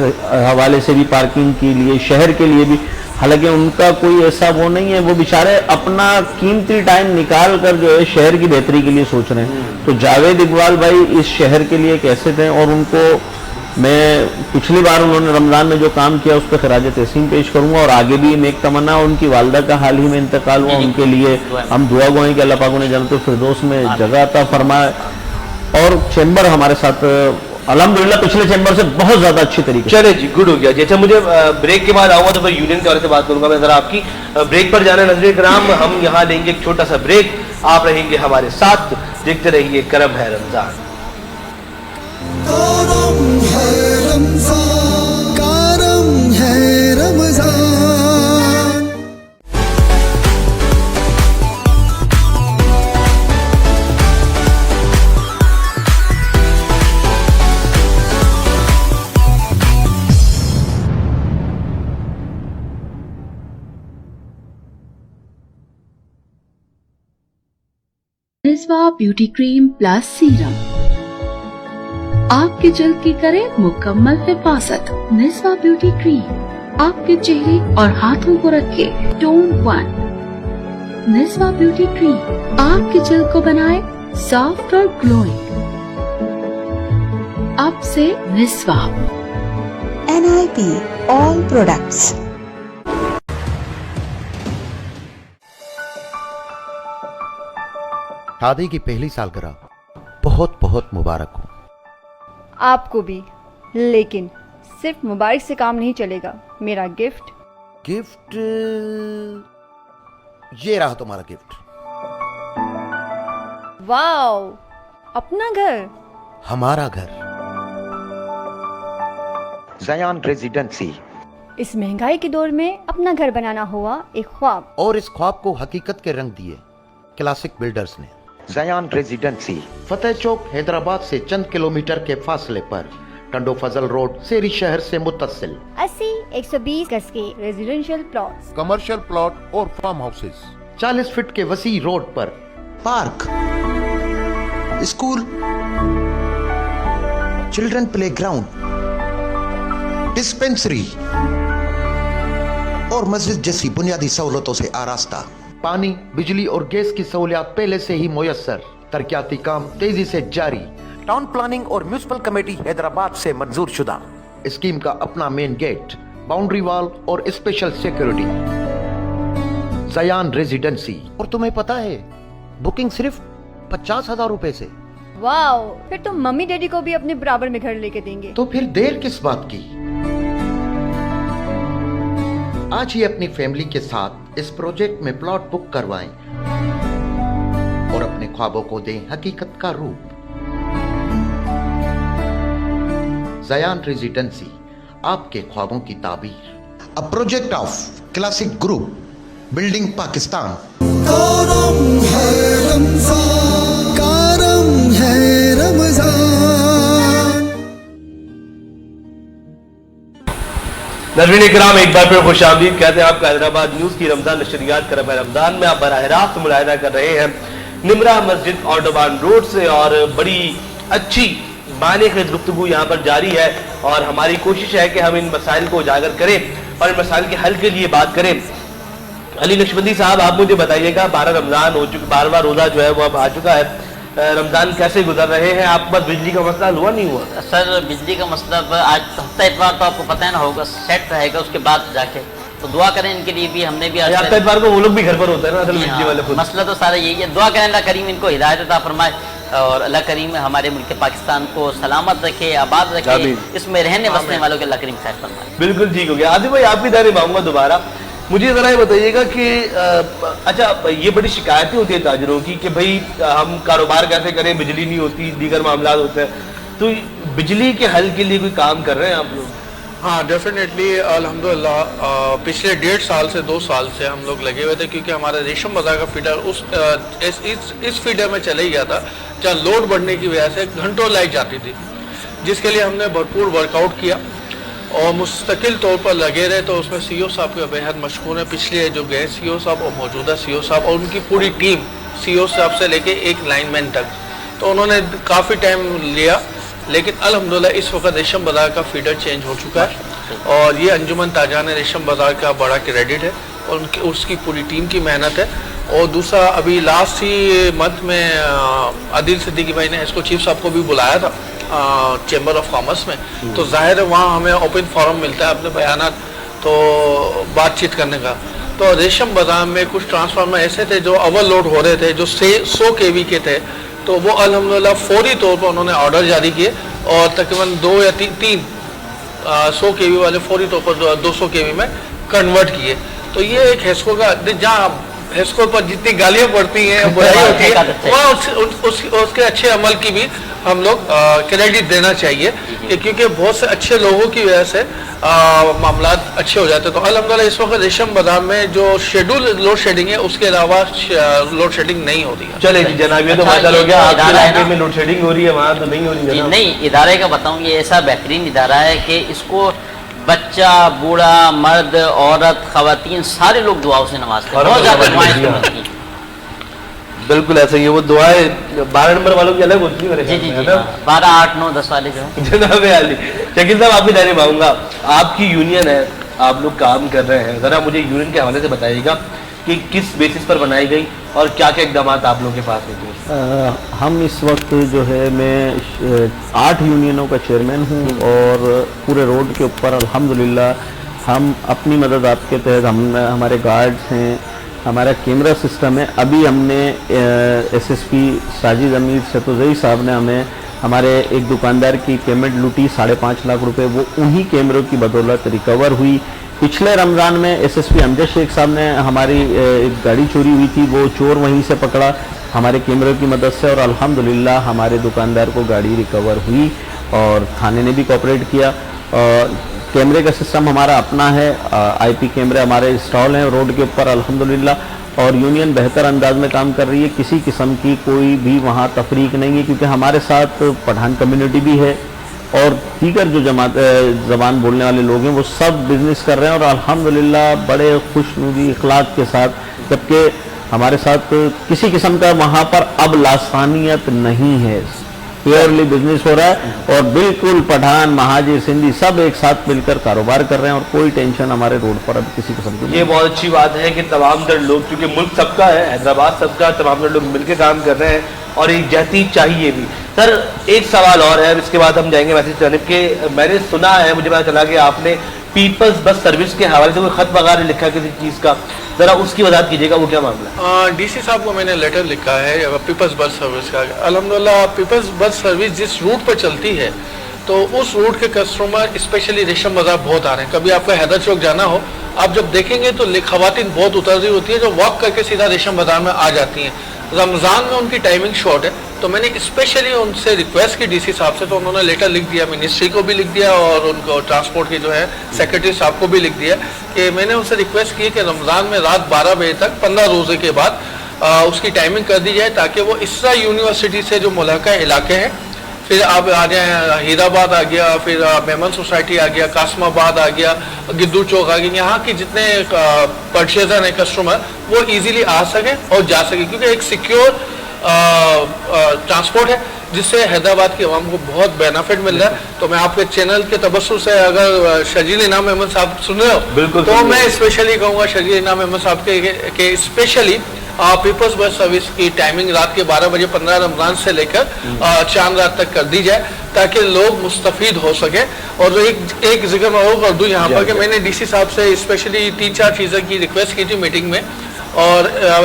हवाले से भी, पार्किंग के लिए, शहर के लिए भी। हालांकि उनका कोई ऐसा वो नहीं है, वो बेचारे अपना कीमती टाइम निकाल कर जो है शहर की बेहतरी के लिए सोच रहे हैं। तो जावेद इकबाल भाई इस शहर के लिए कैसे थे, और उनको मैं पिछली बार उन्होंने रमज़ान में जो काम किया उस पर खराज तहसीन पेश करूंगा, और आगे भी नेक तमन्ना। उनकी वालदा का हाल ही में इंतकाल हुआ, उनके लिए हम दुआ गो कि अल्लाह पाक उन्हें जन्नतुल फिरदौस में जगह अता फरमाए। और चैम्बर हमारे साथ अल्हम्दुलिल्लाह पिछले चैम्बर से बहुत ज्यादा अच्छी तरीके। चले जी, गुड हो गया। जैसे मुझे ब्रेक के बाद आऊंगा तो फिर यूनियन के बारे से बात करूंगा मैं जरा आपकी। ब्रेक पर जाना नजर कराम, हम यहाँ लेंगे एक छोटा सा ब्रेक, आप रहेंगे हमारे साथ, देखते रहिए करम है रमजान। करम है Ramzan. Niswa beauty cream plus serum आपके जल्द की करे मुकम्मल हिफाजत। निस्वा ब्यूटी क्रीम आपके चेहरे और हाथों को रखे टोन 1। निस्वा ब्यूटी क्रीम आपके जल्द को बनाए सॉफ्ट और ग्लोइंग। अब से निस्वा। NIP all products। शादी की पहली सालगिरह बहुत बहुत मुबारक हो। आपको भी, लेकिन सिर्फ मुबारक से काम नहीं चलेगा। मेरा गिफ्ट ये रहा तुम्हारा गिफ्ट। वाओ, अपना घर, हमारा घर, ज़यान रेजिडेंसी। इस महंगाई के दौर में अपना घर बनाना हुआ एक ख्वाब, और इस ख्वाब को हकीकत के रंग दिए क्लासिक बिल्डर्स ने। ज़यान रेजिडेंसी फतेह चौक हैदराबाद से चंद किलोमीटर के फासले पर, टंडो फजल रोड, सेरी शहर से मुत्तसिल 80-120 गज के रेजिडेंशियल प्लॉट्स, कमर्शियल प्लॉट और फार्म हाउसेस, 40 फीट के वसी रोड पर park, school, children play ground, dispensary और मस्जिद जैसी बुनियादी सहूलतों से आरास्ता। पानी, बिजली और गैस की सहूलियात पहले से ही मुयस्सर, तरक्याती काम तेजी से जारी। टाउन प्लानिंग और म्यूनिसिपल कमेटी हैदराबाद से मंजूर शुदा। स्कीम का अपना मेन गेट, बाउंड्री वॉल और स्पेशल सिक्योरिटी। ज़यान रेजिडेंसी। और तुम्हें पता है, बुकिंग सिर्फ 50,000 रुपए से। वाओ, फिर तो मम्मी डैडी को भी अपने बराबर में घर लेके देंगे। तो फिर देर किस बात की? आज ही अपनी फैमिली के साथ इस प्रोजेक्ट में प्लॉट बुक करवाएं और अपने ख्वाबों को दें हकीकत का रूप। ज़यान रेजिडेंसी, आपके ख्वाबों की ताबीर। A project of Classic Group, Building Pakistan. करम है रमजान, करम है रमजान। नाज़रीन इकराम, एक बार फिर खुशामदीद कहते हैं आपका हैदराबाद न्यूज़ की रमज़ान नशरियात करम रमज़ान में आप बराह रास्त मुलाहिदा कर रहे हैं निमरा मस्जिद ऑटोबान रोड से, और बड़ी अच्छी मानेखेज़ गुफ्तगू यहाँ पर जारी है और हमारी कोशिश है कि हम इन मसाइल को उजागर करें और इन मसाइल के हल के लिए बात करें। अली नक्शबंदी साहब, आप मुझे बताइएगा, 12 रमज़ान हो चुके, 12वां रोज़ा जो है वो अब आ चुका है, रमज़ान कैसे गुजर रहे हैं? आपके पास बिजली का मसला हुआ नहीं हुआ? सर, बिजली का मसला आज हफ्ता इतवार तो आपको पता है ना होगा, सेट रहेगा, उसके बाद जाके तो दुआ करें इनके लिए भी। हमने भी हफ्ता इतवार को वो लोग भी घर पर होते हैं ना, असल बिजली वाले खुद। मसला तो सारा यही है, दुआ करें अल्लाह करीम इनको हिदायत अता फरमाए और अल्लाह करीम हमारे मुल्क पाकिस्तान को सलामत रखे, आबाद रखे, इसमें रहने बसने वालों के अल्लाह करीम खैर फरमाए। बिल्कुल ठीक हो गया। आदिल भाई, आपकी दायरे में आऊँगा दोबारा, मुझे ज़रा ये बताइएगा कि अच्छा, ये बड़ी शिकायतें होती हैं ताजरों की कि भाई हम कारोबार कैसे करें, बिजली नहीं होती, दीगर मामला होते हैं, तो बिजली के हल के लिए कोई काम कर रहे हैं आप लोग? हाँ, डेफिनेटली अल्हम्दुलिल्लाह पिछले 1.5 साल से 2 साल से हम लोग लगे हुए थे, क्योंकि हमारा रेशम बाजार का फीडर इस फीडर में चले गया था जहाँ लोड बढ़ने की वजह से घंटों लाइट जाती थी, जिसके लिए हमने भरपूर वर्कआउट किया और मुस्तकिल तौर पर लगे रहे। तो उसमें सीईओ साहब का बेहद मशहूर है, पिछले जो गए सीईओ साहब और मौजूदा सीईओ साहब और उनकी पूरी टीम, सीईओ साहब से लेके एक लाइनमैन तक, तो उन्होंने काफ़ी टाइम लिया, लेकिन अल्हम्दुलिल्लाह इस वक्त रेशम बाज़ार का फीडर चेंज हो चुका है और ये अंजुमन ताजान रेशम बाज़ार का बड़ा क्रेडिट है और उनकी उसकी पूरी टीम की मेहनत है। और दूसरा, अभी लास्ट ही मंथ में आदिल सिद्दीकी भाई ने इसको चीफ साहब को भी बुलाया था चैम्बर ऑफ कॉमर्स में, तो जाहिर है वहाँ हमें ओपन फोरम मिलता है अपने बयानात तो बातचीत करने का। तो रेशम बाज़ार में कुछ ट्रांसफार्मर ऐसे थे जो ओवरलोड हो रहे थे, जो 100 kV के थे, तो वो अल्हम्दुलिल्लाह फौरी तौर पर उन्होंने ऑर्डर जारी किए और तकरीबन 2 या 3 100 kV वाले फौरी तौर पर 200 kV में कन्वर्ट किए। तो ये एक हेस्को का, जहाँ हेस्को पर जितनी गालियाँ पड़ती हैं, बुराई होती है, वहाँ उसके अच्छे अमल की भी हम लोग क्रेडिट देना चाहिए कि क्योंकि बहुत से अच्छे लोगों की वजह से मामला अच्छे हो जाते हैं। तो अल्हम्दुलिल्लाह इस वक्त रेशम बाजार में जो शेड्यूल लोड शेडिंग है उसके अलावा लोड शेडिंग नहीं होती है। चले जी जनाब, ये तो माशाल्लाह हो गया, आपके इलाके में लोड शेडिंग हो रही है, वहाँ तो नहीं हो रही है? नहीं, इदारे का बताऊँ, ये ऐसा बेहतरीन इदारा है कि इसको बच्चा, बूढ़ा, मर्द, औरत, खवातीन सारे लोग दुआओं से नवाजते हैं, बहुत ज़्यादा दुआएं। बिल्कुल ऐसा ही है, वो दुआएं 12 नंबर वालों की अलग होती है। जी जी जी, 12, 8, 9, 10 वाले जो है। जनाब अली शकील साहब, आपकी दायरे में आऊँगा, आपकी यूनियन है, आप लोग काम कर रहे हैं, ज़रा मुझे यूनियन के हवाले से बताइएगा कि किस बेसिस पर बनाई गई और क्या क्या इकदाम आप लोगों के पास होते हैं? हम इस वक्त जो है, मैं 8 यूनियनों का चेयरमैन हूँ और पूरे रोड के ऊपर अल्हम्दुलिल्लाह हम अपनी मदद आपके तहत, हम हमारे गार्ड्स हैं, हमारा कैमरा सिस्टम है। अभी हमने एसएसपी साजिद अमीर सतुजई साहब ने हमें हमारे एक दुकानदार की पेमेंट लूटी 5.5 लाख रुपए, वो उन्हीं कैमरों की बदौलत रिकवर हुई। पिछले रमज़ान में एसएसपी अमजद शेख साहब ने हमारी एक गाड़ी चोरी हुई थी, वो चोर वहीं से पकड़ा हमारे कैमरों की मदद से और अल्हम्दुलिल्लाह हमारे दुकानदार को गाड़ी रिकवर हुई और थाने ने भी कोऑपरेट किया। और कैमरे का सिस्टम हमारा अपना है, आईपी कैमरे हमारे इंस्टॉल हैं रोड के ऊपर अल्हम्दुलिल्लाह, और यूनियन बेहतर अंदाज में काम कर रही है, किसी किस्म की कोई भी वहाँ तफरीक नहीं है, क्योंकि हमारे साथ पठान कम्युनिटी भी है और दीगर जो ज़बान बोलने वाले लोग हैं वो सब बिजनेस कर रहे हैं और अल्हम्दुलिल्लाह बड़े खुशनुदी इखलाक के साथ, जबकि हमारे साथ किसी किस्म का वहाँ पर अब लासानियत नहीं है, प्योरली बिजनेस हो रहा है और बिल्कुल पठान, महाजिर, सिंधी सब एक साथ मिलकर कारोबार कर रहे हैं और कोई टेंशन हमारे रोड पर अब किसी किस्म की। ये बहुत अच्छी बात है कि तमाम दर लोग, क्योंकि मुल्क सबका है, हैदराबाद सबका, तमाम दर लोग मिलकर काम कर रहे हैं और एक जहती चाहिए भी। सर एक सवाल और है, इसके बाद हम जाएंगे मैसेज जानिब के। मैंने सुना है, मुझे पता चला कि आपने پیپلز بس سروس کے حوالے سے کوئی خط وغیرہ لکھا کسی چیز کا, ذرا اس کی وضاحت کیجیے گا, وہ کیا معاملہ ہے؟ ڈی سی صاحب کو میں نے لیٹر لکھا ہے پیپلز بس سروس کا. الحمدللہ پیپلز بس سروس جس روٹ پر چلتی ہے تو اس روٹ کے کسٹمر اسپیشلی ریشم بازار بہت آ رہے ہیں. کبھی آپ کو حیدر چوک جانا ہو, آپ جب دیکھیں گے تو خواتین بہت اتر رہی ہوتی ہے جو واک کر کے سیدھا ریشم بازار میں آ جاتی ہیں. رمضان میں ان کی ٹائمنگ شارٹ ہے, تو میں نے اسپیشلی ان سے ریکویسٹ کی ڈی سی صاحب سے, تو انہوں نے لیٹر لکھ دیا, منسٹری کو بھی لکھ دیا اور ان کو ٹرانسپورٹ کے جو ہے سیکرٹری صاحب کو بھی لکھ دیا کہ میں نے ان سے ریکویسٹ کی کہ رمضان میں رات 12 بجے تک 15 روزے کے بعد اس کی ٹائمنگ کر دی جائے تاکہ وہ اسرا یونیورسٹی سے جو ملحقہ علاقے ہیں, پھر آپ آ جائیں ہیرآباد آ گیا, پھر میمن سوسائٹی آ گیا, قاسم آباد آ گیا, گدو چوک آ گیا, یہاں کے جتنے پرچیزر ہیں کسٹمر وہ ایزیلی آ سکیں اور جا سکیں, کیونکہ ایک سیکیور ٹرانسپورٹ ہے جس سے حیدرآباد کی عوام کو بہت بینیفٹ مل رہا ہے. تو میں آپ کے چینل کے تبصر سے اگر شرجیل انعام احمد صاحب سن رہے ہو تو میں اسپیشلی کہوں گا شرجیل انعام احمد صاحب کہ اسپیشلی پیپلز بس سروس کی ٹائمنگ رات کے 12 بجے 15 رمضان سے لے کر چاند رات تک کر دی جائے تاکہ لوگ مستفید ہو سکیں. اور ایک ذکر میں اور کر دوں یہاں پر کہ میں نے ڈی سی صاحب سے اسپیشلی 3-4 چیزوں کی ریکویسٹ کی تھی میٹنگ میں, اور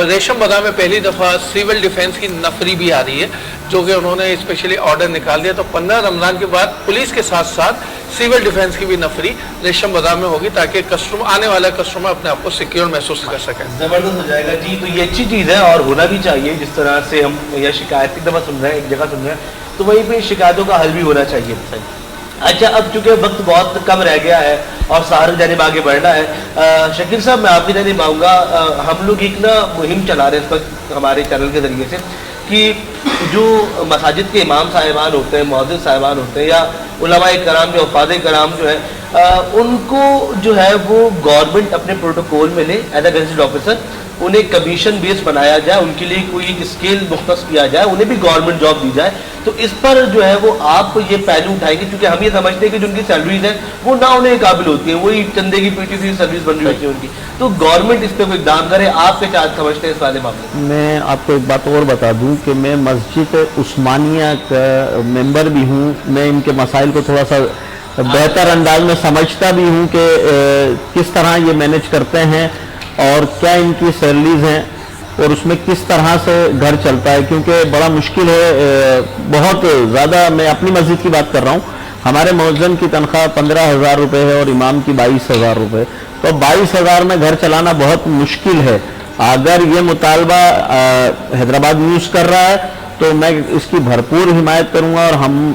ریشم بازار میں پہلی دفعہ سول ڈیفینس کی نفری بھی آ رہی ہے جو کہ انہوں نے اسپیشلی آرڈر نکال دیا. تو 15 رمضان کے بعد پولیس کے ساتھ ساتھ سول ڈیفینس کی بھی نفری ریشم بازار میں ہوگی تاکہ آنے والا کسٹمر اپنے آپ کو سیکیور محسوس کر سکے. زبردست ہو جائے گا جی. تو یہ اچھی چیز ہے اور ہونا بھی چاہیے. جس طرح سے ہم یہ شکایت ایک دفعہ سن رہے ہیں, ایک جگہ سن رہے ہیں, تو وہیں پہ شکایتوں کا حل بھی ہونا چاہیے. اچھا, اب چونکہ وقت بہت کم رہ گیا ہے اور سارے جانب آگے بڑھنا ہے, شکیل صاحب میں آپ کی جانب آؤں گا. ہم لوگ ایک نا مہم چلا رہے ہیں اس وقت ہمارے چینل کے ذریعے سے کہ جو مساجد کے امام صاحبان ہوتے ہیں, مؤذن صاحبان ہوتے ہیں, یا علماء کرام یا حفاظ کرام جو ہے, ان کو جو ہے وہ گورنمنٹ اپنے پروٹوکول میں لے ایز اے گزٹڈ آفیسر, انہیں کمیشن بیس بنایا جائے, ان کے لیے کوئی اسکیل مختص کیا جائے, انہیں بھی گورنمنٹ جاب دی جائے. تو اس پر جو ہے وہ آپ یہ پہلو اٹھائیں گے, کیونکہ ہم یہ سمجھتے ہیں کہ جو ان کی سیلریز ہیں وہ نہ انہیں قابل ہوتی ہیں, وہی چندے کی پیٹی سی سروس بن رہی ہوتی ہے ان کی. تو گورنمنٹ اس پہ کوئی اقدام کرے. آپ کیا سمجھتے ہیں اس والے معاملے میں؟ میں آپ کو ایک بات اور بتا دوں کہ میں مسجد عثمانیہ کا ممبر بھی ہوں. میں ان کے مسائل کو تھوڑا سا بہتر انداز میں سمجھتا بھی ہوں کہ کس طرح یہ مینیج کرتے ہیں اور کیا ان کی سیلریز ہیں اور اس میں کس طرح سے گھر چلتا ہے, کیونکہ بڑا مشکل ہے. بہت زیادہ, میں اپنی مسجد کی بات کر رہا ہوں, ہمارے مؤذن کی تنخواہ 15,000 روپے ہے اور امام کی 22,000 روپے. تو 22,000 میں گھر چلانا بہت مشکل ہے. اگر یہ مطالبہ حیدرآباد نیوز کر رہا ہے تو میں اس کی بھرپور حمایت کروں گا, اور ہم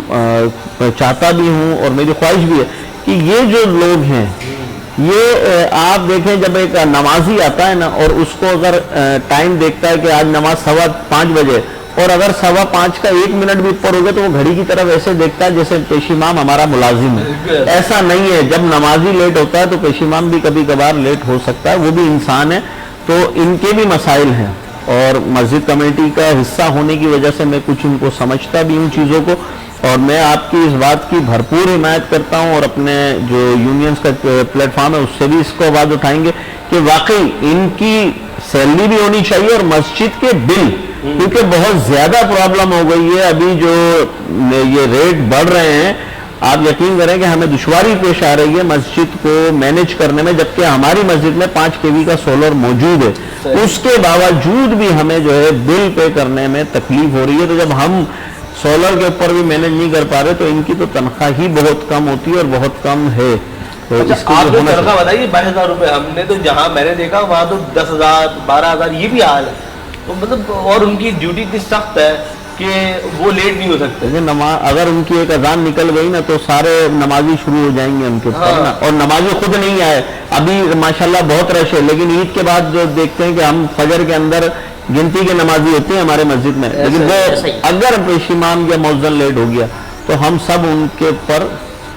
چاہتا بھی ہوں اور میری خواہش بھی ہے کہ یہ جو لوگ ہیں, یہ آپ دیکھیں جب ایک نمازی آتا ہے نا اور اس کو اگر ٹائم دیکھتا ہے کہ آج نماز 5:15 بجے, اور اگر 5:15 کا 1 منٹ بھی اوپر ہو گیا تو وہ گھڑی کی طرف ایسے دیکھتا ہے جیسے پیش امام ہمارا ملازم ہے. ایسا نہیں ہے. جب نمازی لیٹ ہوتا ہے تو پیش امام بھی کبھی کبھار لیٹ ہو سکتا ہے, وہ بھی انسان ہے. تو ان کے بھی مسائل ہیں, اور مسجد کمیٹی کا حصہ ہونے کی وجہ سے میں کچھ ان کو سمجھتا بھی ہوں چیزوں کو, اور میں آپ کی اس بات کی بھرپور حمایت کرتا ہوں, اور اپنے جو یونینز کا پلیٹ فارم ہے اس سے بھی اس کو آواز اٹھائیں گے کہ واقعی ان کی سیلری بھی ہونی چاہیے اور مسجد کے بل, کیونکہ بہت زیادہ پرابلم ہو گئی ہے. ابھی جو یہ ریٹ بڑھ رہے ہیں, آپ یقین کریں کہ ہمیں دشواری پیش آ رہی ہے مسجد کو مینیج کرنے میں, جبکہ ہماری مسجد میں 5 kV کا سولر موجود ہے. اس کے باوجود بھی ہمیں جو ہے بل پے کرنے میں تکلیف ہو رہی ہے. تو جب ہم سولر کے اوپر بھی مینیج نہیں کر پا رہے تو ان کی تو تنخواہ ہی بہت کم ہوتی ہے اور بہت کم ہے. تو آپ جو تنخواہ بتائیے 22,000 روپے, ہم نے تو جہاں میں نے دیکھا وہاں تو 10,000 12,000 یہ بھی حال ہے. تو مطلب اور ان کی ڈیوٹی اتنی سخت ہے کہ وہ لیٹ نہیں ہو سکتے. اگر ان کی ایک اذان نکل گئی نا تو سارے نمازی شروع ہو جائیں گے ان کے اوپر نا, اور نمازی خود نہیں آئے. ابھی ماشاءاللہ بہت رش ہے, لیکن عید کے بعد جو دیکھتے ہیں کہ ہم فجر کے اندر گنتی کے نمازی ہوتے ہیں ہمارے مسجد میں, لیکن وہ اگر پیش امام یا مؤذن لیٹ ہو گیا تو ہم سب ان کے اوپر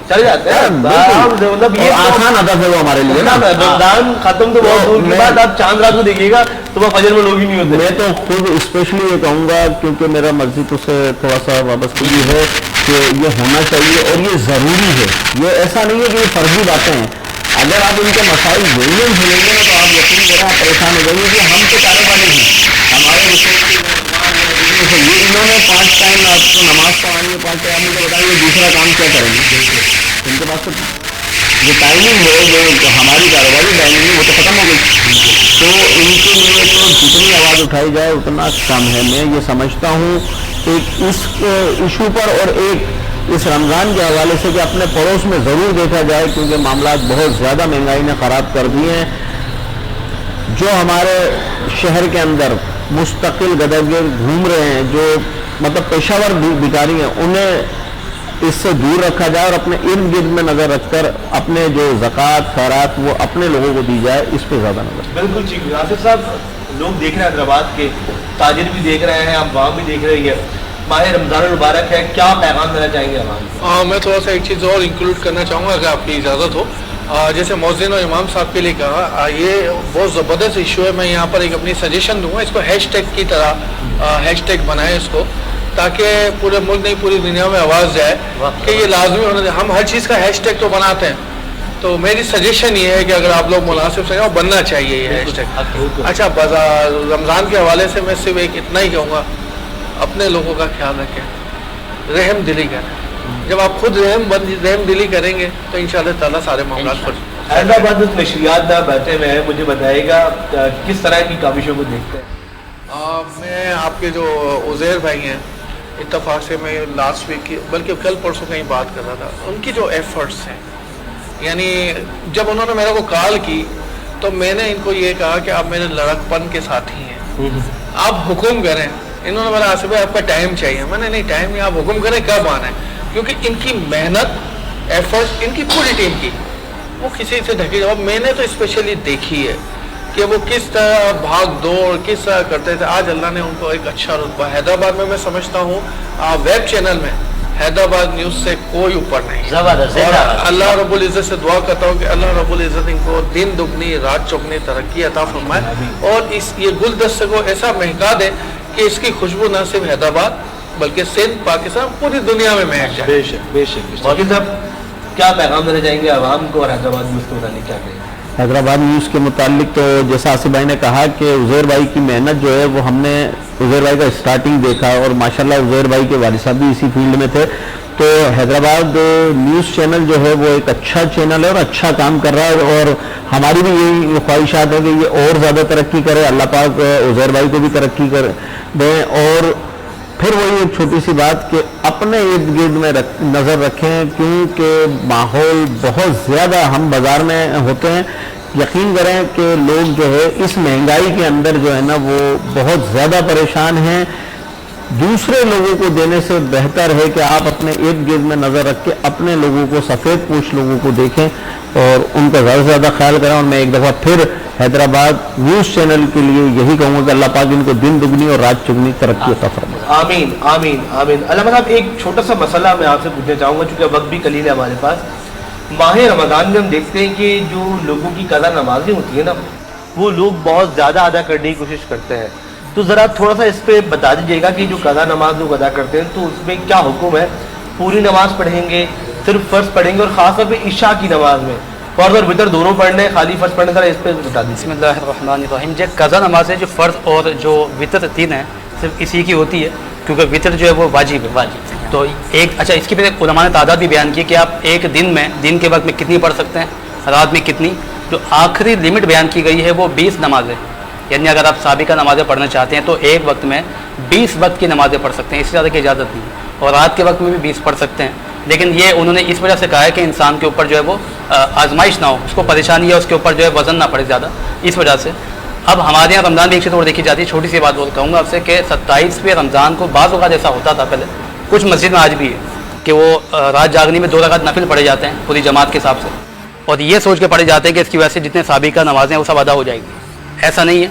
چل جاتے ہیں. مطلب یہ آسان ہدف ہے وہ ہمارے لیے. رمضان ختم تو بہت دور کی بات, آپ چاند رات کو دیکھیے گا تو وہ فجر میں لوگ ہی نہیں ہوتے. میں تو خود اسپیشلی یہ کہوں گا, کیونکہ میرا مسجد سے تھوڑا سا وابستگی ہے, کہ یہ ہونا چاہیے اور یہ ضروری ہے. یہ ایسا نہیں ہے کہ یہ فرضی باتیں ہیں. اگر آپ ان کے مسائل ذہن سنیں گے نا تو آپ یقین کریں آپ پریشان ہو جائیں گے کہ ہم تو کاروباری ہیں, ہمارے یہ انہوں نے 5 ٹائم آپ کو نماز پڑھانی ہے, 5 ٹائم کو بتائیں گے دوسرا کام کیا کریں گے. ان کے پاس تو جو ٹائمنگ ہے جو ہماری کاروباری ٹائمنگ ہے وہ تو ختم ہو گئی، تو ان کے لیے تو جتنی آواز اٹھائی جائے اتنا کم ہے. میں یہ سمجھتا ہوں ایک اس ایشو پر اور ایک اس رمضان کے حوالے سے کہ اپنے پڑوس میں ضرور دیکھا جائے، کیونکہ معاملات بہت زیادہ مہنگائی نے خراب کر دیے ہیں. جو ہمارے شہر کے اندر مستقل گداگرد گھوم رہے ہیں، جو مطلب پیشہ ور بھکاری ہیں، انہیں اس سے دور رکھا جائے اور اپنے ارد گرد میں نظر رکھ کر اپنے جو زکوٰۃ خیرات وہ اپنے لوگوں کو دی جائے، اس پہ زیادہ نظر. بالکل ٹھیک. ناصر صاحب، لوگ دیکھ رہے ہیں حیدرآباد کے تاجر بھی دیکھ رہے ہیں، عوام بھی دیکھ رہی ہے، ماہ رمضان المبارک ہے، کیا پیغام دینا چاہیں گے عوام کو؟ میں تھوڑا سا ایک چیز اور انکلوڈ کرنا چاہوں گا اگر آپ کی اجازت ہو. جیسے مؤذن اور امام صاحب کے لیے کہا، یہ بہت زبردست ایشو ہے. میں یہاں پر ایک اپنی سجیشن دوں گا، اس کو ہیش ٹیگ کی طرح ہیش ٹیگ بنائیں اس کو، تاکہ پورے ملک نہیں پوری دنیا میں آواز جائے کہ یہ لازمی ہونا چاہیے. ہم ہر چیز کا ہیش ٹیگ تو بناتے ہیں، تو میری سجیشن یہ ہے کہ اگر آپ لوگ مناسب سمجھیں وہ بننا چاہیے یہ ہیش ٹیگ. اچھا، رمضان کے حوالے سے میں صرف ایک اتنا ہی کہوں گا، اپنے لوگوں کا خیال رکھیں، رحم دلی کریں. جب آپ خود رحم دلی کریں گے تو انشاءاللہ تعالیٰ سارے معاملات پر. حیدرآباد میں نشریات میں بیٹھے ہوئے ہیں، مجھے بتائے گا کس طرح کی کاوشوں کو دیکھتے ہیں؟ میں آپ کے جو عزیر بھائی ہیں، اتفاق سے میں لاسٹ ویک کی بلکہ کل پرسوں کہیں بات کر رہا تھا، ان کی جو ایفرٹس ہیں، یعنی جب انہوں نے میرے کو کال کی تو میں نے ان کو یہ کہا کہ آپ میرے لڑکپن کے ساتھی ہیں، آپ حکم کریں. انہوں نے بولا آصف بھائی آپ کا ٹائم چاہیے. میں نے نہیں، ٹائم نہیں، آپ حکم کریں کب آنا ہے. کیونکہ ان کی محنت، ایفرٹ، ان کی پوری ٹیم کی، وہ کسی سے ڈھکی جواب میں نے تو اسپیشلی دیکھی ہے کہ وہ کس طرح بھاگ دوڑ کس طرح کرتے تھے. آج اللہ نے ان کو ایک اچھا رتبہ حیدرآباد میں سمجھتا ہوں ویب چینل میں حیدرآباد نیوز سے کوئی اوپر نہیں. اور اللہ رب العزت سے دعا کرتا ہوں کہ اللہ رب العزت ان کو دن دگنی رات چوگنی ترقی عطا فرمائے، اور یہ گلدستے کو ایسا مہکا دے کہ اس کی خوشبو نہ صرف حیدرآباد بلکہ سندھ، پاکستان، پوری دنیا میں مہک جائے. بے شک بے شک. واقعی صاحب، کیا پیغام دینا چاہیں گے عوام کو اور حیدرآباد نیوز کے متعلق کیا کہیں گے؟ حیدرآباد نیوز کے متعلق تو جیسا آصف بھائی نے کہا کہ عزیر بھائی کی محنت جو ہے وہ ہم نے عزیر بھائی کا اسٹارٹنگ دیکھا، اور ماشاءاللہ عزیر بھائی کے والد صاحب بھی اسی فیلڈ میں تھے. تو حیدرآباد نیوز چینل جو ہے وہ ایک اچھا چینل ہے اور اچھا کام کر رہا ہے، اور ہماری بھی یہی خواہشات ہے کہ یہ اور زیادہ ترقی کرے. اللہ پاک عزیر بھائی کو بھی ترقی کر دیں. اور پھر وہی ایک چھوٹی سی بات کہ اپنے ارد گرد میں نظر رکھیں، کیونکہ ماحول بہت زیادہ ہم بازار میں ہوتے ہیں. یقین کریں کہ لوگ جو ہے اس مہنگائی کے اندر جو ہے نا وہ بہت زیادہ پریشان ہیں. دوسرے لوگوں کو دینے سے بہتر ہے کہ آپ اپنے ارد گرد میں نظر رکھ کے اپنے لوگوں کو، سفید پوش لوگوں کو دیکھیں اور ان کا زیادہ سے زیادہ خیال کریں. اور میں ایک دفعہ پھر حیدرآباد نیوز چینل کے لیے یہی کہوں گا کہ اللہ پاک ان کو دن دگنی اور رات چگنی ترقی عطا فرمائے. آمین آمین آمین. علامہ صاحب، ایک چھوٹا سا مسئلہ میں آپ سے پوچھنا چاہوں گا، چونکہ وقت بھی قلیل ہے ہمارے پاس. ماہ رمضان میں ہم دیکھتے ہیں کہ جو لوگوں کی قضا نمازیں ہوتی ہیں نا، وہ لوگ بہت زیادہ ادا کرنے کی کوشش کرتے ہیں. تو ذرا تھوڑا سا اس پہ بتا دیجیے گا کہ جو قضا نماز لوگ ادا کرتے ہیں تو اس میں کیا حکم ہے؟ پوری نماز پڑھیں گے، صرف فرض پڑھیں گے، اور خاص طور پہ عشاء کی نماز میں فرض اور وتر دونوں پڑھنے ہیں، خالی فرض پڑھنے؟ ذرا اس پہ بتا دیجیے. بسم اللہ الرحمن الرحیم. جو قضا نماز ہے، جو فرض اور جو وتر تین ہے، صرف اسی کی ہوتی ہے، کیونکہ وتر جو ہے وہ واجب ہے. تو ایک اچھا، اس کی پھر علماء نے تعداد بھی بیان کی کہ آپ ایک دن میں، دن کے وقت میں کتنی پڑھ سکتے ہیں، رات میں کتنی. جو آخری لمٹ بیان کی گئی ہے وہ 20 نمازیں، یعنی اگر آپ سابقہ نمازیں پڑھنا چاہتے ہیں تو ایک وقت میں 20 وقت کی نمازیں پڑھ سکتے ہیں، اس سے زیادہ کی اجازت نہیں. اور رات کے وقت میں بھی 20 پڑھ سکتے ہیں. لیکن یہ انہوں نے اس وجہ سے کہا ہے کہ انسان کے اوپر جو ہے وہ آزمائش نہ ہو، اس کو پریشانی ہے، اس کے اوپر جو ہے وزن نہ پڑے زیادہ، اس وجہ سے. اب ہمارے یہاں رمضان بھی ایک چیز اور دیکھی جاتی ہے. چھوٹی سی بات بول کہوں گا آپ سے کہ 27ویں رمضان کو بعض اوقات ایسا ہوتا تھا پہلے، کچھ مسجد میں آج بھی ہے کہ وہ رات جاگنی میں 2 رکعت نفل پڑھے جاتے ہیں پوری جماعت کے حساب سے، اور یہ سوچ کے پڑھے جاتے ہیں کہ اس کی وجہ سے جتنے سابقہ نمازیں ہیں وہ سب ادا ہو جائے گی. ایسا نہیں ہے.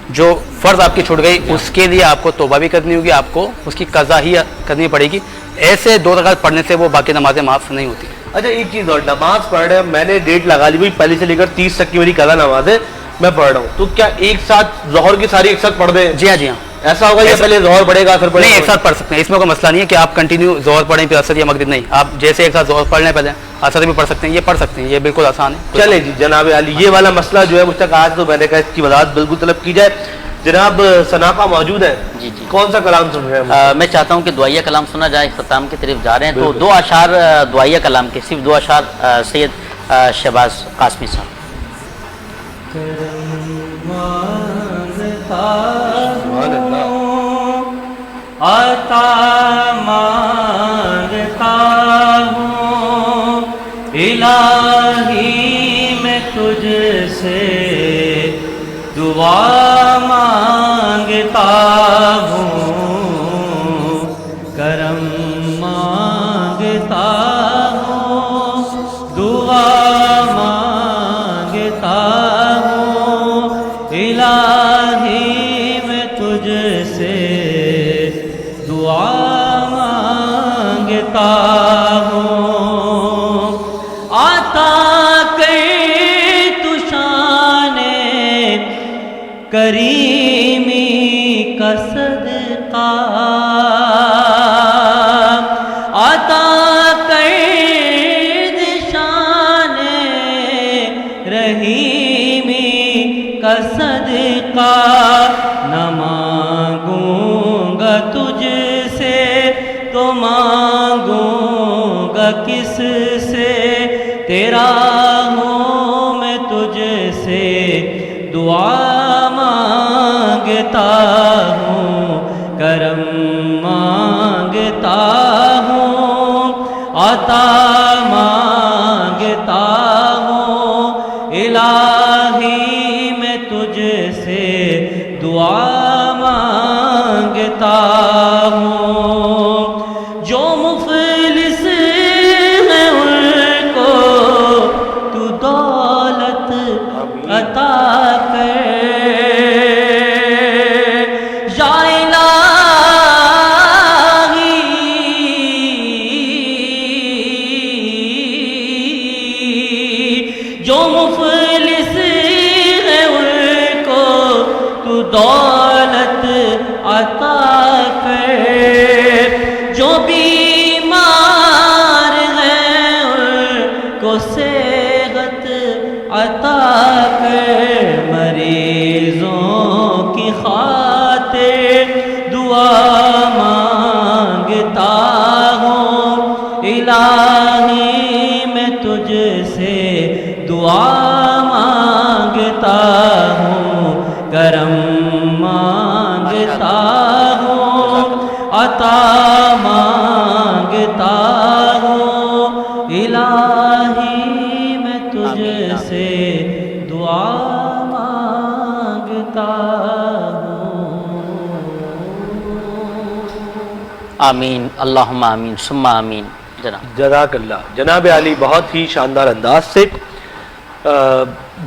جو فرض آپ کی چھوٹ گئی اس کے لیے آپ کو توبہ بھی کرنی ہوگی، آپ کو اس کی قضا ہی کرنی پڑے گی. ایسے 2 رکعت پڑھنے سے وہ باقی نمازیں معاف نہیں ہوتی. اچھا، ایک چیز اور، نماز پڑھ رہے ہیں، میں نے ڈیٹ لگا لی بھائی پہلے سے لے کر 30 تک کی میری قضا نماز ہے، میں پڑھ رہا ہوں، تو کیا ایک ساتھ ظہر کی ساری ایک ساتھ پڑھ دیں؟ جی ہاں جی ہاں، ایسا ہوگا یا پہلے ظہر پڑھے گا پھر پڑھے گا؟ نہیں، ایک ساتھ پڑھ سکتے ہیں، اس میں کوئی مسئلہ نہیں ہے کہ آپ کنٹینیو ظہر پڑھیں پھر عصر یا مغرب. نہیں، آپ جیسے ایک ساتھ ظہر پڑھ لیں پہلے عصر بھی پڑھ سکتے ہیں، یہ پڑھ سکتے ہیں، یہ بالکل آسان ہے. چلے جی جناب علی، یہ والا مسئلہ جو ہے مجھ تک آج تو میں نے کہا اس کی وضاحت بالکل طلب کی جائے. جناب ثناء موجود ہے، جی جی، کون سا کلام سن رہے ہیں؟ میں چاہتا ہوں کہ دعائیہ کلام سنا جائے. اختتام کی طرف جا رہے ہیں تو 2 اشعار دعائیہ کلام کے، صرف 2 اشعار سید शहबाज कासमी साहब। आता मांगता हूँ इलाही मैं तुझसे दुआ मांगता हूँ करम मांगता हूँ दुआ मांगता हूँ इलाही मैं तुझसे दुआ मांगता हूँ आता कर तू शाने करीमी का सदका आता कर शाने रहीमी का सदका न मांगूंगा तुझसे तो मांगूंगा किस से तेरा हूँ मैं तुझसे दुआ मांगता हूँ करम मांगता हूँ आता मांगता हूँ इलाही मैं तुझसे दुआ मांगता हूँ जो मुफलिस है उनको तू दौलत अता कर या इलाही जो मुफलिस है उनको तू दौलत अता कर जो बीमार हैं उनको सेहत अता कर मरीजों की खातिर दुआ मांगता हूँ इलाही मैं तुझसे दुआ मांगता हूँ करम मांगता हूँ अता मांगता हूँ इलाही मैं तुझसे दुआ मांगता आमीन अल्लाहुम्मा आमीन सुम्मा आमीन। जनाब जज़ाकल्लाह। जनाब अली बहुत ही शानदार अंदाज से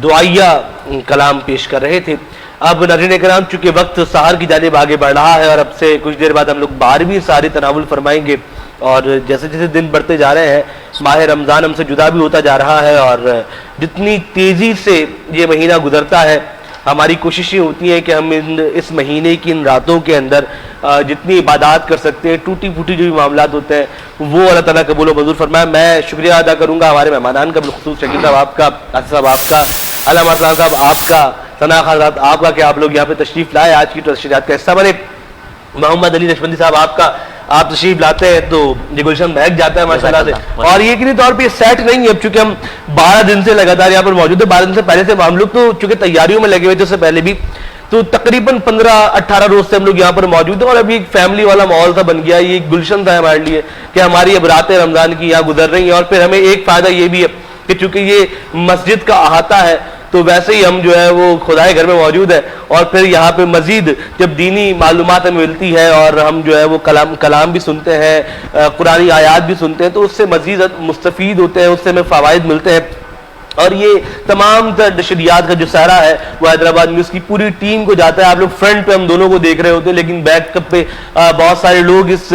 दुआया कलाम पेश कर रहे थे। अब नाज़रीन किराम चूँकि वक्त सहर की जानिब आगे बढ़ रहा है और अब से कुछ देर बाद हम लोग 12वीं सारी तनावुल फरमाएंगे और जैसे जैसे दिन बढ़ते जा रहे हैं माह रमज़ान हमसे जुदा भी होता जा रहा है और जितनी तेज़ी से ये महीना गुजरता है हमारी कोशिशें होती हैं कि हम इस महीने की इन रातों के अंदर जितनी इबादत कर सकते हैं टूटी फूटी जो भी मामलात होते हैं वो अल्लाह ताला कबूल व मंजूर फरमाए। मैं शुक्रिया अदा करूँगा हमारे मेहमानान का, बिलखुसूस शकील साहब आपका, आसिफ साहब आपका, अल्लामा असलाम साहब आपका, सना खान साहब आपका कि आप लोग यहाँ पे तशरीफ़ लाए, आज की तशरीफ़ात का हिस्सा बने। मोहम्मद अली नशबंदी साहब आपका, आप तशरीफ लाते हैं तो ये गुलशन महक जाता है माशाल्लाह से। और ये कि तौर पे सेट नहीं है अब चूंकि हम 12 दिन से लगातार यहाँ पर मौजूद है। 12 दिन से पहले से हम लोग तो चूंकि तैयारियों में लगे हुए थे उससे पहले भी, तो तकरीबन 15-18 रोज से हम लोग यहाँ पर मौजूद हैं और अभी एक फैमिली वाला माहौल सा बन गया है। ये एक गुलशन था हमारे लिए कि हमारी अब रातें रमजान की यहाँ गुजर रही हैं और फिर हमें एक फायदा ये भी है कि चूंकि ये मस्जिद का अहाता है तो वैसे ही हम जो है वो खुदाए घर में मौजूद है और फिर यहाँ पे मजीद जब दीनी मालूमात हमें मिलती है और हम जो है वो कलाम भी सुनते हैं, कुरानी आयात भी सुनते हैं तो उससे मजीद मुस्तफीद होते हैं, उससे हमें फ़वाइद मिलते हैं। और ये तमाम नशरियात का जो सहरा है वो हैदराबाद न्यूज़ की पूरी टीम को जाता है। आप लोग फ्रंट पे हम दोनों को देख रहे होते हैं लेकिन बैकअप पे बहुत सारे लोग इस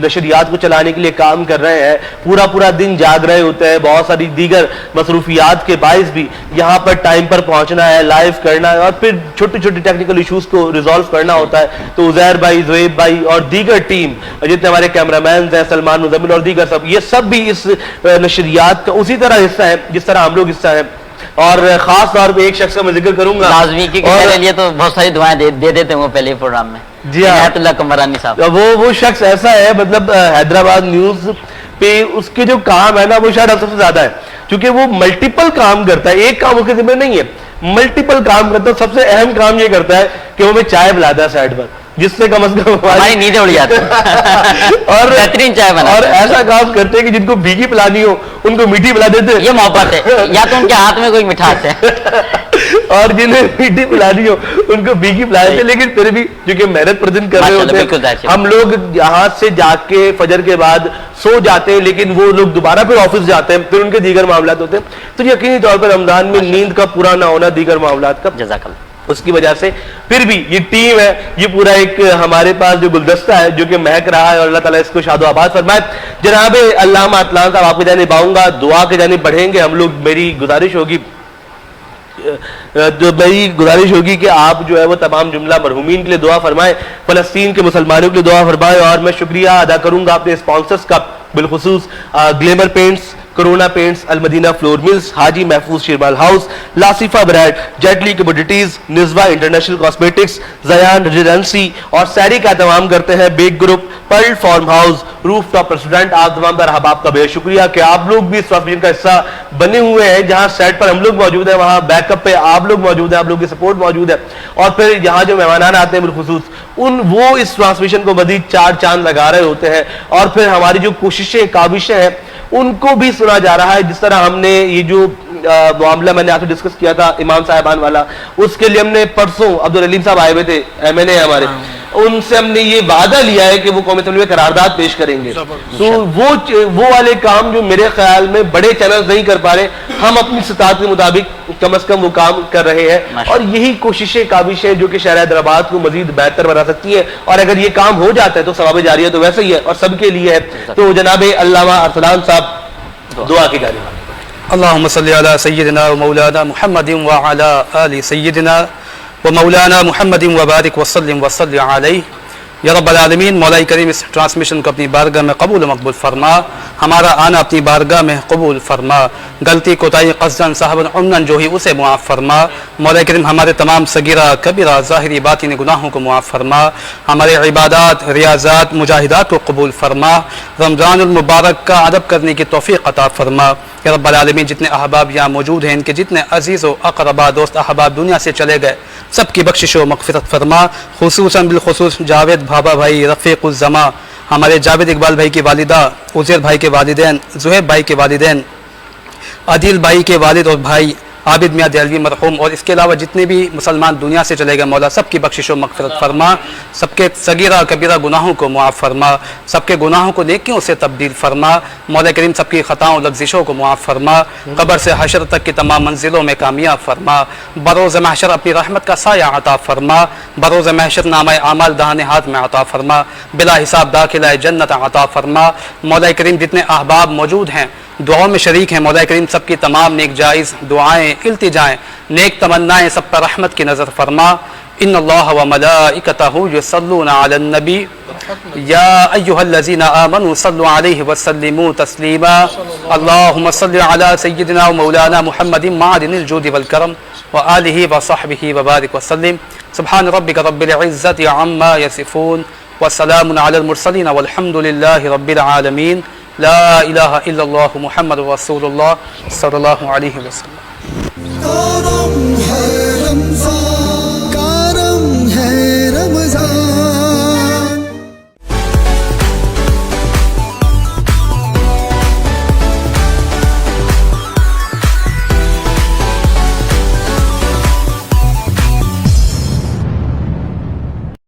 नशरियात को चलाने के लिए काम कर रहे हैं, पूरा दिन जाग रहे होते हैं। बहुत सारी दीगर मसरूफियात के बाइस भी यहाँ पर टाइम पर पहुँचना है, लाइव करना है और फिर छोटे छोटे टेक्निकल इशूज़ को रिजॉल्व करना होता है। तो उज़ैर भाई, ज़ुएब भाई और दीगर टीम जितने हमारे कैमरामैन हैं, सलमान मुज़म्मिल और दीगर सब, ये सब भी इस नशरियात का उसी तरह हिस्सा है जिस तरह हम लोग हिस्सा है। और खास तौर पे एक शख्स का मैं जिक्र करूंगा, नाज़मी की मेरे लिए तो बहुत सारी दुआएं दे देते हैं वो पहले प्रोग्राम में। जी हाँ, कमरानी साहब वो शख्स ऐसा है, मतलब हैदराबाद न्यूज़ पे उसके जो काम है ना वो शायद सबसे ज्यादा है چونکہ وہ ملٹیپل کام کرتا ہے, ایک کام اس کے ذمہ نہیں ہے, ملٹیپل کام کرتا ہے. سب سے اہم کام یہ کرتا ہے کہ وہ ہمیں چائے پلاتا ہے سائڈ پر, جس سے کم از کم ہماری نیندیں اڑ جاتی اور بہترین چائے بنا, اور ایسا کام کرتے ہیں کہ جن کو بھیگی پلانی ہو ان کو میٹھی پلا دیتے. یہ محبت ہے, یا تو ان کے ہاتھ میں کوئی مٹھاس ہے, اور جنہیں میٹھی پلانی ہو ان کو بھیگی پلا دیتے. لیکن پھر بھی چونکہ محنت پر دن کر رہے ہوتے ہیں, ہم لوگ یہاں سے جاگ کے فجر کے بعد سو جاتے ہیں, لیکن وہ لوگ دوبارہ پھر آفس جاتے ہیں, پھر ان کے دیگر معاملات ہوتے ہیں. تو یقینی طور پر رمضان میں نیند کا پورا نہ ہونا, دیگر معاملات کا, جزاک اللہ, اس کی وجہ سے پھر بھی یہ ٹیم ہے, یہ پورا ایک ہمارے پاس جو گلدستہ ہے جو کہ مہک رہا ہے, اور اللہ تعالیٰ اس کو شاد و آباد فرمائے. جناب علامہ اطلان صاحب آپ کی جانب آؤں گا, دعا کی جانب بڑھیں گے ہم لوگ. میری گزارش ہوگی کہ آپ جو ہے وہ تمام جملہ مرحومین کے لیے دعا فرمائیں, فلسطین کے مسلمانوں کے لیے دعا فرمائیں. اور میں شکریہ ادا کروں گا اپنے اسپانسرز کا, بالخصوص glamour paints, corona paints, Al Madina flour mills, Haji Mahfooz Sheermal house, Lasifa brand, جیٹلی commodities, Nizwa international cosmetics, Zayan residency, اور سیری کا اہتمام کرتے ہیں Baig group, pearl farm house, roof top restaurant. آپ تمام در احباب کا بے شکریہ کہ آپ لوگ بھی اس ٹرانسمیشن کا حصہ بنے ہوئے ہیں. جہاں سیٹ پر ہم لوگ موجود ہیں, وہاں بیک اپ پہ آپ لوگ موجود ہیں, آپ لوگ کی سپورٹ موجود ہے. اور پھر یہاں جو مہمانان آتے ہیں بالخصوص وہ اس ٹرانسمیشن کو مزید چار چاند لگا رہے ہوتے ہیں. اور پھر ہماری جو کوششیں کاوشیں ہیں ان کو بھی سنا جا رہا ہے. جس طرح ہم نے یہ جو معاملہ میں نے آپ سے ڈسکس کیا تھا امام صاحبان والا, اس کے لیے ہم نے پرسوں عبدالعلیم صاحب آئے ہوئے تھے, MNA ہمارے, ان سے ہم نے یہ وعدہ لیا ہے کہ وہ قومی اسمبلی میں قرارداد پیش کریں گے. تو وہ والے کام جو میرے خیال میں بڑے چینلز نہیں کر پا رہے, ہم اپنی استطاعت کے مطابق کم از کم وہ کام کر رہے ہیں. اور یہی کوششیں کاوشیں جو کہ شہر حیدرآباد کو مزید بہتر بنا سکتی ہیں. اور اگر یہ کام ہو جاتا ہے تو ثواب جاریہ تو ویسے ہی ہے اور سب کے لیے ہے. تو جناب علامہ ارسلان صاحب دعا کی جانب. اللهم صل على سيدنا ومولانا محمد وعلى آل سيدنا ومولانا محمد وبارك وسلم وصل عليه. یا رب العالمین, مولا کریم اس ٹرانسمیشن کو اپنی بارگاہ میں قبول و مقبول فرما, ہمارا آنا اپنی بارگاہ میں قبول فرما, غلطی کوتاہی قصداً صاحباً عمداً جو ہی اسے معاف فرما. مولا کریم ہمارے تمام صغیرہ کبیرہ ظاہری باطنی گناہوں کو معاف فرما, ہمارے عبادات ریاضات مجاہدات کو قبول فرما, رمضان المبارک کا ادب کرنے کی توفیق عطا فرما. یا رب العالمین, جتنے احباب یہاں موجود ہیں, ان کے جتنے عزیز و اقربا دوست احباب دنیا سے چلے گئے, سب کی بخشش و مغفرت فرما. خصوصاً بالخصوص جاوید بھابا بھائی, رفیق الزما, ہمارے جاوید اقبال بھائی کی والدہ, عزیر بھائی کے والدین, زہیب بھائی کے والدین, عادل بھائی کے والد اور بھائی عابد میاں دہلوی مرحوم, اور اس کے علاوہ جتنے بھی مسلمان دنیا سے چلے گئے, مولا سب کی بخشش و مغفرت فرما, سب کے صغیرہ کبیرہ گناہوں کو معاف فرما, سب کے گناہوں کو نیکیوں سے تبدیل فرما. مولا کریم سب کی خطاؤں لغزشوں کو معاف فرما, قبر سے حشر تک کی تمام منزلوں میں کامیاب فرما. بروز محشر اپنی رحمت کا سایہ عطا فرما, بروز محشر نامہ اعمال دہانے ہاتھ میں عطا فرما, بلا حساب داخلہ جنت عطا فرما. مولا کریم جتنے احباب موجود ہیں دعاؤں میں شریک ہیں, مولا کریم سب کی تمام نیک جائز دعائیں, التجائیں, نیک تمنائیں سب پر رحمت کی نظر فرما. ان اللہ و ملائکتہ یصلون علی النبی یا ایھا الذین آمنوا صلوا علیہ وسلموا تسلیما. اللہم صل علی سیدنا و مولانا محمد معدن الجود والکرم وآلہ وصحبہ وبارک وسلم. سبحان ربک رب العزت عما یصفون وسلام علی المرسلین والحمد للہ رب العالمین. لا الہ الا اللہ محمد رسول اللہ صلی اللہ علیہ وسلم.